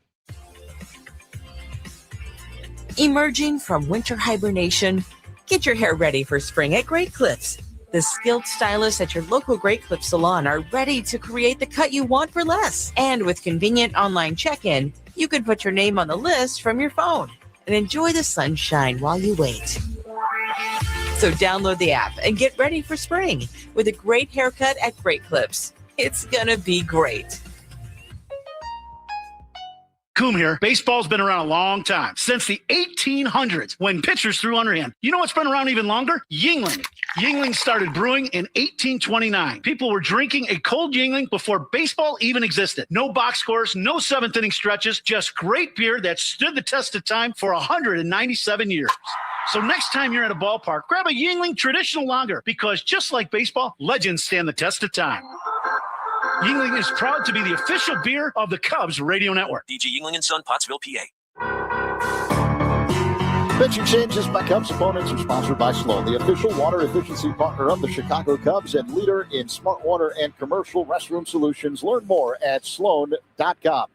Emerging from winter hibernation, get your hair ready for spring at Great Clips. The skilled stylists at your local Great Clips salon are ready to create the cut you want for less. And with convenient online check-in, you can put your name on the list from your phone and enjoy the sunshine while you wait. So download the app and get ready for spring with a great haircut at Great Clips. It's gonna be great. Coom here. Baseball's been around a long time, since the 1800s, when pitchers threw underhand. You know what's been around even longer? Yingling. Yingling started brewing in 1829. People were drinking a cold Yingling before baseball even existed. No box scores, no seventh inning stretches, just great beer that stood the test of time for 197 years. So next time you're at a ballpark, grab a Yingling Traditional Lager, because just like baseball, legends stand the test of time. Yingling is proud to be the official beer of the Cubs radio network. DG Yingling & Son, Pottsville, PA. Pitching changes by Cubs opponents are sponsored by Sloan, the official water efficiency partner of the Chicago Cubs and leader in smart water and commercial restroom solutions. Learn more at sloan.com.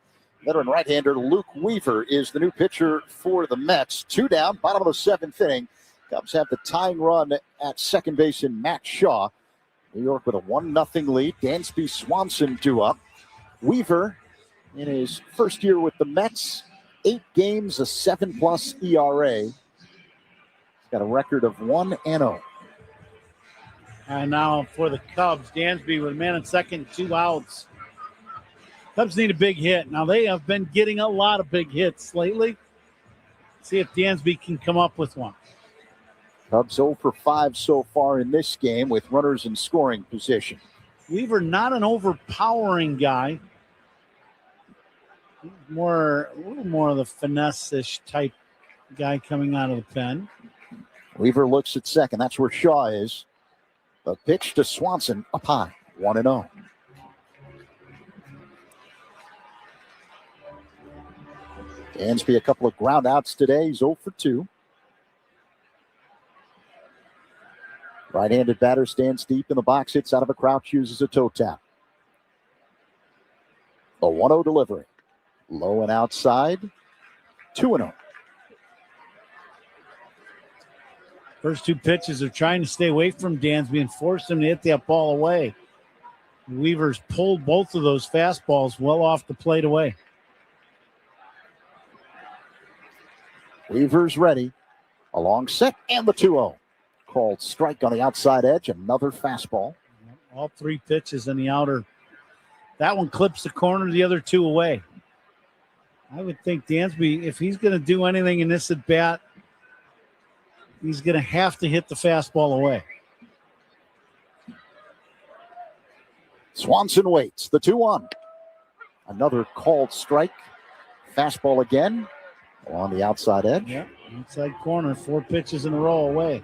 Veteran right-hander Luke Weaver is the new pitcher for the Mets. 2 down, bottom of the 7th inning. Cubs have the tying run at second base in Matt Shaw. New York with a 1-0 lead. Dansby Swanson due up. Weaver, in his first year with the Mets, 8 games, a 7+ ERA. He's got a record of 1-0. And now for the Cubs, Dansby with a man at second, 2 outs. Cubs need a big hit. Now they have been getting a lot of big hits lately. See if Dansby can come up with one. Cubs 0 for 5 so far in this game with runners in scoring position. Weaver, not an overpowering guy. A little more of the finesse-ish type guy coming out of the pen. Weaver looks at second. That's where Shaw is. The pitch to Swanson up high, 1-0. Dansby a couple of ground outs today. He's 0 for 2. Right-handed batter stands deep in the box, hits out of a crouch, uses a toe tap. A 1-0 delivery. Low and outside. 2-0. First 2 pitches are trying to stay away from Dansby and force him to hit that ball away. Weaver's pulled both of those fastballs well off the plate away. Weaver's ready. A long set and the 2-0. Called strike on the outside edge. Another fastball. All 3 pitches in the outer. That one clips the corner, the other 2 away. I would think Dansby, if he's going to do anything in this at bat, he's going to have to hit the fastball away. Swanson waits. The 2-1. Another called strike. Fastball again. On the outside edge. Yep. Inside corner. 4 pitches in a row away.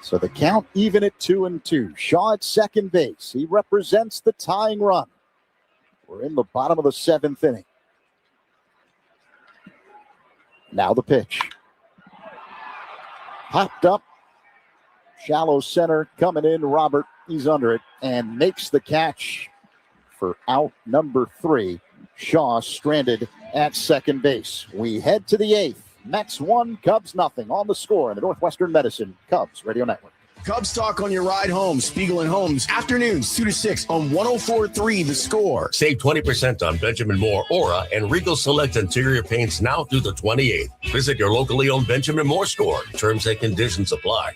So the count even at 2-2. Shaw at second base. He represents the tying run. We're in the bottom of the 7th inning. Now the pitch. Popped up. Shallow center coming in. Robert, he's under it and makes the catch for out number 3. Shaw stranded at second base. We head to the 8th. Mets 1, Cubs nothing on the score in the Northwestern Medicine Cubs Radio Network. Cubs talk on your ride home. Spiegel and Holmes, afternoons 2 to 6 on 104.3 The Score. Save 20% on Benjamin Moore, Aura, and Regal Select interior paints now through the 28th. Visit your locally owned Benjamin Moore store. Terms and conditions apply.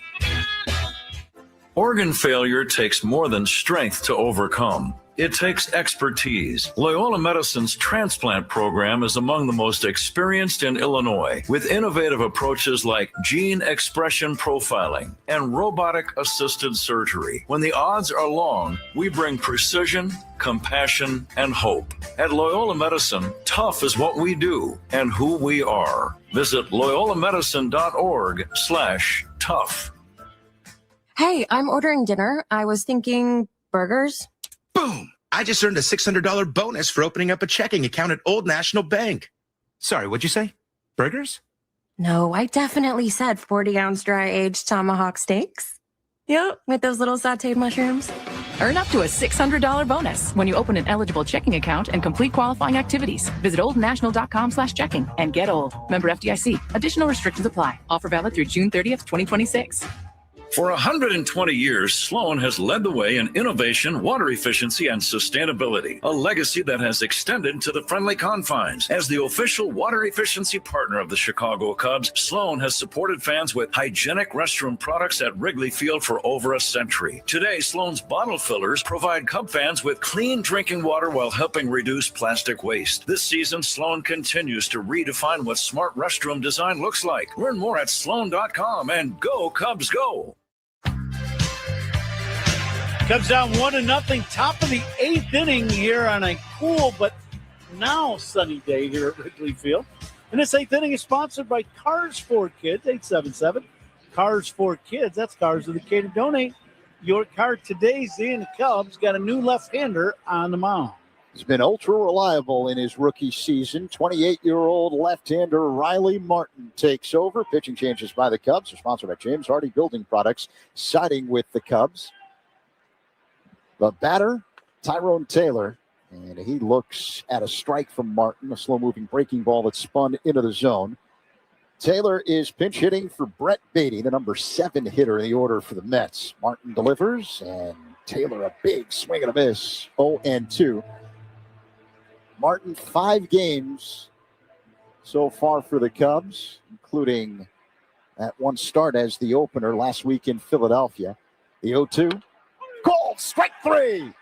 Organ failure takes more than strength to overcome. It takes expertise. Loyola Medicine's transplant program is among the most experienced in Illinois, with innovative approaches like gene expression profiling and robotic-assisted surgery. When the odds are long, we bring precision, compassion, and hope. At Loyola Medicine, tough is what we do and who we are. Visit loyolamedicine.org/tough. Hey, I'm ordering dinner. I was thinking burgers. Boom! I just earned a $600 bonus for opening up a checking account at Old National Bank. Sorry, what'd you say? Burgers? No, I definitely said 40-ounce dry-aged tomahawk steaks. Yep, with those little sauteed mushrooms. Earn up to a $600 bonus when you open an eligible checking account and complete qualifying activities. Visit oldnational.com/checking and get old. Member FDIC. Additional restrictions apply. Offer valid through June 30th, 2026. For 120 years, Sloan has led the way in innovation, water efficiency, and sustainability, a legacy that has extended to the friendly confines. As the official water efficiency partner of the Chicago Cubs, Sloan has supported fans with hygienic restroom products at Wrigley Field for over a century. Today, Sloan's bottle fillers provide Cub fans with clean drinking water while helping reduce plastic waste. This season, Sloan continues to redefine what smart restroom design looks like. Learn more at sloan.com and go Cubs go. Cubs down 1-0, top of the 8th inning here on a cool but now sunny day here at Wrigley Field. And this 8th inning is sponsored by Cars for Kids, 877 Cars for Kids. That's cars with a K to donate your car today. And the Cubs got a new left-hander on the mound. He's been ultra reliable in his rookie season. 28-year-old left-hander Riley Martin takes over. Pitching changes by the Cubs are sponsored by James Hardy Building Products, siding with the Cubs. The batter, Tyrone Taylor, and he looks at a strike from Martin, a slow-moving breaking ball that spun into the zone. Taylor is pinch hitting for Brett Beatty, the number 7 hitter in the order for the Mets. Martin delivers, and Taylor a big swing and a miss, 0-2. Martin, 5 games so far for the Cubs, including that one start as the opener last week in Philadelphia. The 0-2. Called strike 3.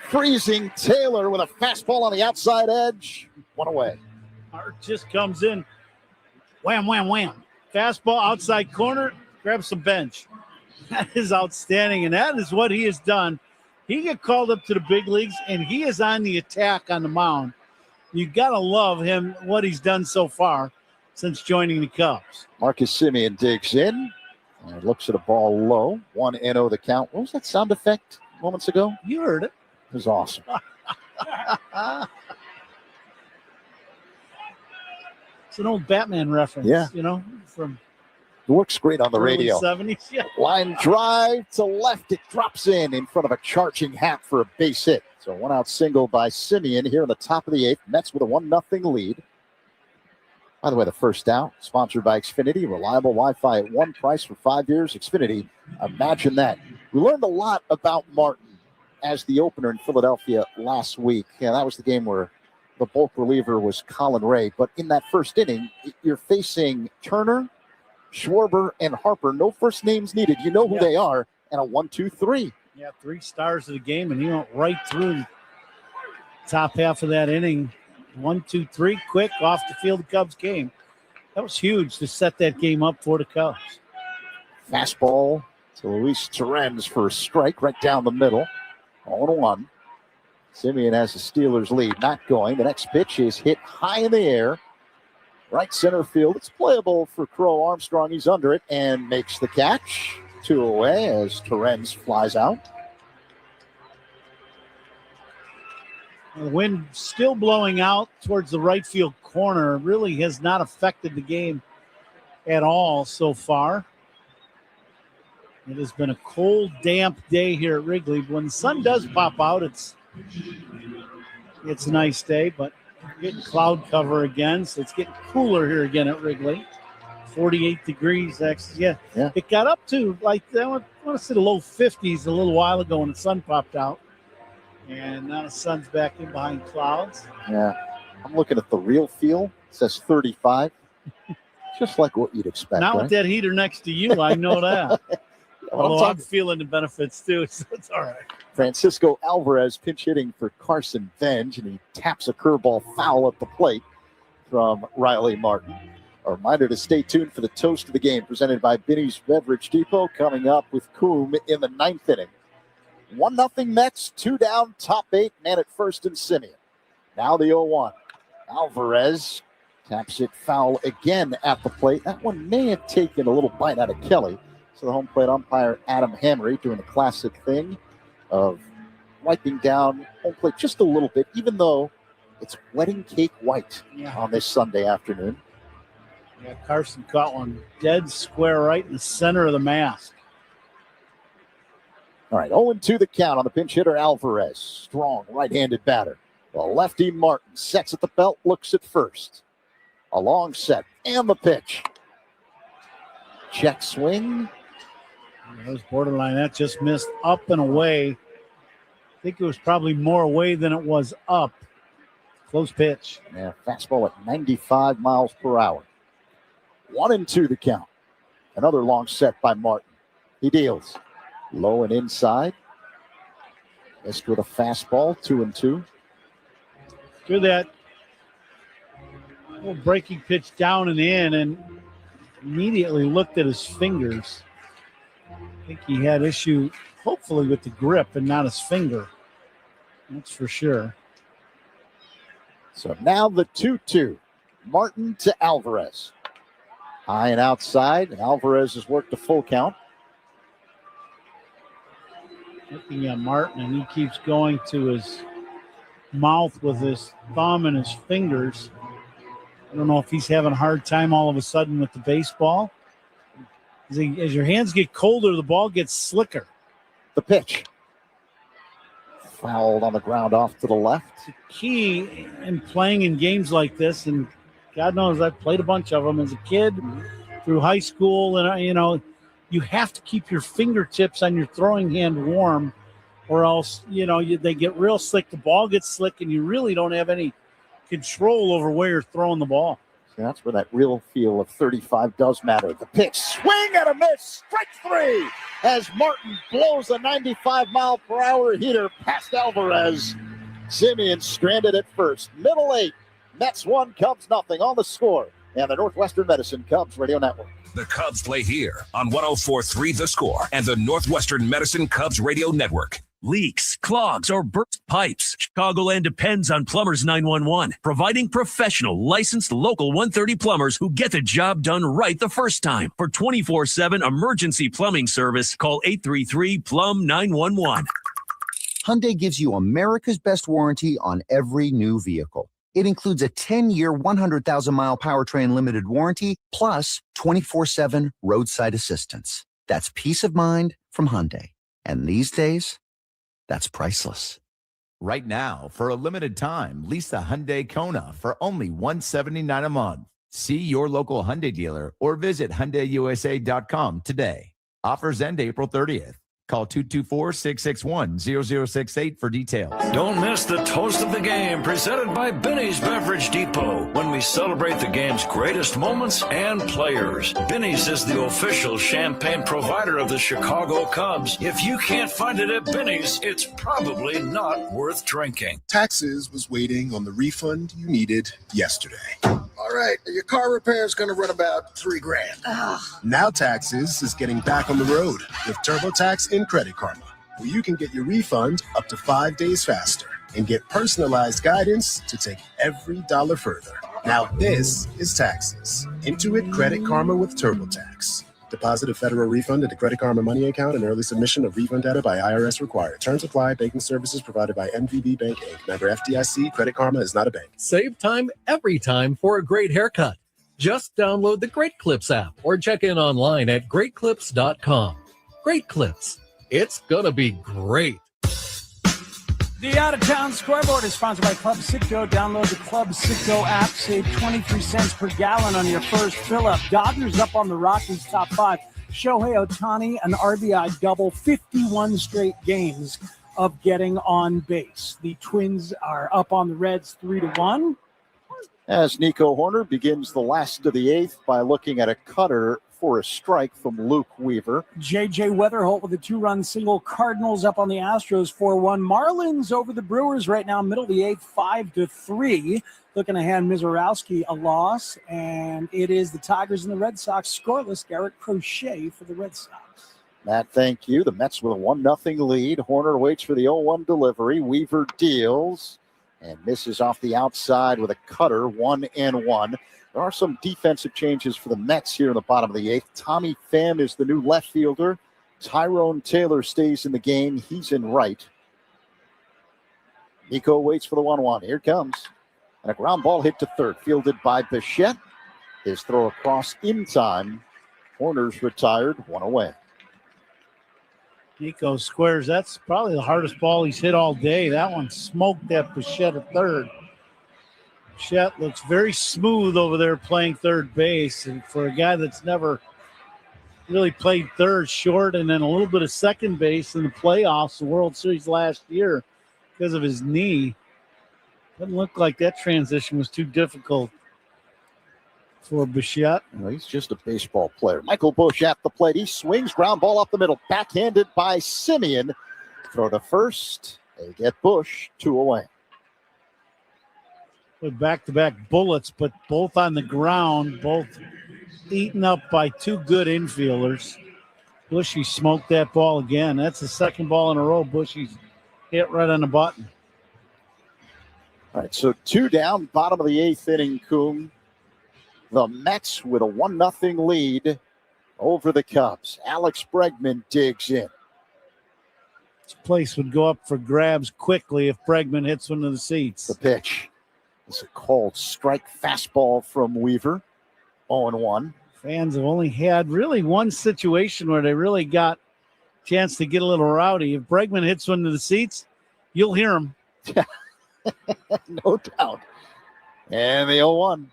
Freezing Taylor with a fastball on the outside edge. One away. Hart just comes in. Wham, wham, wham. Fastball outside corner. Grab some bench. That is outstanding, and that is what he has done. He got called up to the big leagues, and he is on the attack on the mound. You got to love him, what he's done so far since joining the Cubs. Marcus Semien digs in. And looks at a ball low. 1-0 the count. What was that sound effect moments ago? You heard it. It was awesome. It's an old Batman reference, Yeah. You know, from It works great on the early radio. 70s. Yeah. Line drive to left. It drops in front of a charging Happ for a base hit. So 1-out single by Semien here in the top of the 8th. Mets with a 1-0 lead. By the way, the first out, sponsored by Xfinity. Reliable Wi-Fi at one price for 5 years. Xfinity, imagine that. We learned a lot about Martin as the opener in Philadelphia last week. Yeah, that was the game where the bulk reliever was Colin Ray. But in that first inning, you're facing Turner, Schwarber, and Harper. No first names needed. You know who they are. And a 1-2-3. Yeah, 3 stars of the game, and he went right through the top half of that inning. 1-2-3, quick off the field. The Cubs game. That was huge to set that game up for the Cubs. Fastball to Luis Torrens for a strike right down the middle. 0-1. Semien has the Steelers lead. Not going. The next pitch is hit high in the air. Right center field. It's playable for Crow Armstrong. He's under it and makes the catch. 2 away as Torrens flies out. The wind still blowing out towards the right field corner. Really has not affected the game at all so far. It has been a cold, damp day here at Wrigley. When the sun does pop out, it's a nice day, but we're getting cloud cover again, so it's getting cooler here again at Wrigley. 48 degrees, actually. Yeah. It got up to, like, I want to say the low 50s a little while ago when the sun popped out. And now the sun's back in behind clouds. Yeah. I'm looking at the real feel. It says 35. Just like what you'd expect. Not right? with that heater next to you, I know that. Although I'm feeling the benefits too, so it's all right. Francisco Alvarez pinch hitting for Carson Benj, and he taps a curveball foul at the plate from Riley Martin. A reminder to stay tuned for the toast of the game presented by Binny's Beverage Depot, coming up with Coombe in the 9th inning. 1-0 Mets, 2 down, top 8, man at first and Semien. Now the 0-1. Alvarez taps it foul again at the plate. That one may have taken a little bite out of Kelly. So the home plate umpire, Adam Hammery, doing the classic thing of wiping down home plate just a little bit, even though it's wedding cake white on this Sunday afternoon. Yeah, Carson caught one dead square right in the center of the mask. All right, 0-2 the count on the pinch hitter Alvarez. Strong right-handed batter. The lefty Martin sets at the belt, looks at first. A long set and the pitch. Check swing. That was borderline. That just missed up and away. I think it was probably more away than it was up. Close pitch. Yeah, fastball at 95 miles per hour. 1-2 the count. Another long set by Martin. He deals. Low and inside. Missed with a fastball, 2-2. Threw that little breaking pitch down and in and immediately looked at his fingers. I think he had issue, hopefully, with the grip and not his finger. That's for sure. So now the 2-2. Martin to Alvarez. High and outside. And Alvarez has worked a full count. Looking at Martin, and he keeps going to his mouth with his thumb and his fingers. I don't know if he's having a hard time all of a sudden with the baseball. As your hands get colder, the ball gets slicker. The pitch. Fouled on the ground off to the left. The key in playing in games like this, and God knows I've played a bunch of them as a kid through high school, and you have to keep your fingertips on your throwing hand warm, or else they get real slick. The ball gets slick, and you really don't have any control over where you're throwing the ball. So that's where that real feel of 35 does matter. The pitch, swing and a miss, strike 3 as Martin blows a 95-mile-per-hour heater past Alvarez. Simeon stranded at first. Middle 8, Mets 1, Cubs nothing on the score. And the Northwestern Medicine Cubs Radio Network. The Cubs play here on 104.3 The Score and the Northwestern Medicine Cubs Radio Network. Leaks, clogs, or burst pipes. Chicagoland depends on Plumbers 911, providing professional, licensed, local 130 plumbers who get the job done right the first time. For 24/7 emergency plumbing service, call 833-PLUM-911. Hyundai gives you America's best warranty on every new vehicle. It includes a 10-year, 100,000-mile powertrain limited warranty, plus 24/7 roadside assistance. That's peace of mind from Hyundai. And these days, that's priceless. Right now, for a limited time, lease the Hyundai Kona for only $179 a month. See your local Hyundai dealer or visit HyundaiUSA.com today. Offers end April 30th. Call 224-661-0068 for details. Don't miss the toast of the game presented by Binny's Beverage Depot when we celebrate the game's greatest moments and players. Binny's is the official champagne provider of the Chicago Cubs. If you can't find it at Binny's, it's probably not worth drinking. Taxes was waiting on the refund you needed yesterday. All right, your car repair is going to run about $3,000. Now Taxes is getting back on the road with TurboTax and Credit Karma, where you can get your refund up to 5 days faster and get personalized guidance to take every dollar further. Now this is Taxes. Intuit Credit Karma with TurboTax. Deposit a federal refund into Credit Karma Money account and early submission of refund data by IRS required. Terms apply. Banking services provided by MVB Bank Inc. Member FDIC. Credit Karma is not a bank. Save time every time for a great haircut. Just download the Great Clips app or check in online at greatclips.com. Great Clips. It's gonna be great. The Out-of-Town Scoreboard is sponsored by Club Citgo. Download the Club Citgo app. Save 23 cents per gallon on your first fill-up. Dodgers up on the Rockies top 5. Shohei Ohtani, an RBI double, 51 straight games of getting on base. The Twins are up on the Reds 3-1. As Nico Horner begins the last of the 8th by looking at a cutter for a strike from Luke Weaver. J.J. Weatherholt with a 2-run single. Cardinals up on the Astros 4-1. Marlins over the Brewers right now, middle of the 8th, 5-3. Looking to hand Mizorowski a loss, and it is the Tigers and the Red Sox scoreless. Garrett Crochet for the Red Sox. Matt, thank you. The Mets with a 1-0 lead. Horner waits for the 0-1 delivery. Weaver deals and misses off the outside with a cutter, 1-1. There are some defensive changes for the Mets here in the bottom of the 8th. Tommy Pham is the new left fielder. Tyrone Taylor stays in the game. He's in right. Nico waits for the 1-1. Here it comes. And a ground ball hit to third, fielded by Bichette. His throw across in time. Horner's retired, 1 away. Nico squares. That's probably the hardest ball he's hit all day. That one smoked that Bichette at third. Bichette looks very smooth over there playing third base. And for a guy that's never really played third, short, and then a little bit of second base in the playoffs, the World Series last year because of his knee. Doesn't look like that transition was too difficult for Bichette. Well, he's just a baseball player. Michael Busch at the plate. He swings, ground ball up the middle, backhanded by Simeon. Throw to first. They get Busch 2 away. With back-to-back bullets, but both on the ground, both eaten up by two good infielders. Bushy smoked that ball again. That's the second ball in a row Bushy's hit right on the button. All right, so 2 down, bottom of the 8th inning, Coom. The Mets with a 1-0 lead over the Cubs. Alex Bregman digs in. This place would go up for grabs quickly if Bregman hits one of the seats. The pitch is a called strike fastball from Weaver. 0-1. Fans have only had really one situation where they really got a chance to get a little rowdy. If Bregman hits one of the seats, you'll hear him. No doubt. And the 0-1.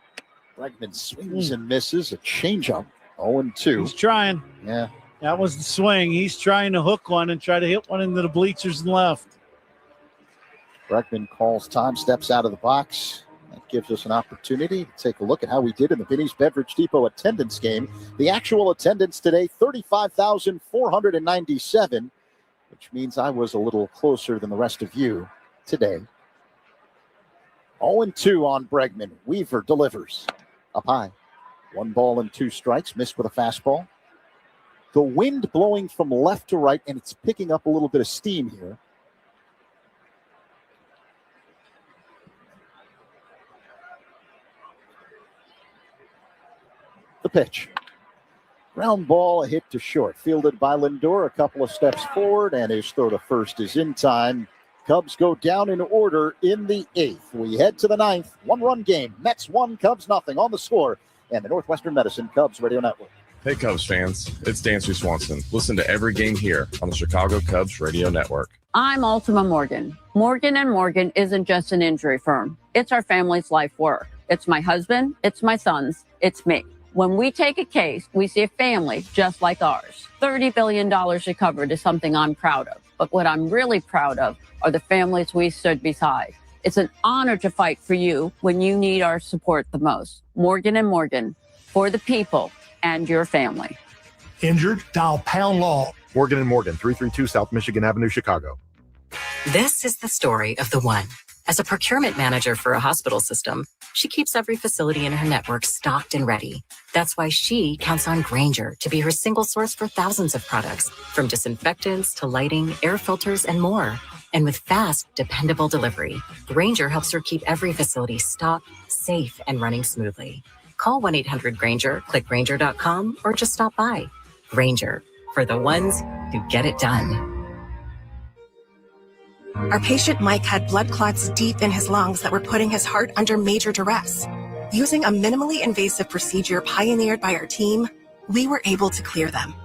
Bregman swings and misses. A changeup. 0-2. He's trying. Yeah. That was the swing. He's trying to hook one and try to hit one into the bleachers and left. Bregman calls time, steps out of the box. That gives us an opportunity to take a look at how we did in the Vinny's Beverage Depot attendance game. The actual attendance today, 35,497, which means I was a little closer than the rest of you today. 0-2 on Bregman. Weaver delivers. Up high. 1 ball and 2 strikes. Missed with a fastball. The wind blowing from left to right, and it's picking up a little bit of steam here. The pitch. Ground ball, a hit to short. Fielded by Lindor, a couple of steps forward, and his throw to first is in time. Cubs go down in order in the 8th. We head to the 9th. 1-run game. Mets 1, Cubs nothing on the score. And the Northwestern Medicine Cubs Radio Network. Hey, Cubs fans. It's Dancy Swanson. Listen to every game here on the Chicago Cubs Radio Network. I'm Ultima Morgan. Morgan & Morgan isn't just an injury firm. It's our family's life work. It's my husband. It's my sons. It's me. When we take a case, we see a family just like ours. $30 billion recovered is something I'm proud of. But what I'm really proud of are the families we stood beside. It's an honor to fight for you when you need our support the most. Morgan & Morgan, for the people and your family. Injured? Dial pound law. Morgan & Morgan, 332 South Michigan Avenue, Chicago. This is the story of the one. As a procurement manager for a hospital system, she keeps every facility in her network stocked and ready. That's why she counts on Grainger to be her single source for thousands of products, from disinfectants to lighting, air filters, and more. And with fast, dependable delivery, Grainger helps her keep every facility stocked, safe, and running smoothly. Call 1-800-GRAINGER, click Grainger.com, or just stop by. Grainger, for the ones who get it done. Our patient Mike had blood clots deep in his lungs that were putting his heart under major duress. Using a minimally invasive procedure pioneered by our team, we were able to clear them.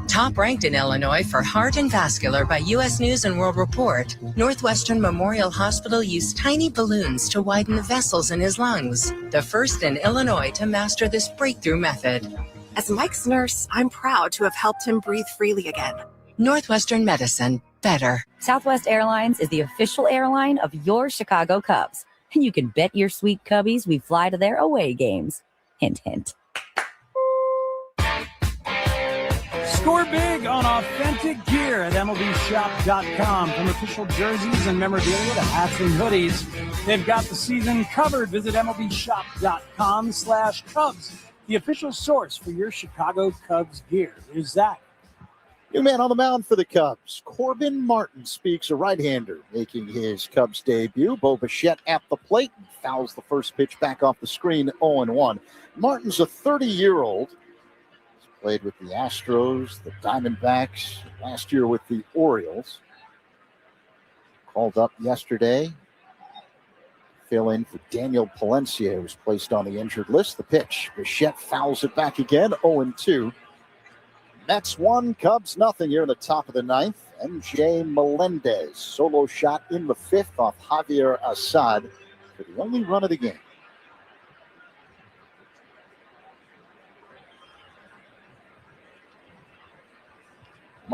Top ranked in Illinois for heart and vascular by U.S. News and World Report, Northwestern Memorial Hospital used tiny balloons to widen the vessels in his lungs, the first in Illinois to master this breakthrough method. As Mike's nurse, I'm proud to have helped him breathe freely again. Northwestern Medicine, better. Southwest Airlines is the official airline of your Chicago Cubs. And you can bet your sweet Cubbies we fly to their away games. Hint, hint. Score big on authentic gear at MLBshop.com. From official jerseys and memorabilia to hats and hoodies, they've got the season covered. Visit MLBshop.com/Cubs, the official source for your Chicago Cubs gear. There's that. New man on the mound for the Cubs. Corbin Martin speaks, a right-hander, making his Cubs debut. Bo Bichette at the plate and fouls the first pitch back off the screen, 0-1. Martin's a 30-year-old. He's played with the Astros, the Diamondbacks, last year with the Orioles. Called up yesterday. Fill in for Daniel Palencia, who was placed on the injured list. The pitch. Bichette fouls it back again, 0-2. Mets 1, Cubs nothing here in the top of the 9th. MJ Melendez, solo shot in the 5th off Javier Assad for the only run of the game.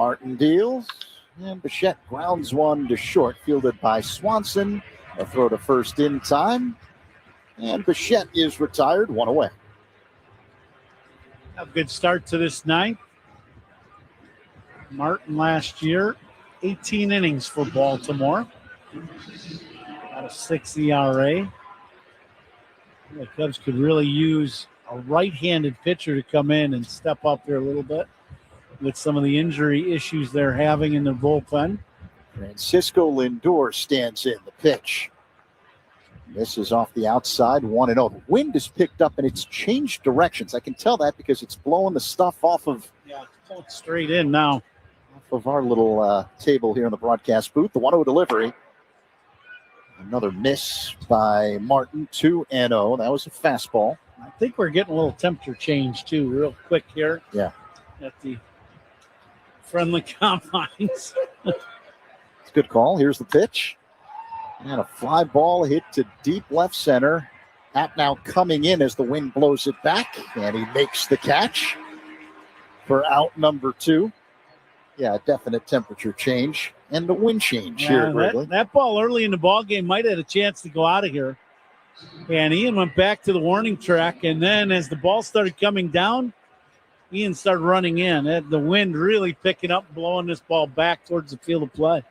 Martin deals, and Bichette grounds one to short, fielded by Swanson. A throw to first in time, and Bichette is retired, one away. A good start to this ninth. Martin last year, 18 innings for Baltimore. About a 6 ERA. The Cubs could really use a right-handed pitcher to come in and step up there a little bit with some of the injury issues they're having in their bullpen. Francisco Lindor stands in the pitch. This is off the outside, 1-0. The wind has picked up and it's changed directions. I can tell that because it's blowing the stuff off of, it's pulling straight in now. Off of our little table here in the broadcast booth. The 1-0 delivery. Another miss by Martin, 2-0. That was a fastball. I think we're getting a little temperature change too, real quick here. Yeah. At the friendly combines. It's a good call. Here's the pitch. And a fly ball hit to deep left center. Happ now coming in as the wind blows it back. And he makes the catch for out number 2. Yeah, definite temperature change. And the wind change here at Wrigley. That ball early in the ball game might have had a chance to go out of here. And Ian went back to the warning track. And then as the ball started coming down, Ian started running in. The wind really picking up, blowing this ball back towards the field of play.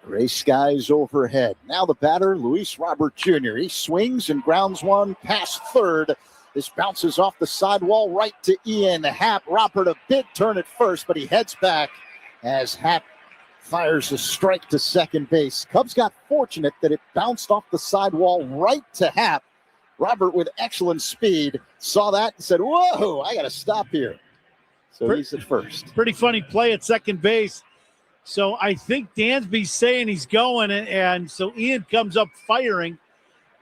Gray skies overhead. Now the batter, Luis Robert Jr. He swings and grounds one past third. This bounces off the sidewall right to Ian Happ. Robert a big turn at first, but he heads back as Happ fires a strike to second base. Cubs got fortunate that it bounced off the sidewall right to Happ. Robert with excellent speed saw that and said, whoa, I got to stop here. So he's at first. Pretty funny play at second base. So I think Dansby's saying he's going, and so Ian comes up firing,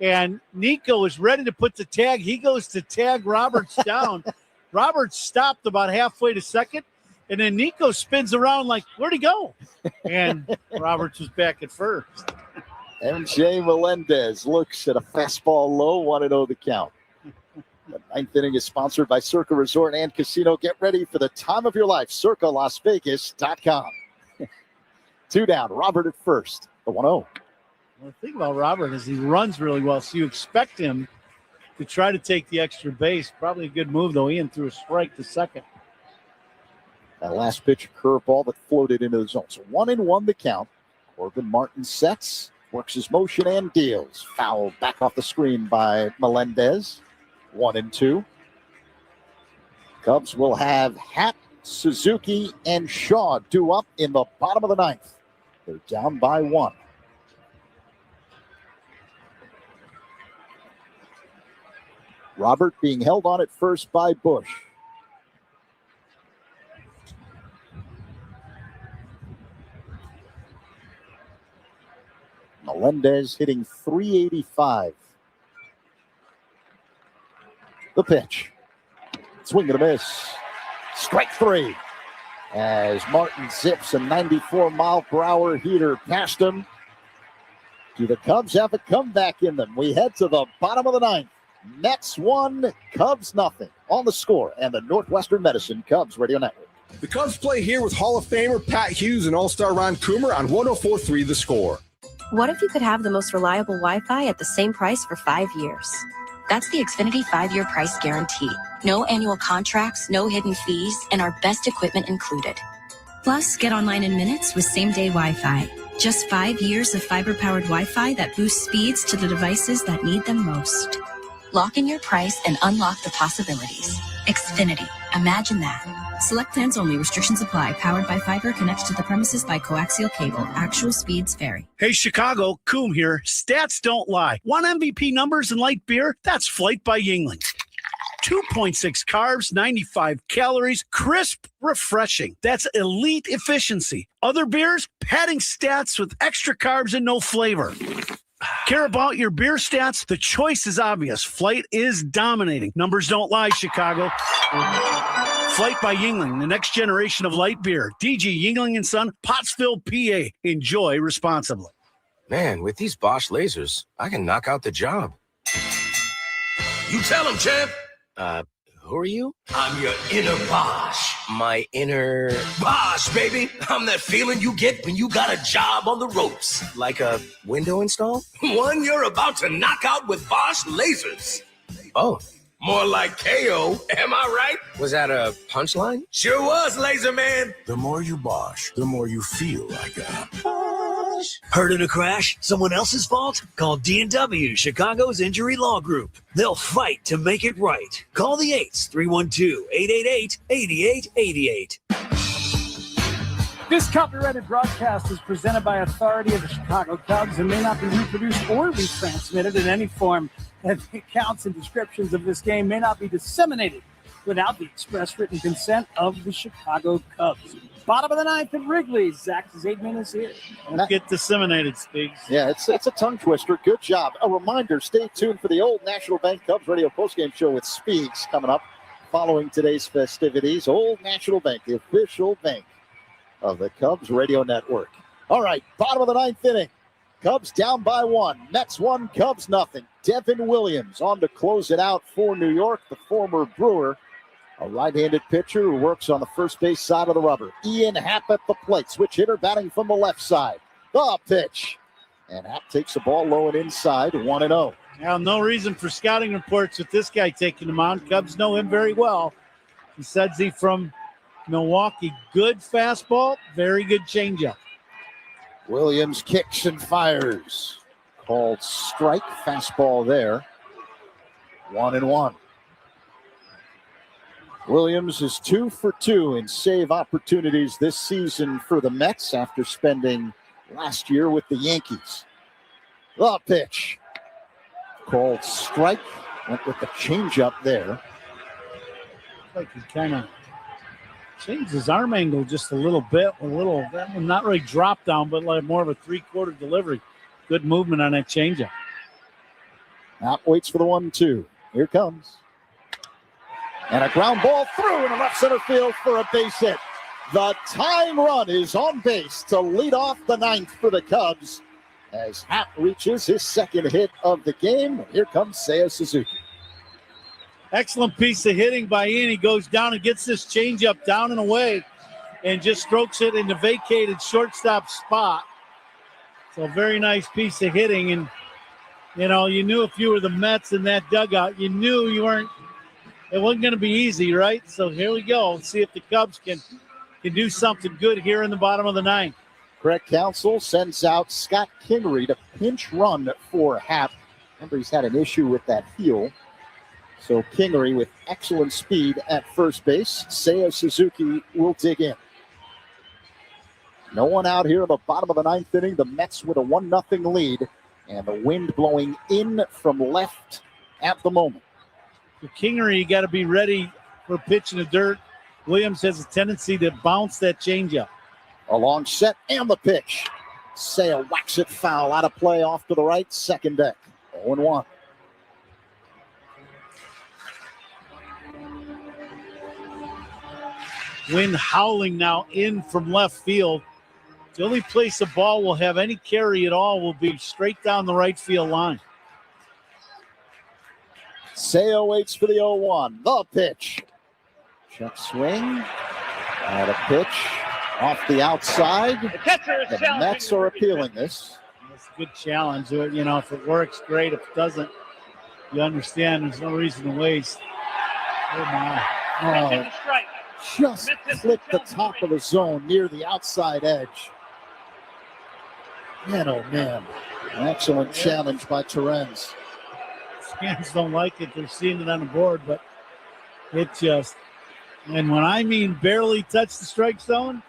and Nico is ready to put the tag. He goes to tag Roberts down. Roberts stopped about halfway to second, and then Nico spins around like, where'd he go? And Roberts was back at first. MJ Melendez looks at a fastball low, 1-0 the count. The ninth inning is sponsored by Circa Resort and Casino. Get ready for the time of your life. CircaLasVegas.com. 2 down. Robert at first. The 1-0. Well, the thing about Robert is he runs really well, so you expect him to try to take the extra base. Probably a good move, though. Ian threw a strike to second. That last pitch, a curveball that floated into the zone. So 1-1 the count. Corbin Martin sets, works his motion and deals. Foul back off the screen by Melendez. 1-2. Cubs will have Happ, Suzuki, and Shaw due up in the bottom of the ninth. They're down by 1. Robert being held on at first by Bush. Melendez hitting .385. The pitch. Swing and a miss. Strike 3. As Martin zips a 94-mile-per-hour heater past him. Do the Cubs have a comeback in them? We head to the bottom of the ninth. Mets 1, Cubs nothing on the score. And the Northwestern Medicine Cubs Radio Network. The Cubs play here with Hall of Famer Pat Hughes and All-Star Ron Coomer on 104.3 The Score. What if you could have the most reliable Wi-Fi at the same price for 5 years? That's the Xfinity 5-year price guarantee. No annual contracts, no hidden fees, and our best equipment included. Plus, get online in minutes with same-day Wi-Fi. Just 5 years of fiber-powered Wi-Fi that boosts speeds to the devices that need them most. Lock in your price and unlock the possibilities. Xfinity. Imagine that. Select plans only. Restrictions apply. Powered by fiber. Connects to the premises by coaxial cable. Actual speeds vary. Hey, Chicago, Coom here. Stats don't lie. Want MVP numbers in light beer? That's Flight by Yuengling. 2.6 carbs, 95 calories, crisp, refreshing. That's elite efficiency. Other beers, padding stats with extra carbs and no flavor. Care about your beer stats? The choice is obvious. Flight is dominating. Numbers don't lie, Chicago. Flight by Yuengling, the next generation of light beer. DG Yuengling & Son, Pottsville, PA. Enjoy responsibly. Man, with these Bosch lasers, I can knock out the job. You tell him, champ. Who are you? I'm your inner Bosch. My inner... Bosch, baby. I'm that feeling you get when you got a job on the ropes. Like a window install? One you're about to knock out with Bosch lasers. Oh. More like KO, am I right? Was that a punchline? Sure was, Laser Man. The more you Bosch, the more you feel like a Bosch. Heard of a crash? Someone else's fault? Call D&W, Chicago's injury law group. They'll fight to make it right. Call the 8s, 312-888-8888. This copyrighted broadcast is presented by authority of the Chicago Cubs and may not be reproduced or retransmitted in any form. And the accounts and descriptions of this game may not be disseminated without the express written consent of the Chicago Cubs. Bottom of the ninth at Wrigley's. Zach's 8 minutes here. Don't get disseminated, Speaks. Yeah, it's a tongue twister. Good job. A reminder, stay tuned for the Old National Bank Cubs radio postgame show with Speaks coming up following today's festivities. Old National Bank, the official bank of the Cubs radio network. All right, bottom of the ninth inning. Cubs down by 1. Mets 1, Cubs nothing. Devin Williams on to close it out for New York, the former Brewer. A right-handed pitcher who works on the first base side of the rubber. Ian Happ at the plate. Switch hitter batting from the left side. The pitch. And Happ takes the ball low and inside, 1-0. Now, no reason for scouting reports with this guy taking the mound. Cubs know him very well. He says he from Milwaukee. Good fastball, very good changeup. Williams kicks and fires. Called strike, fastball there. 1-1. Williams is 2 for 2 in save opportunities this season for the Mets after spending last year with the Yankees. The pitch. Called strike. Went with the changeup there. Like he kind of changed his arm angle just a little bit. Not really drop down, but like more of a 3/4 delivery. Good movement on that changeup. Happ waits for the 1-2. Here comes. And a ground ball through in the left center field for a base hit. The tying run is on base to lead off the ninth for the Cubs as Happ reaches his second hit of the game. Here comes Seiya Suzuki. Excellent piece of hitting by Ian. He goes down and gets this changeup down and away and just strokes it in the vacated shortstop spot. So very nice piece of hitting. And, you knew if you were the Mets in that dugout, you knew it wasn't going to be easy, right? So here we go. Let's see if the Cubs can do something good here in the bottom of the ninth. Craig Counsell sends out Scott Kingery to pinch run for Happ. Remember, he's had an issue with that heel. So Kingery with excellent speed at first base. Seiya Suzuki will dig in. No one out here in the bottom of the ninth inning. The Mets with a 1-0 lead. And the wind blowing in from left at the moment. For Kingery, you got to be ready for a pitch in the dirt. Williams has a tendency to bounce that changeup. A long set and the pitch. Seiya whacks it foul out of play off to the right. Second deck. 0-1. Wind howling now in from left field. The only place the ball will have any carry at all will be straight down the right field line. Seiya waits for the 0-1. The pitch. Check swing. And a pitch off the outside. The Mets are appealing this. It's a good challenge. If it works, great. If it doesn't, you understand there's no reason to waste. Oh, my. Oh, just clipped the top of the zone near the outside edge. Man, oh, man. An excellent challenge by Terens. Fans don't like it. They're seeing it on the board, but it just, and when I mean barely touched the strike zone,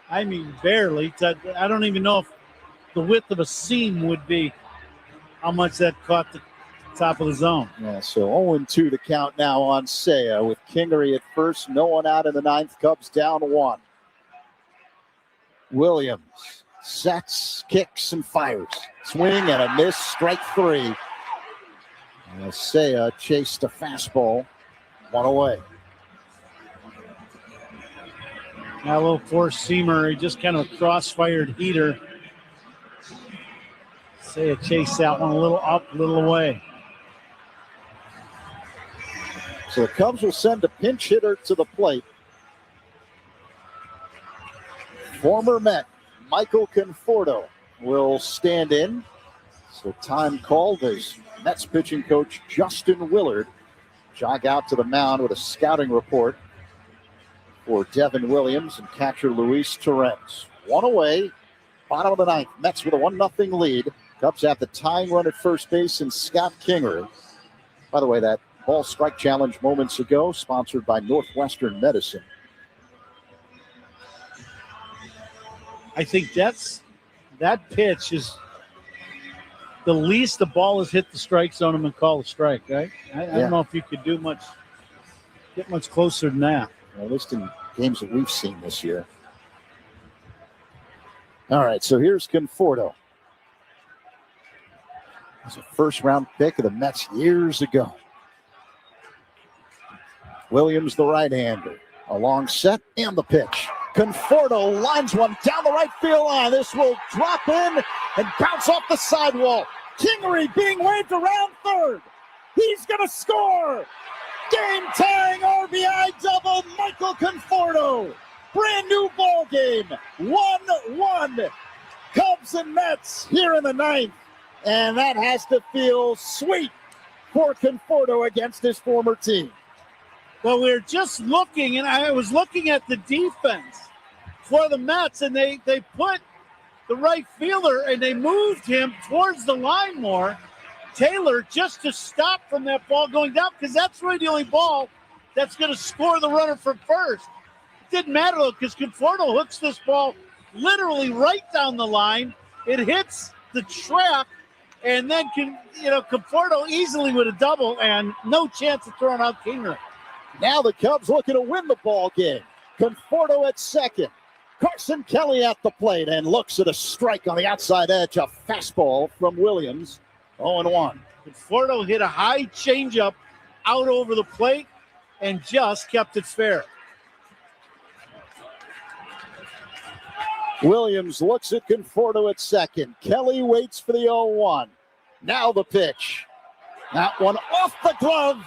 I mean barely touched. I don't even know if the width of a seam would be how much that caught the top of the zone. Yeah, so 0-2 the count now on Seiya with Kingery at first. No one out in the ninth. Cubs down 1. Williams sets, kicks, and fires. Swing and a miss. Strike 3. Seiya chased a fastball. 1 away. Now a little four-seamer, just kind of a cross-fired heater. Seiya chased that one a little up, a little away. So the Cubs will send a pinch hitter to the plate. Former Met Michael Conforto will stand in. So time called as Mets pitching coach Justin Willard jog out to the mound with a scouting report for Devin Williams and catcher Luis Torrens. One away, bottom of the ninth. Mets with a 1-0 lead. Cubs have the tying run at first base and Scott Kingery. By the way, that ball strike challenge moments ago, sponsored by Northwestern Medicine. I think that pitch is the least the ball has hit the strike zone and been called a strike, right? I don't know if you could get much closer than that. At least in games that we've seen this year. All right, so here's Conforto. He's a first-round pick of the Mets years ago. Williams, the right-hander. A long set and the pitch. Conforto lines one down the right field line. This will drop in and bounce off the sidewall. Kingery being waved around third. He's going to score. Game-tying RBI double, Michael Conforto. Brand new ball game. 1-1. Cubs and Mets here in the ninth. And that has to feel sweet for Conforto against his former team. Well, we're just looking, and I was looking at the defense for the Mets, and they put the right fielder, and they moved him towards the line more, Taylor, just to stop from that ball going down, because that's really the only ball that's going to score the runner from first. It didn't matter, though, because Conforto hooks this ball literally right down the line. It hits the track, and then Conforto easily with a double, and no chance of throwing out Kingery. Now the Cubs looking to win the ball game. Conforto at second. Carson Kelly at the plate and looks at a strike on the outside edge. A fastball from Williams. 0-1. Conforto hit a high changeup out over the plate and just kept it fair. Williams looks at Conforto at second. Kelly waits for the 0-1. Now the pitch. That one off the glove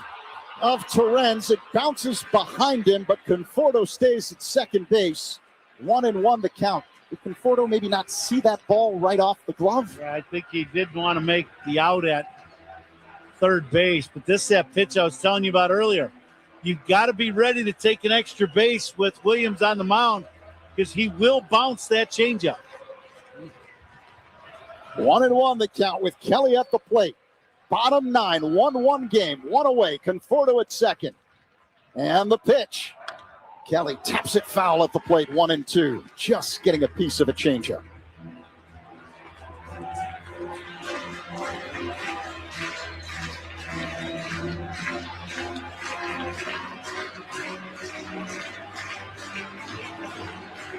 of Torrens. It bounces behind him, but Conforto stays at second base. 1-1 the count. Did Conforto maybe not see that ball right off the glove? Yeah, I think he did want to make the out at third base, but this is that pitch I was telling you about earlier. You've got to be ready to take an extra base with Williams on the mound because he will bounce that changeup. 1-1 the count with Kelly at the plate. Bottom nine, 1-1 game, one away. Conforto at second. And the pitch. Kelly taps it foul at the plate, 1-2. Just getting a piece of a changeup.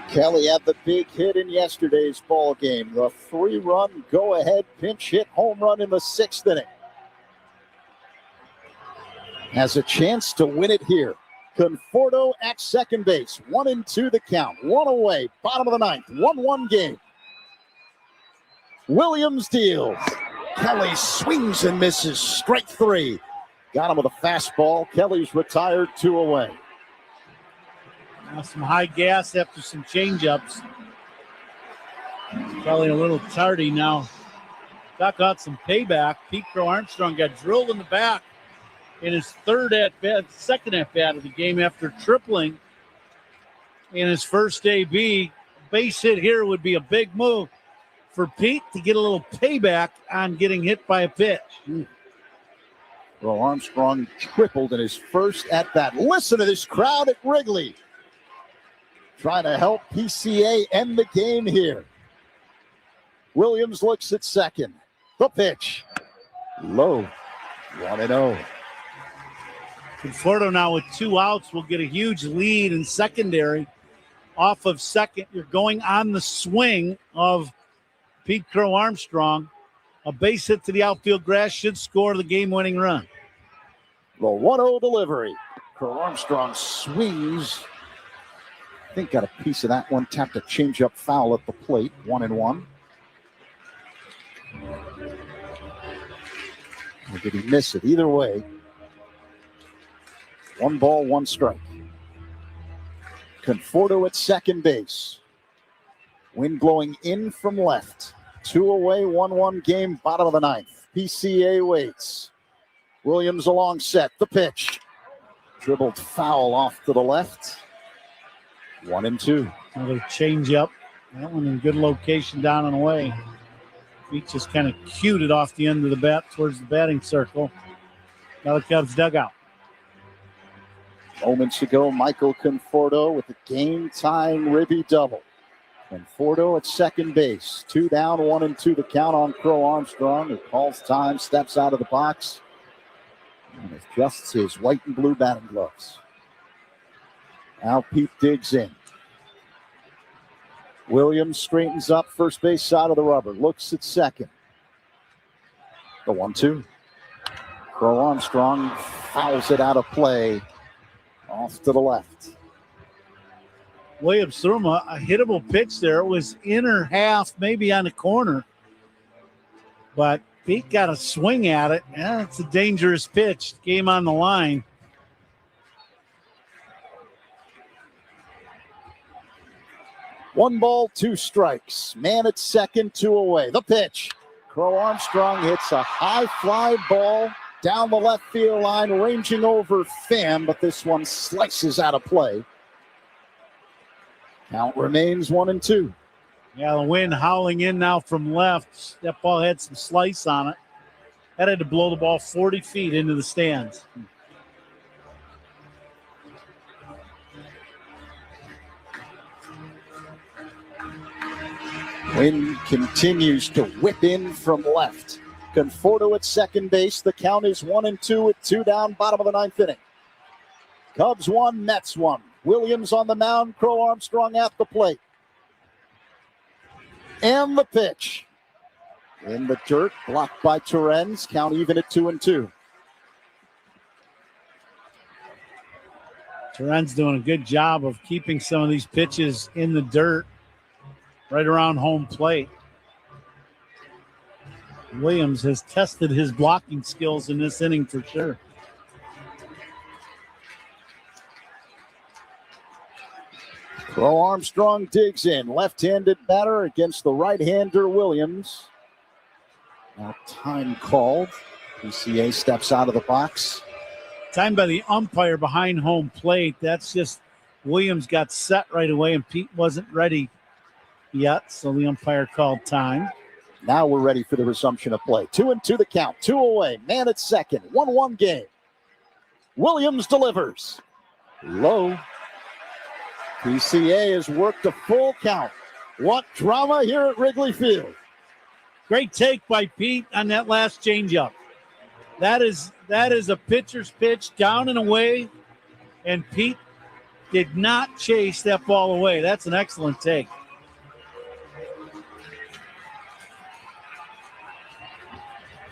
Kelly had the big hit in yesterday's ball game. The 3-run go-ahead pinch hit home run in the 6th inning. Has a chance to win it here. Conforto at second base. 1-2 the count. One away. Bottom of the ninth. 1-1 game. Williams deals. Kelly swings and misses. Strike 3. Got him with a fastball. Kelly's retired, 2 away. Now some high gas after some changeups. Probably a little tardy now. Got some payback. Pete Crow Armstrong got drilled in the back in his second at bat of the game after tripling in his first AB. Base hit here would be a big move for Pete to get a little payback on getting hit by a pitch. Well, Armstrong tripled in his first at bat. Listen to this crowd at Wrigley. Trying to help PCA end the game here. Williams looks at second. The pitch. Low. 1-0. Conforto now with 2 outs will get a huge lead in secondary. Off of second, you're going on the swing of Pete Crow Armstrong. A base hit to the outfield grass should score the game-winning run. The 1-0 delivery. Crow Armstrong swings. I think got a piece of that one. Tapped a changeup foul at the plate. 1-1. Or did he miss it? Either way. 1 ball, 1 strike. Conforto at second base. Wind blowing in from left. 2 away, 1-1 game, bottom of the 9th. PCA waits. Williams along set. The pitch. Dribbled foul off to the left. 1-2. Another change up. That one in good location down and away. Feet just kind of cued it off the end of the bat towards the batting circle. Now the Cubs dugout. Moments ago, Michael Conforto with a game-tying ribby double. Conforto at second base. 2 down, 1-2 the count on Crow Armstrong, who calls time, steps out of the box, and adjusts his white and blue batting gloves. Now Pete digs in. Williams straightens up, first base side of the rubber, looks at second. The 1-2. Crow Armstrong fouls it out of play. Off to the left. Williams threw him a hittable pitch there. It was inner half, maybe on the corner. But Pete got a swing at it. Yeah, it's a dangerous pitch. Game on the line. One ball, 2 strikes. Man at second, 2 away. The pitch. Crow Armstrong hits a high fly ball down the left field line, ranging over Pham, but this one slices out of play. Count remains 1-2. Yeah, the wind howling in now from left. That ball had some slice on it. That had to blow the ball 40 feet into the stands. Wind continues to whip in from left. Conforto at second base. The count is 1-2 with 2 down, bottom of the 9th inning. Cubs 1, Mets 1. Williams on the mound, Crow Armstrong at the plate. And the pitch. In the dirt, blocked by Torrens. Count even at 2-2. Torrens doing a good job of keeping some of these pitches in the dirt right around home plate. Williams has tested his blocking skills in this inning for sure. Crow Armstrong digs in. Left-handed batter against the right-hander Williams. Now time called. PCA steps out of the box. Time by the umpire behind home plate. That's just Williams got set right away and Pete wasn't ready yet, so the umpire called time. Now we're ready for the resumption of play. 2-2 the count. 2 away. Man at second. 1-1 game. Williams delivers. Low. PCA has worked a full count. What drama here at Wrigley Field. Great take by Pete on that last changeup. That is a pitcher's pitch down and away, and Pete did not chase that ball away. That's an excellent take.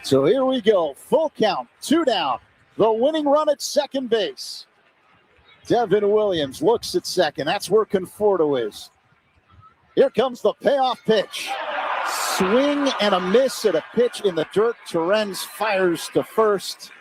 So here we go. Full count. 2 down. The winning run at second base. Devin Williams looks at second. That's where Conforto is. Here comes the payoff pitch. Swing and a miss at a pitch in the dirt. Torrens fires to first.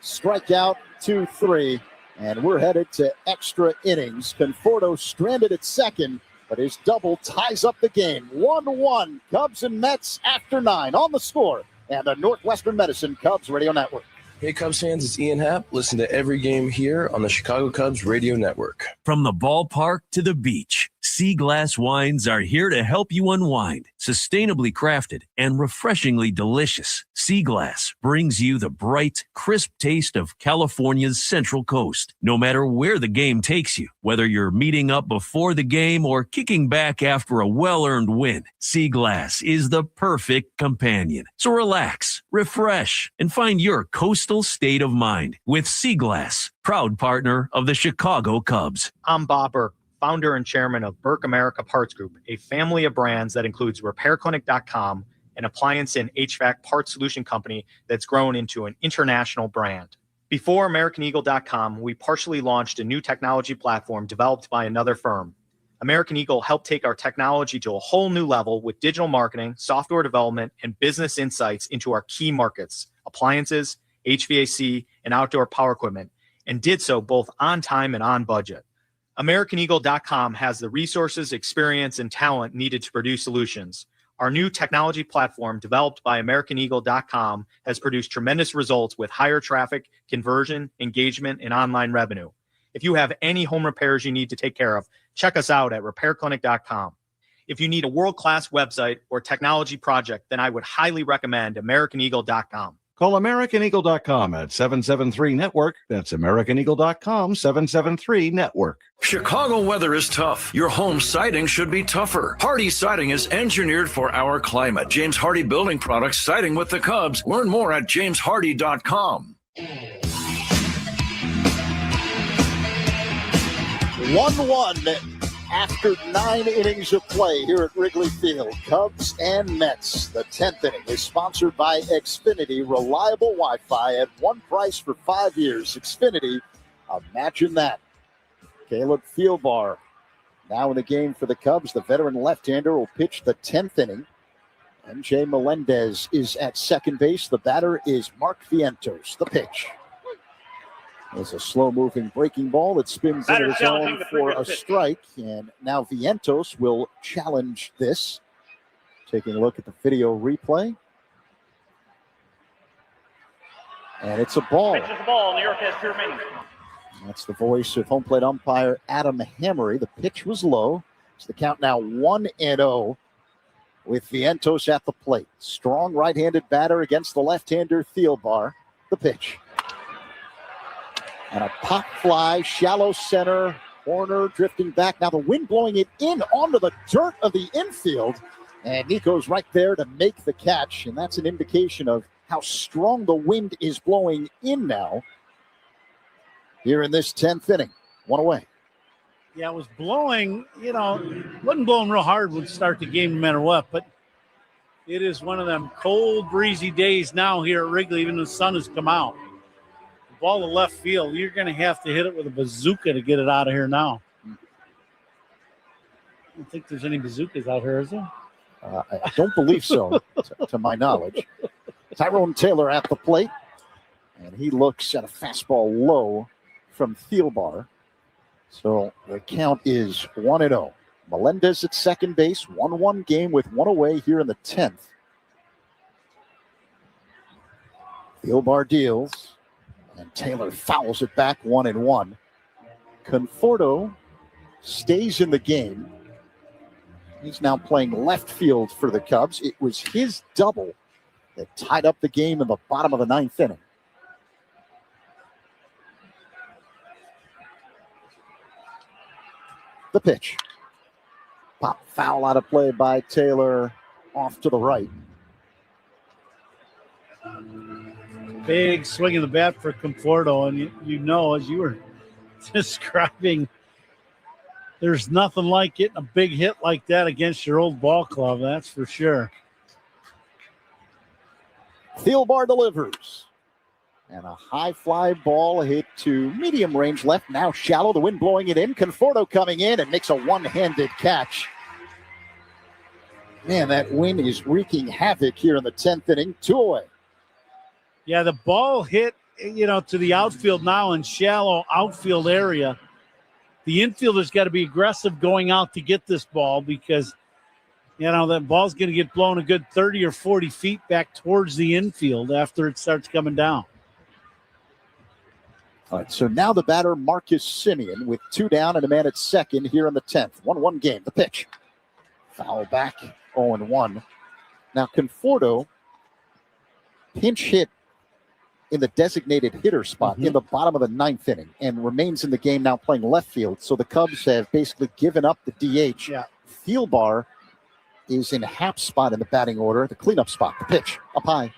Strikeout 2-3. And we're headed to extra innings. Conforto stranded at second, but his double ties up the game. 1-1. Cubs and Mets after 9 on the Score and the Northwestern Medicine Cubs Radio Network. Hey, Cubs fans, it's Ian Happ. Listen to every game here on the Chicago Cubs Radio Network. From the ballpark to the beach, Sea Glass wines are here to help you unwind. Sustainably crafted and refreshingly delicious, Sea Glass brings you the bright, crisp taste of California's Central Coast. No matter where the game takes you, whether you're meeting up before the game or kicking back after a well-earned win, Sea Glass is the perfect companion. So relax, refresh, and find your coastal state of mind with Sea Glass, proud partner of the Chicago Cubs. I'm Bob Burke, founder and chairman of Burke America Parts Group, a family of brands that includes RepairClinic.com, an appliance and HVAC parts solution company that's grown into an international brand. Before AmericanEagle.com, we partially launched a new technology platform developed by another firm. American Eagle helped take our technology to a whole new level with digital marketing, software development, and business insights into our key markets, appliances, HVAC, and outdoor power equipment, and did so both on time and on budget. AmericanEagle.com has the resources, experience, and talent needed to produce solutions. Our new technology platform, developed by AmericanEagle.com, has produced tremendous results with higher traffic, conversion, engagement, and online revenue. If you have any home repairs you need to take care of, check us out at RepairClinic.com. If you need a world-class website or technology project, then I would highly recommend AmericanEagle.com. Call AmericanEagle.com at 773-NETWORK. That's AmericanEagle.com, 773-NETWORK. Chicago weather is tough. Your home siding should be tougher. Hardy Siding is engineered for our climate. James Hardy Building Products, siding with the Cubs. Learn more at jameshardy.com. 1-1 after 9 innings of play here at Wrigley Field. Cubs and Mets. The 10th inning is sponsored by Xfinity. Reliable Wi-Fi at one price for 5 years. Xfinity, imagine that. Caleb Thielbar now in the game for the Cubs. The veteran left-hander will pitch the 10th inning. MJ Melendez is at second base. The batter is Mark Vientos. The pitch. It's a slow-moving breaking ball that spins into the zone for a strike. And now Vientos will challenge this. Taking a look at the video replay. And it's a ball. Pitches the ball. New York has 2 remaining. That's the voice of home plate umpire Adam Hammery. The pitch was low. It's the count now 1-0 with Vientos at the plate. Strong right-handed batter against the left-hander Thielbar. The pitch. And a pop fly, shallow center, Horner drifting back. Now the wind blowing it in onto the dirt of the infield. And Nico's right there to make the catch. And that's an indication of how strong the wind is blowing in now. Here in this 10th inning. 1 away. Yeah, it was blowing, wasn't blowing real hard would start the game no matter what. But it is one of them cold, breezy days now here at Wrigley, even the sun has come out. Ball to left field, you're going to have to hit it with a bazooka to get it out of here now. I don't think there's any bazookas out here, is there? I don't believe so, to my knowledge. Tyrone Taylor at the plate, and he looks at a fastball low from Thielbar. So the count is 1-0. Melendez at second base, 1-1 game with 1 away here in the 10th. Thielbar deals. And Taylor fouls it back 1-1. Conforto stays in the game. He's now playing left field for the Cubs. It was his double that tied up the game in the bottom of the 9th inning. The pitch. Pop foul out of play by Taylor off to the right. Big swing of the bat for Conforto, and as you were describing, there's nothing like getting a big hit like that against your old ball club, that's for sure. Thielbar delivers. And a high fly ball hit to medium range left, now shallow, the wind blowing it in. Conforto coming in and makes a one-handed catch. Man, that wind is wreaking havoc here in the 10th inning. 2 away. Yeah, the ball hit, to the outfield now in shallow outfield area. The infielder's got to be aggressive going out to get this ball because, that ball's going to get blown a good 30 or 40 feet back towards the infield after it starts coming down. All right, so now the batter, Marcus Simeon, with 2 down and a man at second here in the 10th. 1-1 game. The pitch. Foul back, 0-1. Now, Conforto pinch hit in the designated hitter spot in the bottom of the 9th inning and remains in the game now playing left field. So the Cubs have basically given up the DH. Yeah. Thielbar is in Hap's spot in the batting order, the cleanup spot. The pitch up high.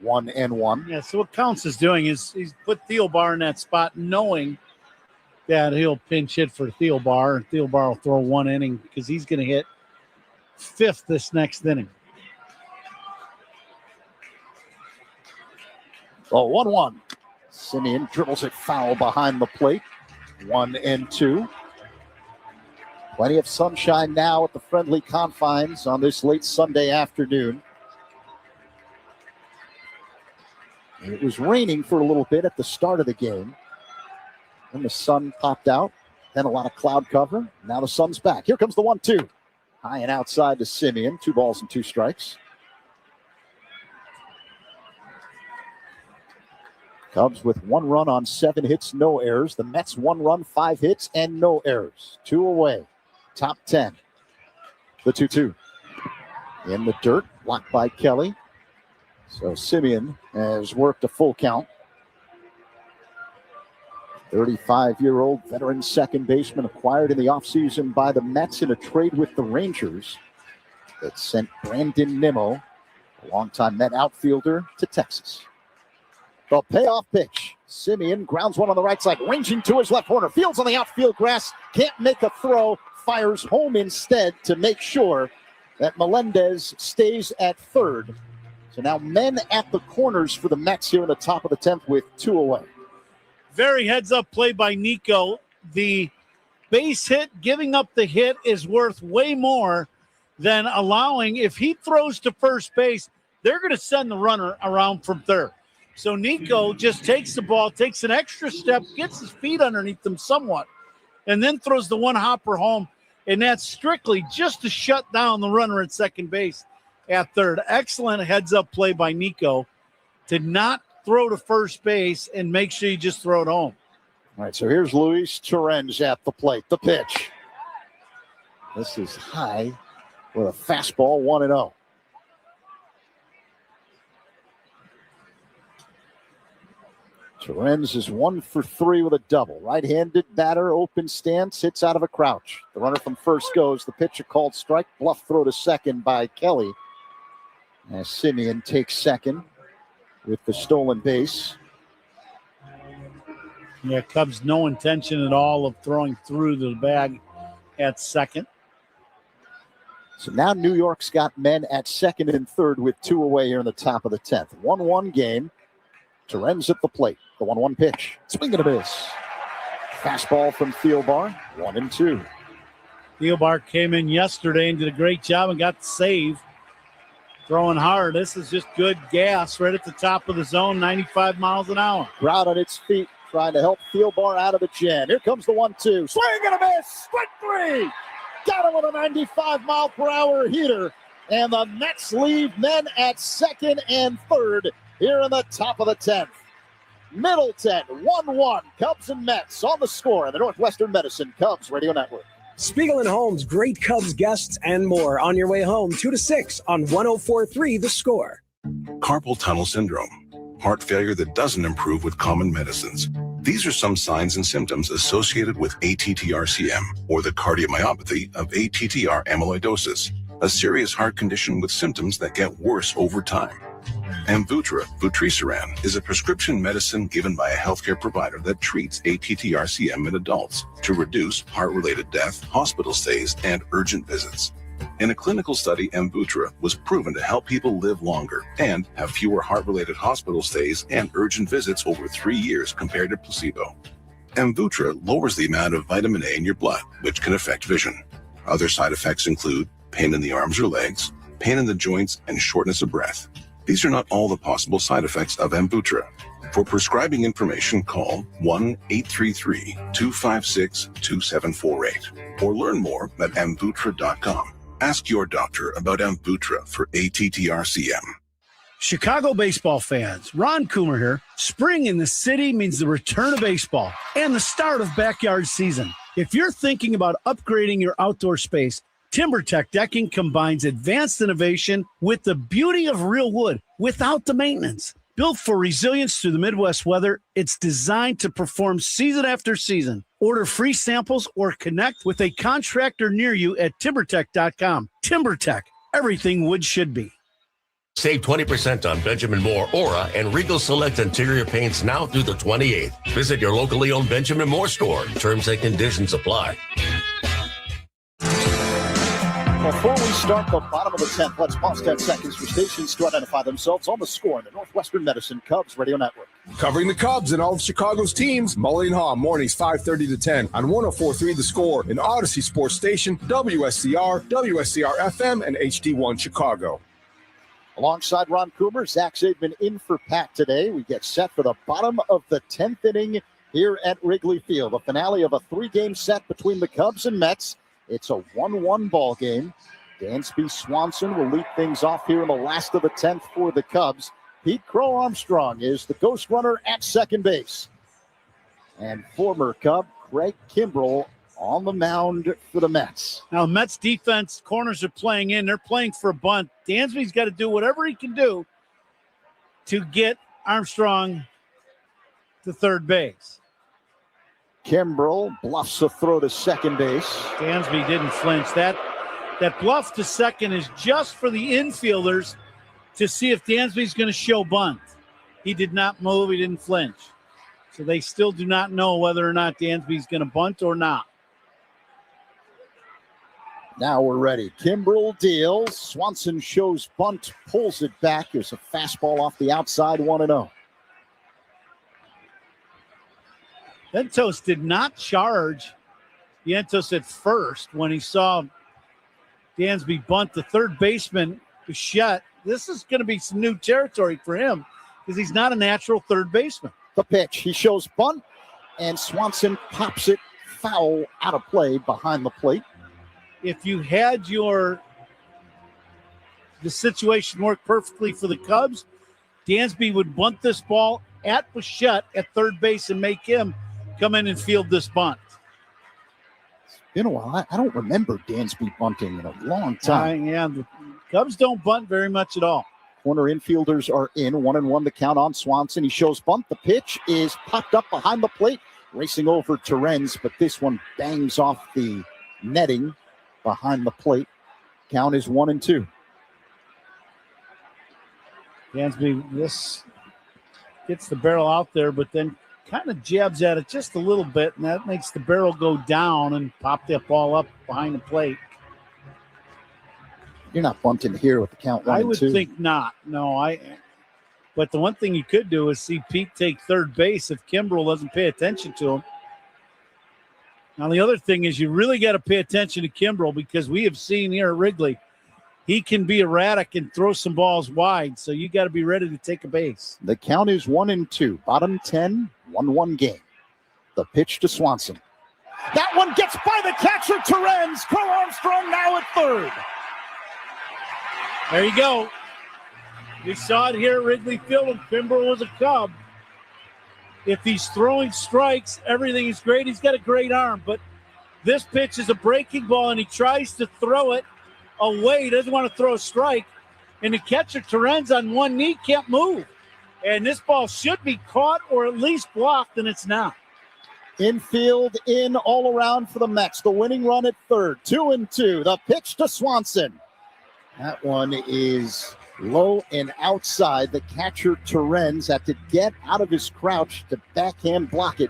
1-1. Yeah, so what Counts is doing is he's put Thielbar in that spot knowing that he'll pinch hit for Thielbar, and Thielbar will throw 1 inning because he's going to hit 5th this next inning. Oh, 1-1. Simeon dribbles it foul behind the plate. 1-2. Plenty of sunshine now at the friendly confines on this late Sunday afternoon. It was raining for a little bit at the start of the game. And the sun popped out. Then a lot of cloud cover. Now the sun's back. Here comes the 1-2. High and outside to Simeon. 2 balls and 2 strikes. Cubs with 1 run on 7 hits, no errors. The Mets 1 run, 5 hits, and no errors. 2 away. Top 10. The 2-2. In the dirt, blocked by Kelly. So Simeon has worked a full count. 35-year-old veteran second baseman acquired in the offseason by the Mets in a trade with the Rangers that sent Brandon Nimmo, a longtime Met outfielder, to Texas. The payoff pitch. Simeon grounds one on the right side, ranging to his left corner. Fields on the outfield grass, can't make a throw, fires home instead to make sure that Melendez stays at third. So now men at the corners for the Mets here in the top of the 10th with 2 away. Very heads-up play by Nico. The base hit, giving up the hit, is worth way more than allowing. If he throws to first base, they're going to send the runner around from third. So Nico just takes the ball, takes an extra step, gets his feet underneath them somewhat, and then throws the one hopper home. And that's strictly just to shut down the runner at second base at third. Excellent heads-up play by Nico to not throw to first base and make sure you just throw it home. All right, so here's Luis Torrens at the plate. The pitch. This is high with a fastball, 1-0. Torrens is 1 for 3 with a double. Right-handed batter, open stance, hits out of a crouch. The runner from first goes. The pitcher called strike. Bluff throw to second by Kelly. As Simeon takes second with the stolen base. Yeah, Cubs no intention at all of throwing through the bag at second. So now New York's got men at second and third with 2 away here in the top of the 10th. 1-1 game. Torrens at the plate. The 1-1 pitch. Swing and a miss. Fastball from Thielbar. 1-2. Thielbar came in yesterday and did a great job and got the save. Throwing hard. This is just good gas right at the top of the zone, 95 miles an hour. Crowd on its feet trying to help Thielbar out of the jam. Here comes the 1-2. Swing and a miss. Strike 3. Got him with a 95-mile-per-hour heater. And the Mets leave men at second and third here in the top of the 10th. Middleton, 1-1. Cubs and Mets on the score in the Northwestern Medicine Cubs Radio Network. Spiegel and Holmes, great Cubs guests and more on your way home 2 to 6 on 104.3 The Score. Carpal tunnel syndrome, heart failure that doesn't improve with common medicines. These are some signs and symptoms associated with ATTR-CM, or the cardiomyopathy of ATTR amyloidosis, a serious heart condition with symptoms that get worse over time. Amvuttra, vutrisiran, is a prescription medicine given by a healthcare provider that treats ATTR-CM in adults to reduce heart-related death, hospital stays, and urgent visits. In a clinical study, Amvuttra was proven to help people live longer and have fewer heart-related hospital stays and urgent visits over 3 years compared to placebo. Amvuttra lowers the amount of vitamin A in your blood, which can affect vision. Other side effects include pain in the arms or legs, pain in the joints, and shortness of breath. These are not all the possible side effects of Amvuttra. For prescribing information, call 1-833-256-2748 or learn more at amvuttra.com. Ask your doctor about Amvuttra for ATTR-CM. Chicago baseball fans, Ron Coomer here. Spring in the city means the return of baseball and the start of backyard season. If you're thinking about upgrading your outdoor space, TimberTech Decking combines advanced innovation with the beauty of real wood without the maintenance. Built for resilience through the Midwest weather, it's designed to perform season after season. Order free samples or connect with a contractor near you at TimberTech.com. TimberTech, everything wood should be. Save 20% on Benjamin Moore, Aura, and Regal Select interior paints now through the 28th. Visit your locally owned Benjamin Moore store. Terms and conditions apply. Before we start the bottom of the 10th, let's pause 10 seconds for stations to identify themselves on the score in the Northwestern Medicine Cubs Radio Network. Covering the Cubs and all of Chicago's teams, Mully and Haw, mornings 5:30 to 10 on 104.3 The Score, an Odyssey Sports Station, WSCR, WSCR-FM, and HD1 Chicago. Alongside Ron Coomer, Zach Zaidman in for Pat today. We get set for the bottom of the 10th inning here at Wrigley Field. The finale of a 3-game set between the Cubs and Mets. It's a 1-1 ball game. Dansby Swanson will lead things off here in the last of the 10th for the Cubs. Pete Crow Armstrong is the ghost runner at second base. And former Cub Craig Kimbrell on the mound for the Mets. Now, Mets defense, corners are playing in. They're playing for a bunt. Dansby's got to do whatever he can do to get Armstrong to third base. Kimbrell bluffs a throw to second base. Dansby didn't flinch. That bluff to second is just for the infielders to see if Dansby's going to show bunt. He did not move. He didn't flinch. So they still do not know whether or not Dansby's going to bunt or not. Now we're ready. Kimbrell deals. Swanson shows bunt, pulls it back. There's a fastball off the outside, 1-0. Vientos did not charge Vientos at first when he saw Dansby bunt the third baseman, Bichette. This is going to be some new territory for him because he's not a natural third baseman. The pitch. He shows bunt, and Swanson pops it foul out of play behind the plate. If you had the situation work perfectly for the Cubs, Dansby would bunt this ball at Bichette at third base and make him come in and field this bunt. It's been a while. I don't remember Dansby bunting in a long time. The Cubs don't bunt very much at all. Corner infielders are in. 1-1 the count on Swanson. He shows bunt. The pitch is popped up behind the plate. Racing over Terens, but this one bangs off the netting behind the plate. Count is 1-2. Dansby, this gets the barrel out there, but then kind of jabs at it just a little bit, and that makes the barrel go down and pop that ball up behind the plate. You're not bunting here with the count 1-2. I would think not. No, but the one thing you could do is see Pete take third base if Kimbrell doesn't pay attention to him. Now, the other thing is you really got to pay attention to Kimbrell because we have seen here at Wrigley, he can be erratic and throw some balls wide, so you got to be ready to take a base. The count is 1-2. Bottom 10, 1-1 game. The pitch to Swanson. That one gets by the catcher, Terens. Crow Armstrong now at third. There you go. We saw it here at Wrigley Field when Kimbrell was a Cub. If he's throwing strikes, everything is great. He's got a great arm, but this pitch is a breaking ball, and he tries to throw it away. He doesn't want to throw a strike, and the catcher, Terens, on one knee, can't move. And this ball should be caught or at least blocked, and it's not. Infield in all around for the Mets. The winning run at third. 2-2. The pitch to Swanson. That one is low and outside. The catcher, Terens, had to get out of his crouch to backhand block it.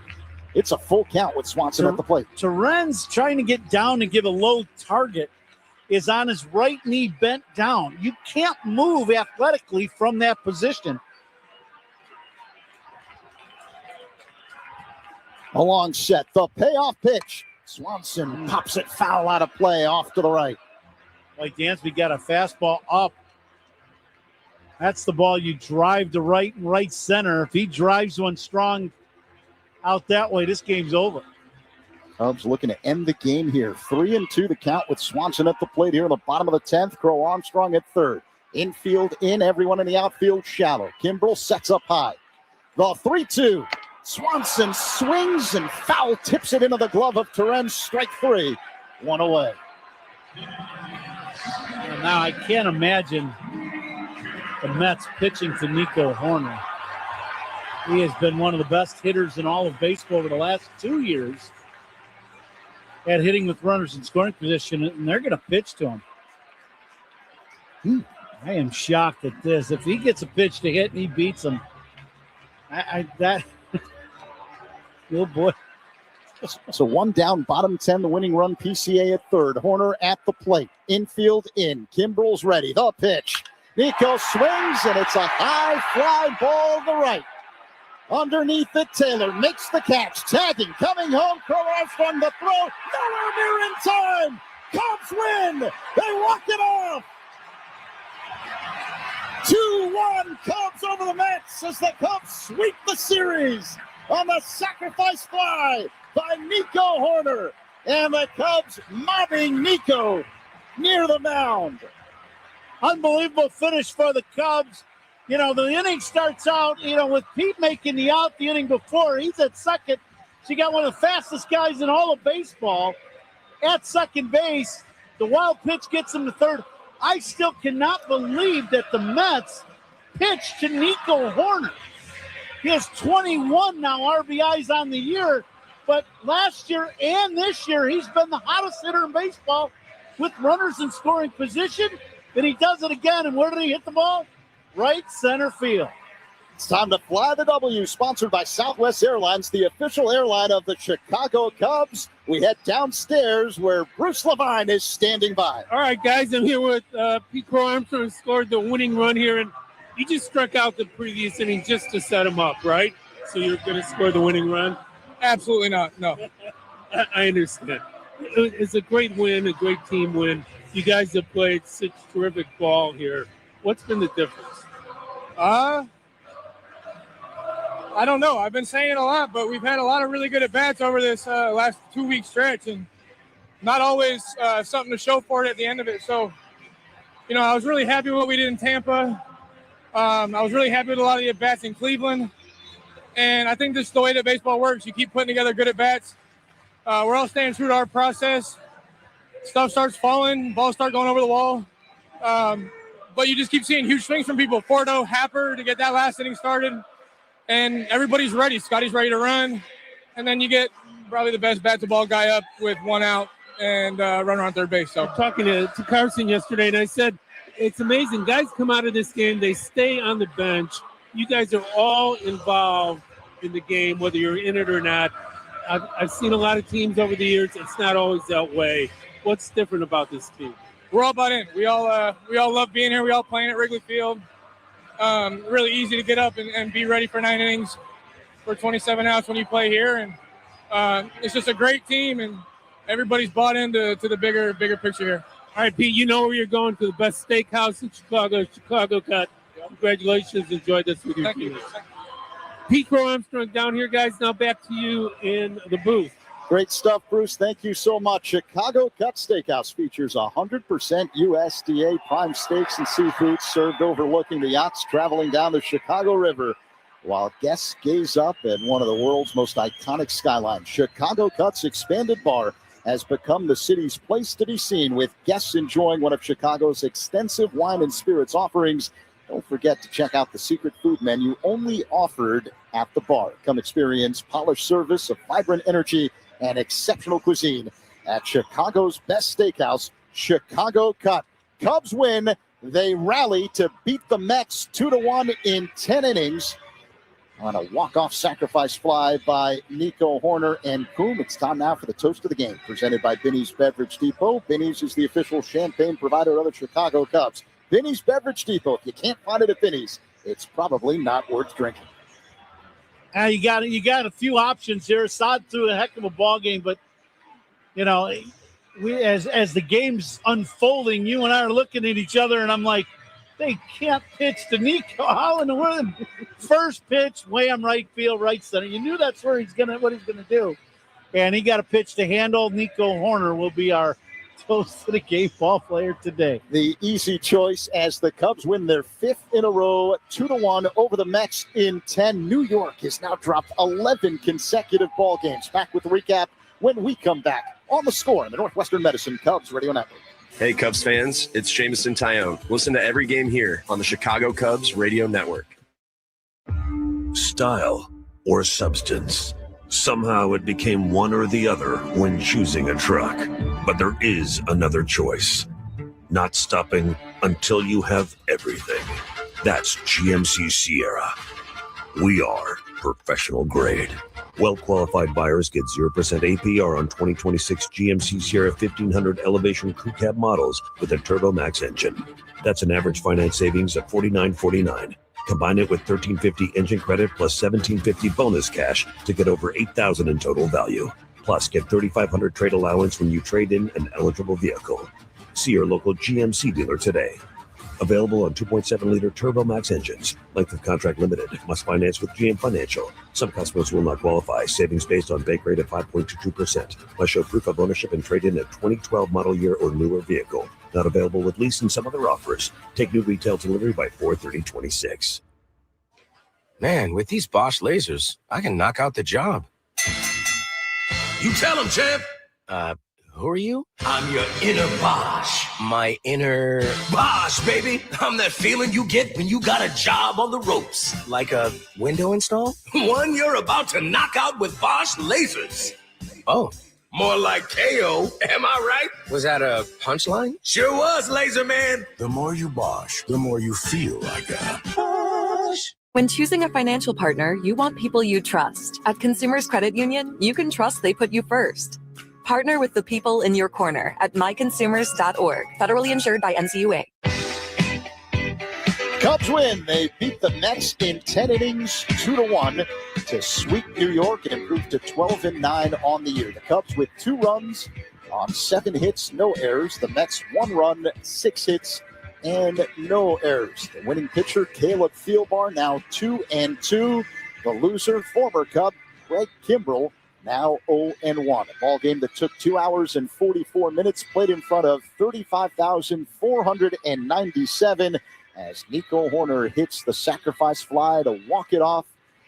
It's a full count with Swanson at the plate. Terens trying to get down and give a low target is on his right knee bent down. You can't move athletically from that position. A long set. The payoff pitch. Swanson pops it foul out of play off to the right. Like Dansby got a fastball up. That's the ball you drive to right and right center. If he drives one strong out that way, this game's over. Cubs looking to end the game here. 3-2 the count with Swanson at the plate here in the bottom of the 10th. Crow Armstrong at third. Infield in, everyone in the outfield shallow. Kimbrell sets up high. The 3-2. Swanson swings and foul tips it into the glove of Terens. Strike three. One away. Now I can't imagine the Mets pitching to Nico Hoerner. He has been one of the best hitters in all of baseball over the last 2 years at hitting with runners in scoring position, and they're going to pitch to him. I am shocked at this. If he gets a pitch to hit and he beats him, oh boy. So one down, bottom 10, the winning run, PCA at third. Hoerner at the plate. Infield in. Kimbrell's ready. The pitch. Nico swings, and it's a high fly ball to the right. Underneath it, Taylor makes the catch. Tagging, coming home. Crow Armstrong the throw. Nowhere near in time. Cubs win. They walk it off. 2-1 Cubs over the Mets as the Cubs sweep the series. on the sacrifice fly by Nico Horner. And the Cubs mobbing Nico near the mound. Unbelievable finish for the Cubs. You know, the inning starts out, with Pete making the out the inning before. He's at second. So you got one of the fastest guys in all of baseball at second base. The wild pitch gets him to third. I still cannot believe that the Mets pitched to Nico Horner. He has 21 now RBIs on the year, but last year and this year, he's been the hottest hitter in baseball with runners in scoring position, and he does it again. And where did he hit the ball? Right center field. It's time to fly the W, sponsored by Southwest Airlines, the official airline of the Chicago Cubs. We head downstairs where Bruce Levine is standing by. All right, guys, I'm here with Pete Crow Armstrong, who scored the winning run here, and he just struck out the previous inning just to set him up, right? So you're going to score the winning run? Absolutely not, no. I understand. It's a great win, a great team win. You guys have played such terrific ball here. What's been the difference? I don't know. I've been saying it a lot, but we've had a lot of really good at-bats over this last 2-week stretch, and not always something to show for it at the end of it. So, I was really happy with what we did in Tampa. I was really happy with a lot of the at-bats in Cleveland. And I think this is the way that baseball works. You keep putting together good at-bats. We're all staying true to our process. Stuff starts falling, balls start going over the wall. But you just keep seeing huge swings from people. Porto, Happer to get that last inning started. And everybody's ready. Scotty's ready to run. And then you get probably the best bat-to-ball guy up with one out and runner on third base. So I'm talking to Carson yesterday, and I said, it's amazing. Guys come out of this game. They stay on the bench. You guys are all involved in the game, whether you're in it or not. I've seen a lot of teams over the years. It's not always that way. What's different about this team? we're all bought in. We all love being here. We all playing at Wrigley Field. Really easy to get up and be ready for 9 innings for 27 outs when you play here. And it's just a great team, and everybody's bought into the bigger picture here. All right, Pete, you know where you're going, to the best steakhouse in Chicago, Chicago Cut. Congratulations. Enjoy this with your team. Pete Crow Armstrong down here, guys. Now back to you in the booth. Great stuff, Bruce. Thank you so much. Chicago Cut Steakhouse features 100% USDA prime steaks and seafoods served overlooking the yachts traveling down the Chicago River, while guests gaze up at one of the world's most iconic skylines. Chicago Cut's expanded bar has become the city's place to be seen, with guests enjoying one of Chicago's extensive wine and spirits offerings. Don't forget to check out the secret food menu only offered at the bar. Come experience polished service, a vibrant energy, and exceptional cuisine at Chicago's best steakhouse, Chicago Cut. Cubs win. They rally to beat the Mets 2-1 in 10 innings on a walk-off sacrifice fly by Nico Horner and Coombe. It's time now for the toast of the game, presented by Binny's Beverage Depot. Binny's is the official champagne provider of the Chicago Cubs. Binny's Beverage Depot. If you can't find it at Binny's, it's probably not worth drinking. You got a few options here. Saad threw a heck of a ball game, but we as the game's unfolding, you and I are looking at each other, and I'm like, they can't pitch to Nico. How in the world? First pitch, wham, right field, right center. You knew that's where what he's gonna do, and he got a pitch to handle. Nico Horner will be our toast to the game ball player today. The easy choice as the Cubs win their 5th in a row, 2-1 over the Mets in 10. New York has now dropped 11 consecutive ball games. Back with the recap when we come back on The Score on the Northwestern Medicine Cubs Radio Network. Hey, Cubs fans, it's Jamison Tyone. Listen to every game here on the Chicago Cubs Radio Network. Style or substance. Somehow it became one or the other when choosing a truck. But there is another choice. Not stopping until you have everything. That's GMC Sierra. We are professional grade. Well-qualified buyers get 0% APR on 2026 GMC Sierra 1500 Elevation Crew Cab models with a Turbo Max engine. That's an average finance savings of $49.49. Combine it with $1,350 engine credit plus $1,750 bonus cash to get over $8,000 in total value. Plus, get $3,500 trade allowance when you trade in an eligible vehicle. See your local GMC dealer today. Available on 2.7-liter Turbo Max engines. Length of contract limited. Must finance with GM Financial. Some customers will not qualify. Savings based on bank rate of 5.22%. Must show proof of ownership and trade in a 2012 model year or newer vehicle. Not available with lease and some other offers. Take new retail delivery by 4/30/26. Man, with these Bosch lasers, I can knock out the job. You tell him, champ. Who are you? I'm your inner Bosch. My inner Bosch, baby. I'm that feeling you get when you got a job on the ropes. Like a window install? One you're about to knock out with Bosch lasers. Oh. More like KO. Am I right? Was that a punchline? Sure was, Laser Man. The more you Bosch, the more you feel like a Bosch. When choosing a financial partner, you want people you trust. At Consumers Credit Union, you can trust they put you first. Partner with the people in your corner at myconsumers.org. Federally insured by NCUA. Cubs win. They beat the Mets in 10 innings, 2-1 to sweep New York and improve to 12-9 on the year. The Cubs with 2 runs on 7 hits, no errors. The Mets 1 run, 6 hits, and no errors. The winning pitcher, Caleb Thielbar, now 2-2. The loser, former Cub, Greg Kimbrell, now 0-1. A ball game that took 2 hours and 44 minutes, played in front of 35,497 as Nico Horner hits the sacrifice fly to walk it off,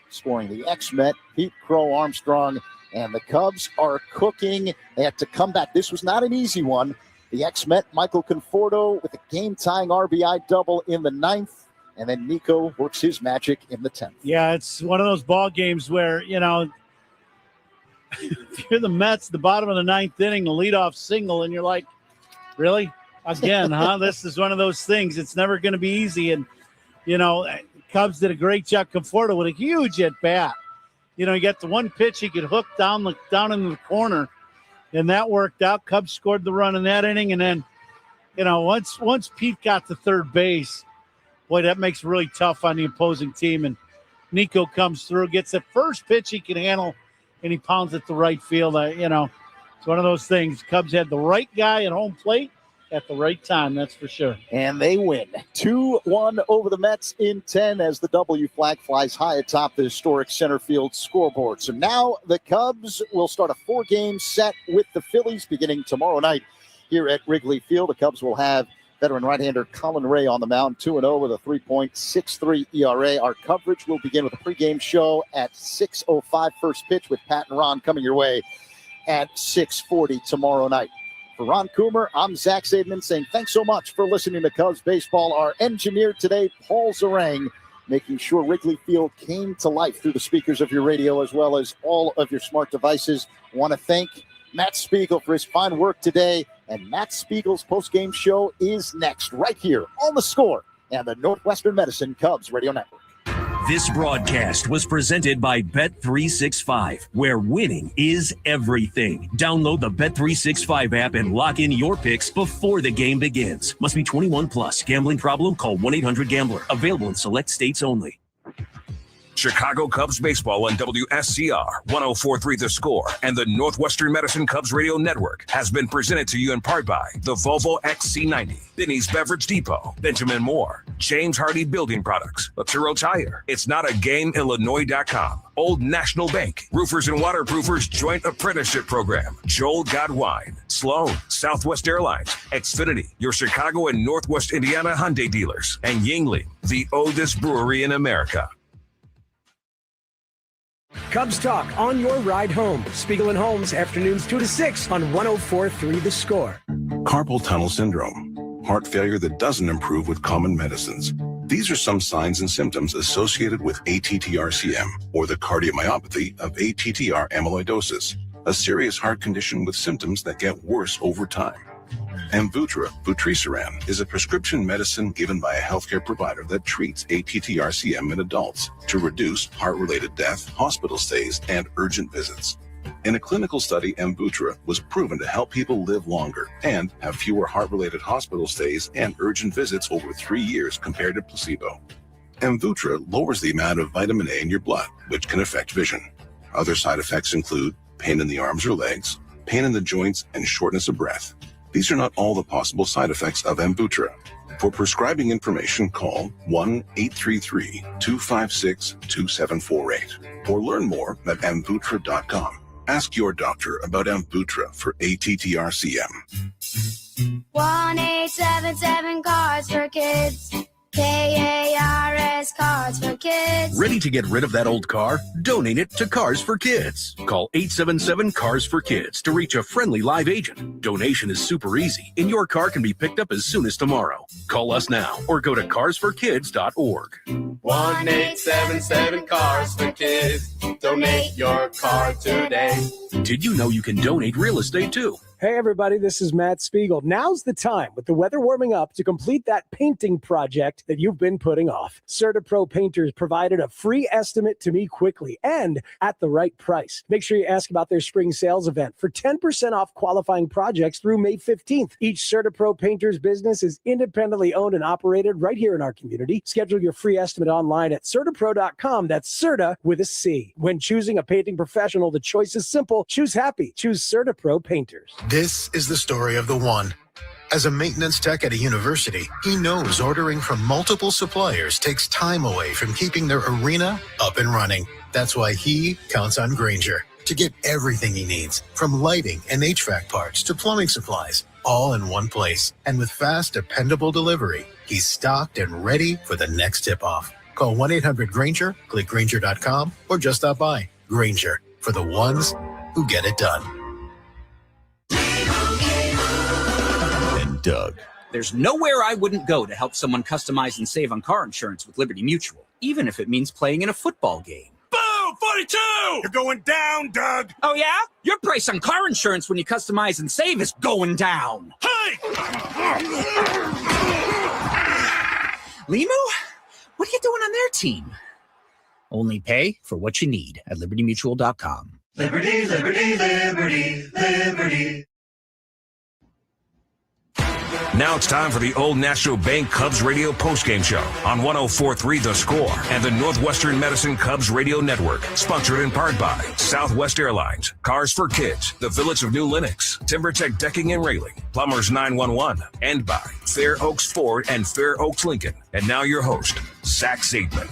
scoring the ex-Met, Pete Crow Armstrong. And the Cubs are cooking. They had to come back. This was not an easy one. The ex-Met, Michael Conforto, with a game-tying RBI double in the 9th. And then Nico works his magic in the 10th. Yeah, it's one of those ball games where, if you're the Mets, the bottom of the 9th inning, the leadoff single, and you're like, really? Again, huh? This is one of those things. It's never going to be easy. And, Cubs did a great job. Conforto with a huge at-bat. He got the one pitch he could hook down into the corner, and that worked out. Cubs scored the run in that inning. And then, once Pete got to third base, boy, that makes it really tough on the opposing team. And Nico comes through, gets the first pitch he can handle, and he pounds it to right field. It's one of those things. Cubs had the right guy at home plate at the right time, that's for sure. And they win 2-1 over the Mets in 10 as the W flag flies high atop the historic center field scoreboard. So now the Cubs will start a 4-game set with the Phillies beginning tomorrow night here at Wrigley Field. The Cubs will have veteran right-hander Colin Ray on the mound, 2-0 with a 3.63 ERA. Our coverage will begin with a pregame show at 6:05 first pitch with Pat and Ron coming your way at 6:40 tomorrow night. For Ron Coomer, I'm Zach Zaidman saying thanks so much for listening to Cubs Baseball. Our engineer today, Paul Zarang, making sure Wrigley Field came to life through the speakers of your radio as well as all of your smart devices. I want to thank Matt Spiegel for his fine work today. And Matt Spiegel's postgame show is next, right here on The Score and the Northwestern Medicine Cubs Radio Network. This broadcast was presented by Bet365, where winning is everything. Download the Bet365 app and lock in your picks before the game begins. Must be 21 plus. Gambling problem? Call 1-800-GAMBLER. Available in select states only. Chicago Cubs baseball on WSCR 104.3 The Score and the Northwestern Medicine Cubs Radio Network has been presented to you in part by the Volvo XC90, Binny's Beverage Depot, Benjamin Moore, James Hardy Building Products, Laturo Tire, It's Not a Game, Illinois.com, Old National Bank, Roofers and Waterproofers Joint Apprenticeship Program, Joel Godwine, Sloan, Southwest Airlines, Xfinity, your Chicago and Northwest Indiana Hyundai dealers, and Yingling, the oldest brewery in America. Cubs Talk on your ride home. Spiegel and Holmes, afternoons 2 to 6 on 104.3 The Score. Carpal tunnel syndrome, heart failure that doesn't improve with common medicines. These are some signs and symptoms associated with ATTR-CM, or the cardiomyopathy of ATTR amyloidosis, a serious heart condition with symptoms that get worse over time. Amvuttra, vutrisiran, is a prescription medicine given by a healthcare provider that treats ATTR-CM in adults to reduce heart-related death, hospital stays, and urgent visits. In a clinical study, Amvuttra was proven to help people live longer and have fewer heart-related hospital stays and urgent visits over 3 years compared to placebo. Amvuttra lowers the amount of vitamin A in your blood, which can affect vision. Other side effects include pain in the arms or legs, pain in the joints, and shortness of breath. These are not all the possible side effects of Amvuttra. For prescribing information, call 1-833-256-2748 or learn more at amvutra.com. Ask your doctor about Amvutra for ATTRCM. 1-877 Cards for Kids. KARS Cards for Kids. Ready to get rid of that old car? Donate it to Cars for Kids. Call 877 Cars for Kids to reach a friendly live agent. Donation is super easy, and your car can be picked up as soon as tomorrow. Call us now or go to carsforkids.org. 1-877 Cars for Kids. Donate your car today. Did you know you can donate real estate too? Hey, everybody, this is Matt Spiegel. Now's the time, with the weather warming up, to complete that painting project that you've been putting off. CertaPro Painters provided a free estimate to me quickly and at the right price. Make sure you ask about their spring sales event for 10% off qualifying projects through May 15th. Each CertaPro Painters business is independently owned and operated right here in our community. Schedule your free estimate online at CertaPro.com. That's Certa with a C. When choosing a painting professional, the choice is simple. Choose happy. Choose CertaPro Painters. This is the story of the one. As a maintenance tech at a university, he knows ordering from multiple suppliers takes time away from keeping their arena up and running. That's why he counts on Grainger to get everything he needs, from lighting and HVAC parts to plumbing supplies, all in one place. And with fast, dependable delivery, he's stocked and ready for the next tip-off. Call 1-800-GRAINGER, click Grainger.com, or just stop by. Grainger, for the ones who get it done. Doug. There's nowhere I wouldn't go to help someone customize and save on car insurance with Liberty Mutual, even if it means playing in a football game. Boom! 42! You're going down, Doug! Oh, yeah? Your price on car insurance when you customize and save is going down. Hey! Limu? What are you doing on their team? Only pay for what you need at libertymutual.com. Liberty, liberty, liberty, liberty. Now it's time for the Old National Bank Cubs radio postgame show on 104.3 The Score and the Northwestern Medicine Cubs radio network. Sponsored in part by Southwest Airlines, Cars for Kids, the Village of New Lenox, TimberTech Decking and Railing, Plumbers 911, and by Fair Oaks Ford and Fair Oaks Lincoln. And now your host, Zach Zaidman.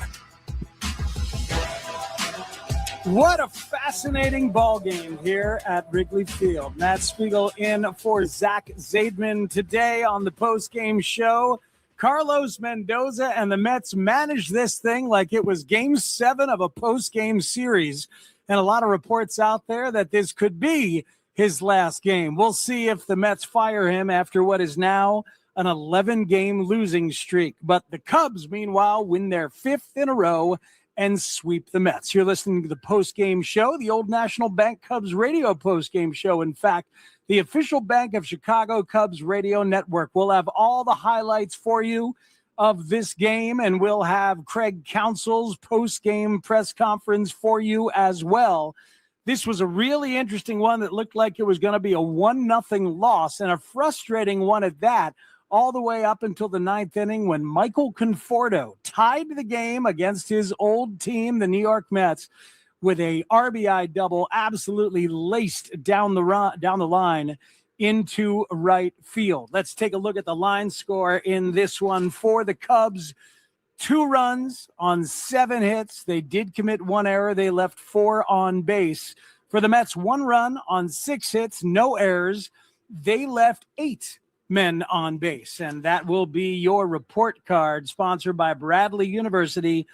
What a fascinating ball game here at Wrigley Field. Matt Spiegel in for Zach Zaidman today on the post-game show. Carlos Mendoza and the Mets managed this thing like it was Game 7 of a post-game series. And a lot of reports out there that this could be his last game. We'll see if the Mets fire him after what is now an 11-game losing streak. But the Cubs, meanwhile, win their 5th in a row and sweep the Mets. You're listening to the post-game show, the Old National Bank Cubs radio post-game show. In fact, the official bank of Chicago Cubs radio network. We'll have all the highlights for you of this game, and we'll have Craig Counsell's post-game press conference for you as well. This was a really interesting one that looked like it was going to be a 1-0 loss, and a frustrating one at that, all the way up until the 9th inning when Michael Conforto tied the game against his old team, the New York Mets, with a RBI double absolutely laced down the line into right field. Let's take a look at the line score in this one for the Cubs. 2 runs on 7 hits. They did commit 1 error. They left 4 on base. For the Mets, 1 run on 6 hits, no errors. They left 8 men on base, and that will be your report card, sponsored by Bradley University.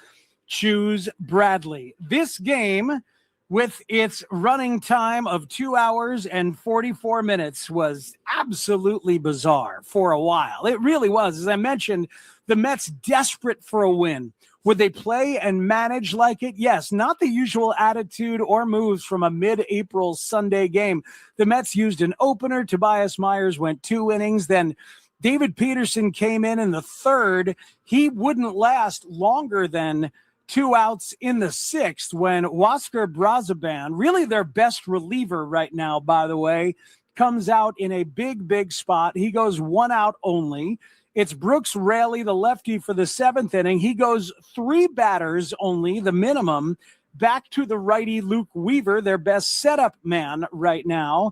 Choose Bradley. This game, with its running time of 2 hours and 44 minutes, was absolutely bizarre for a while. It really was. As I mentioned, the Mets desperate for a win. Would they play and manage like it? Yes, not the usual attitude or moves from a mid-April Sunday game. The Mets used an opener. Tobias Myers went 2 innings. Then David Peterson came in the 3rd. He wouldn't last longer than 2 outs in the 6th when Huáscar Brazoban, really their best reliever right now, by the way, comes out in a big spot. He goes 1 out only. It's Brooks Raley, the lefty, for the 7th inning. He goes 3 batters only, the minimum, back to the righty Luke Weaver, their best setup man right now.